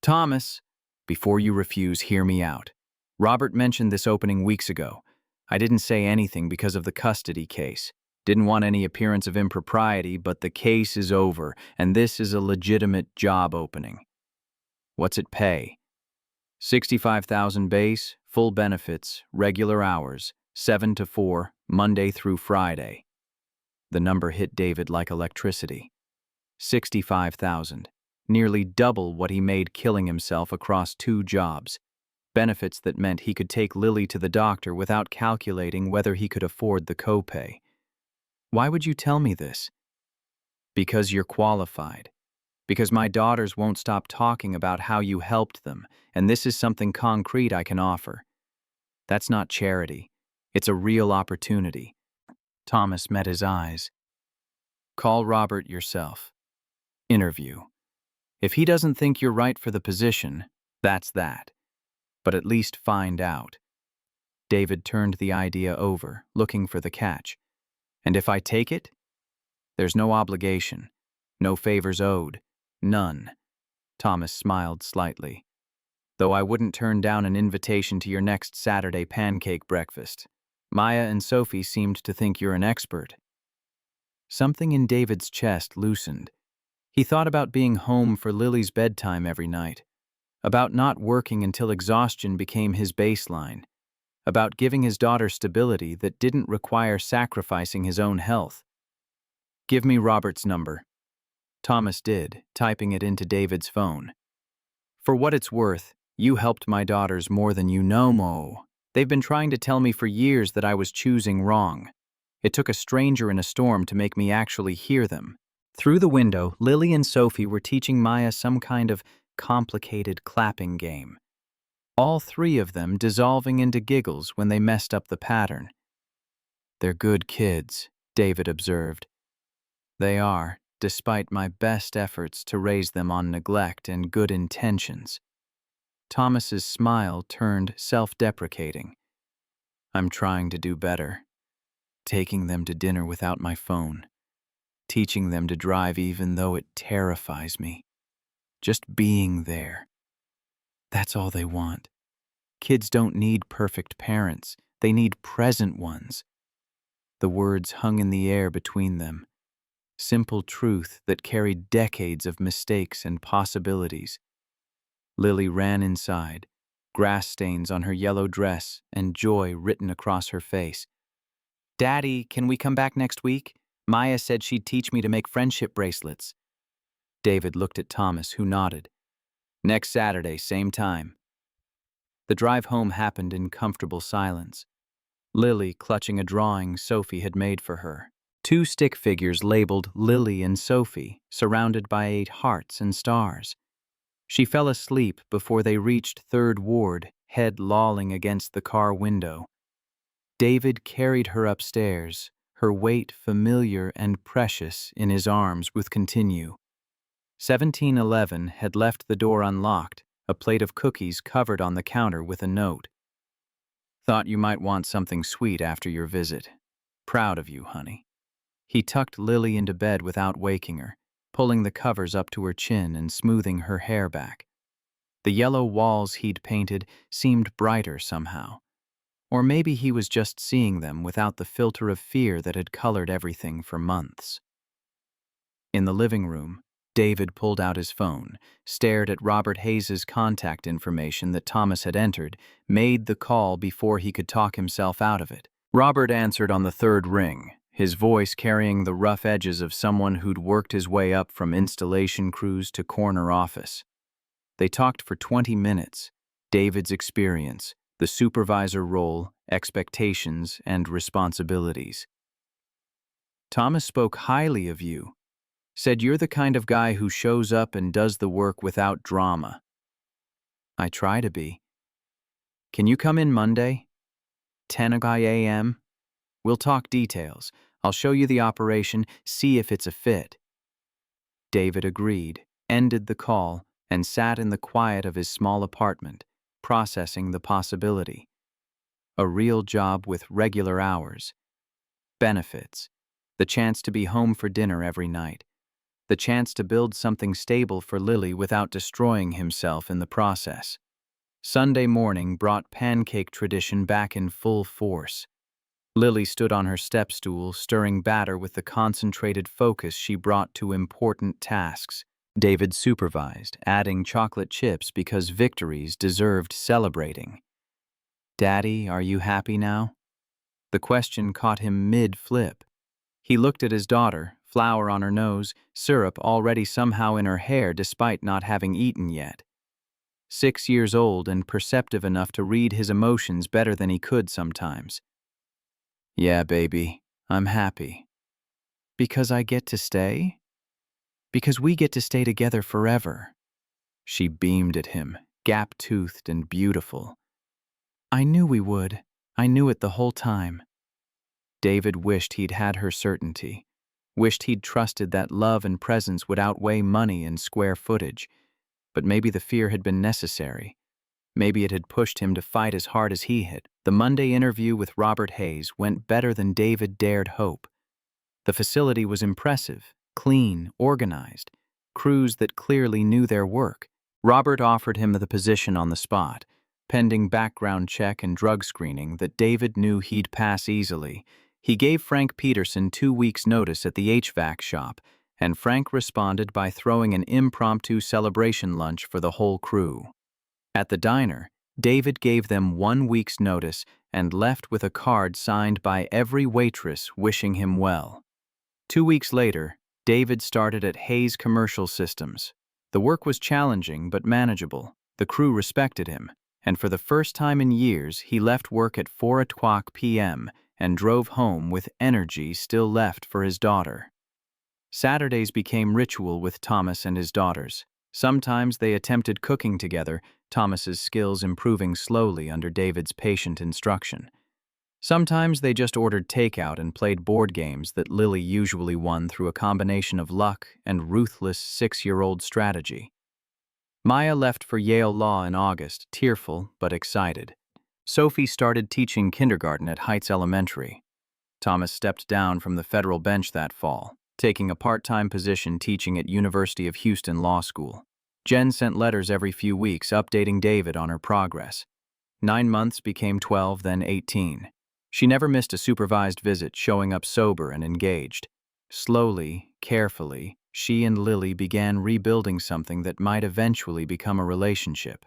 Speaker 1: Thomas, before you refuse, hear me out. Robert mentioned this opening weeks ago. I didn't say anything because of the custody case. Didn't want any appearance of impropriety, but the case is over, and this is a legitimate job opening. What's it pay? $65,000 base, full benefits, regular hours, 7 to 4, Monday through Friday. The number hit David like electricity. $65,000, nearly double what he made killing himself across 2 jobs. Benefits that meant he could take Lily to the doctor without calculating whether he could afford the copay. Why would you tell me this? Because you're qualified. Because my daughters won't stop talking about how you helped them, and this is something concrete I can offer. That's not charity. It's a real opportunity. Thomas met his eyes. Call Robert yourself. Interview. If he doesn't think you're right for the position, that's that. But at least find out. David turned the idea over, looking for the catch. And if I take it? There's no obligation, no favors owed, none. Thomas smiled slightly. Though I wouldn't turn down an invitation to your next Saturday pancake breakfast. Maya and Sophie seemed to think you're an expert. Something in David's chest loosened. He thought about being home for Lily's bedtime every night, about not working until exhaustion became his baseline, about giving his daughter stability that didn't require sacrificing his own health. Give me Robert's number. Thomas did, typing it into David's phone. For what it's worth, you helped my daughters more than you know, Mo. They've been trying to tell me for years that I was choosing wrong. It took a stranger in a storm to make me actually hear them. Through the window, Lily and Sophie were teaching Maya some kind of complicated clapping game. All 3 of them dissolving into giggles when they messed up the pattern. They're good kids, David observed. They are, despite my best efforts to raise them on neglect and good intentions. Thomas's smile turned self-deprecating. I'm trying to do better. Taking them to dinner without my phone. Teaching them to drive even though it terrifies me. Just being there. That's all they want. Kids don't need perfect parents. They need present ones. The words hung in the air between them. Simple truth that carried decades of mistakes and possibilities. Lily ran inside, grass stains on her yellow dress and joy written across her face. "Daddy, can we come back next week? Maya said she'd teach me to make friendship bracelets." David looked at Thomas, who nodded. "Next Saturday, same time." The drive home happened in comfortable silence. Lily clutching a drawing Sophie had made for her. Two stick figures labeled Lily and Sophie, surrounded by 8 hearts and stars. She fell asleep before they reached 3rd Ward, head lolling against the car window. David carried her upstairs, her weight familiar and precious in his arms with continue. 1711 had left the door unlocked, a plate of cookies covered on the counter with a note. "Thought you might want something sweet after your visit. Proud of you, honey." He tucked Lily into bed without waking her, pulling the covers up to her chin and smoothing her hair back. The yellow walls he'd painted seemed brighter somehow. Or maybe he was just seeing them without the filter of fear that had colored everything for months. In the living room, David pulled out his phone, stared at Robert Hayes's contact information that Thomas had entered, made the call before he could talk himself out of it. Robert answered on the 3rd ring, his voice carrying the rough edges of someone who'd worked his way up from installation crews to corner office. They talked for 20 minutes, David's experience, the supervisor role, expectations, and responsibilities. "Thomas spoke highly of you. Said you're the kind of guy who shows up and does the work without drama." "I try to be." "Can you come in Monday? 10 a.m.? We'll talk details. I'll show you the operation, see if it's a fit." David agreed, ended the call, and sat in the quiet of his small apartment, processing the possibility. A real job with regular hours. Benefits. The chance to be home for dinner every night. The chance to build something stable for Lily without destroying himself in the process. Sunday morning brought pancake tradition back in full force. Lily stood on her step stool, stirring batter with the concentrated focus she brought to important tasks. David supervised, adding chocolate chips because victories deserved celebrating. "Daddy, are you happy now?" The question caught him mid-flip. He looked at his daughter, flour on her nose, syrup already somehow in her hair despite not having eaten yet. 6 years old and perceptive enough to read his emotions better than he could sometimes. "Yeah, baby, I'm happy." "Because I get to stay?" "Because we get to stay together forever." She beamed at him, gap-toothed and beautiful. "I knew we would. I knew it the whole time." David wished he'd had her certainty. Wished he'd trusted that love and presence would outweigh money and square footage. But maybe the fear had been necessary. Maybe it had pushed him to fight as hard as he had. The Monday interview with Robert Hayes went better than David dared hope. The facility was impressive, clean, organized, crews that clearly knew their work. Robert offered him the position on the spot, pending background check and drug screening that David knew he'd pass easily. He gave Frank Peterson 2 weeks' notice at the HVAC shop, and Frank responded by throwing an impromptu celebration lunch for the whole crew. At the diner, David gave them 1 week's notice and left with a card signed by every waitress wishing him well. 2 weeks later, David started at Hayes Commercial Systems. The work was challenging but manageable. The crew respected him, and for the first time in years, he left work at 4:00 p.m. and drove home with energy still left for his daughter. Saturdays became ritual with Thomas and his daughters. Sometimes they attempted cooking together, Thomas's skills improving slowly under David's patient instruction. Sometimes they just ordered takeout and played board games that Lily usually won through a combination of luck and ruthless 6-year-old strategy. Maya left for Yale Law in August, tearful but excited. Sophie started teaching kindergarten at Heights Elementary. Thomas stepped down from the federal bench that fall, taking a part-time position teaching at University of Houston Law School. Jen sent letters every few weeks updating David on her progress. 9 months became 12, then 18. She never missed a supervised visit, showing up sober and engaged. Slowly, carefully, she and Lily began rebuilding something that might eventually become a relationship.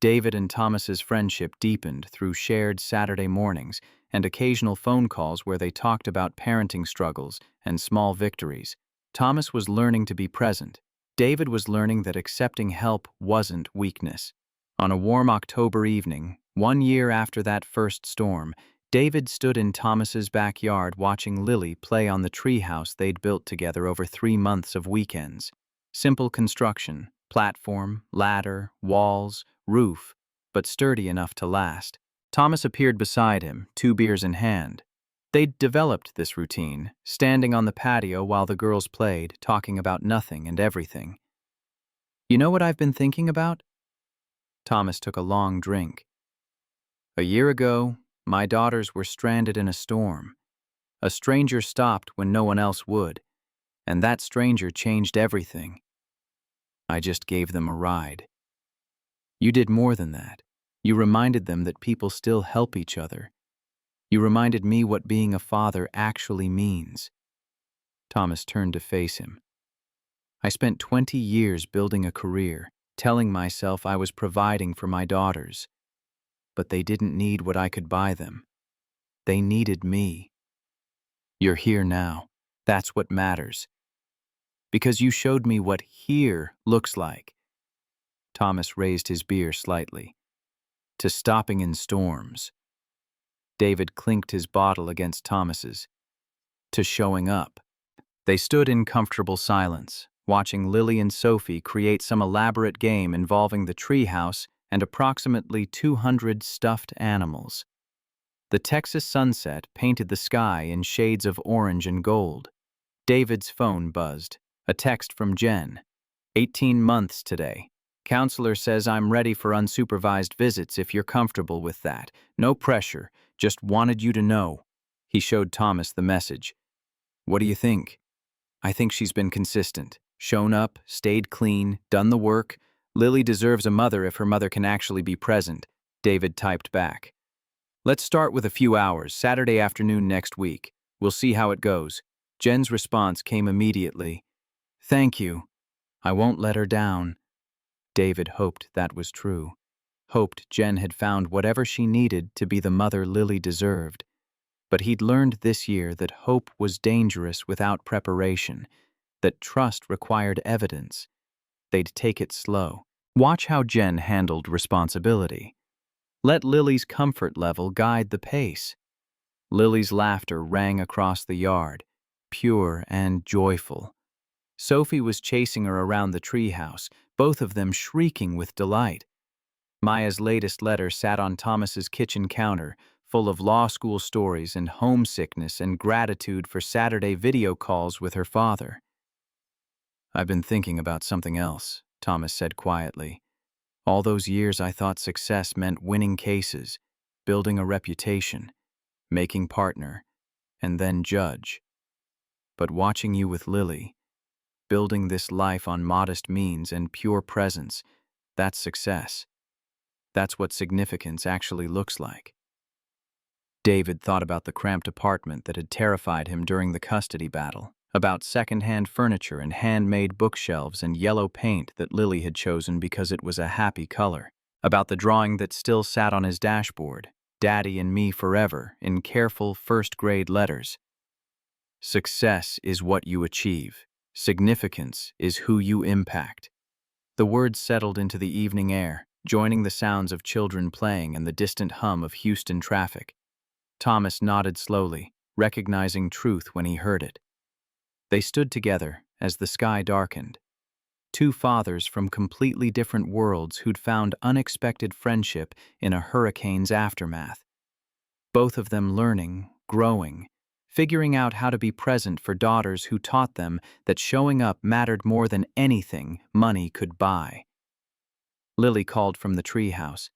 Speaker 1: David and Thomas's friendship deepened through shared Saturday mornings and occasional phone calls where they talked about parenting struggles and small victories. Thomas was learning to be present. David was learning that accepting help wasn't weakness. On a warm October evening, 1 year after that first storm, David stood in Thomas's backyard watching Lily play on the treehouse they'd built together over 3 months of weekends. Simple construction, platform, ladder, walls, roof, but sturdy enough to last. Thomas appeared beside him, 2 beers in hand. They'd developed this routine, standing on the patio while the girls played, talking about nothing and everything. "You know what I've been thinking about?" Thomas took a long drink. "A year ago, my daughters were stranded in a storm. A stranger stopped when no one else would, and that stranger changed everything. I just gave them a ride. You did more than that. You reminded them that people still help each other. You reminded me what being a father actually means." Thomas turned to face him. "I spent 20 years building a career, telling myself I was providing for my daughters. But they didn't need what I could buy them. They needed me. You're here now. That's what matters. Because you showed me what here looks like." Thomas raised his beer slightly. "To stopping in storms." David clinked his bottle against Thomas's. "To showing up." They stood in comfortable silence, watching Lily and Sophie create some elaborate game involving the treehouse and approximately 200 stuffed animals. The Texas sunset painted the sky in shades of orange and gold. David's phone buzzed. A text from Jen. 18 months today. Counselor says I'm ready for unsupervised visits if you're comfortable with that. No pressure, just wanted you to know." He showed Thomas the message. "What do you think?" "I think she's been consistent. Shown up, stayed clean, done the work. Lily deserves a mother if her mother can actually be present," David typed back. "Let's start with a few hours, Saturday afternoon next week. We'll see how it goes." Jen's response came immediately. "Thank you. I won't let her down." David hoped that was true. Hoped Jen had found whatever she needed to be the mother Lily deserved. But he'd learned this year that hope was dangerous without preparation, that trust required evidence. They'd take it slow. Watch how Jen handled responsibility. Let Lily's comfort level guide the pace. Lily's laughter rang across the yard, pure and joyful. Sophie was chasing her around the treehouse, both of them shrieking with delight. Maya's latest letter sat on Thomas's kitchen counter, full of law school stories and homesickness and gratitude for Saturday video calls with her father. "I've been thinking about something else," Thomas said quietly. "All those years I thought success meant winning cases, building a reputation, making partner, and then judge. But watching you with Lily, building this life on modest means and pure presence, that's success. That's what significance actually looks like." David thought about the cramped apartment that had terrified him during the custody battle, about second-hand furniture and handmade bookshelves and yellow paint that Lily had chosen because it was a happy color, about the drawing that still sat on his dashboard, "Daddy and Me Forever," in careful first-grade letters. Success is what you achieve. Significance is who you impact. The words settled into the evening air, joining the sounds of children playing and the distant hum of Houston traffic. Thomas nodded slowly, recognizing truth when he heard it. They stood together as the sky darkened. Two fathers from completely different worlds who'd found unexpected friendship in a hurricane's aftermath. Both of them learning, growing, figuring out how to be present for daughters who taught them that showing up mattered more than anything money could buy. Lily called from the treehouse.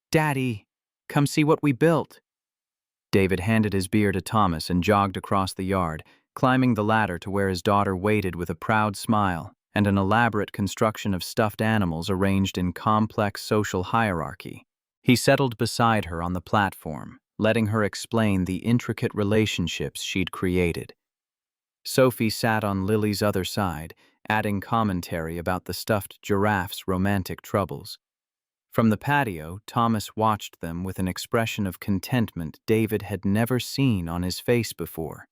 Speaker 1: "Daddy, come see what we built." David handed his beer to Thomas and jogged across the yard, climbing the ladder to where his daughter waited with a proud smile and an elaborate construction of stuffed animals arranged in complex social hierarchy. He settled beside her on the platform, letting her explain the intricate relationships she'd created. Sophie sat on Lily's other side, adding commentary about the stuffed giraffe's romantic troubles. From the patio, Thomas watched them with an expression of contentment David had never seen on his face before.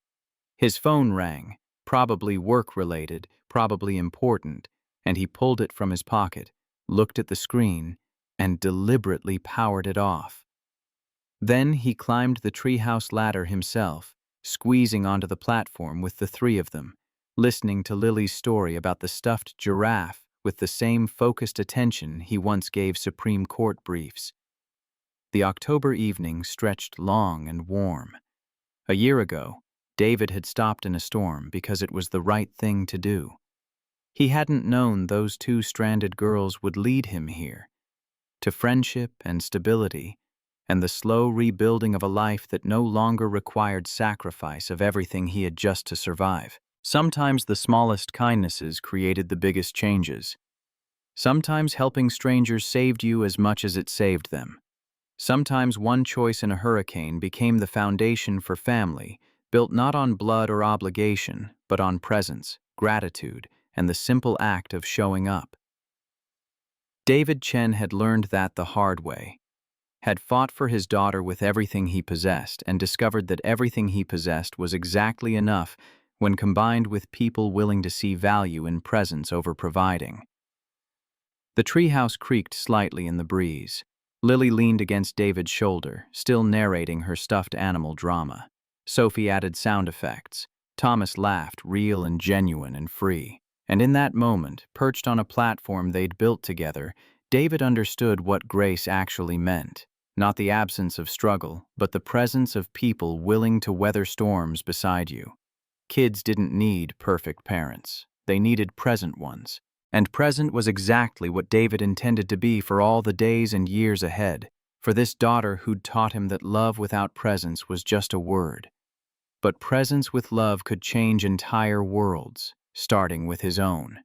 Speaker 1: His phone rang, probably work-related, probably important, and he pulled it from his pocket, looked at the screen, and deliberately powered it off. Then he climbed the treehouse ladder himself, squeezing onto the platform with the three of them, listening to Lily's story about the stuffed giraffe with the same focused attention he once gave Supreme Court briefs. The October evening stretched long and warm. A year ago, David had stopped in a storm because it was the right thing to do. He hadn't known those two stranded girls would lead him here, to friendship and stability, and the slow rebuilding of a life that no longer required sacrifice of everything he had just to survive. Sometimes the smallest kindnesses created the biggest changes. Sometimes helping strangers saved you as much as it saved them. Sometimes one choice in a hurricane became the foundation for family, built not on blood or obligation, but on presence, gratitude, and the simple act of showing up. David Chen had learned that the hard way, had fought for his daughter with everything he possessed and discovered that everything he possessed was exactly enough when combined with people willing to see value in presence over providing. The treehouse creaked slightly in the breeze. Lily leaned against David's shoulder, still narrating her stuffed animal drama. Sophie added sound effects. Thomas laughed, real and genuine and free. And in that moment, perched on a platform they'd built together, David understood what grace actually meant. Not the absence of struggle, but the presence of people willing to weather storms beside you. Kids didn't need perfect parents. They needed present ones. And present was exactly what David intended to be for all the days and years ahead, for this daughter who'd taught him that love without presence was just a word. But presence with love could change entire worlds, starting with his own.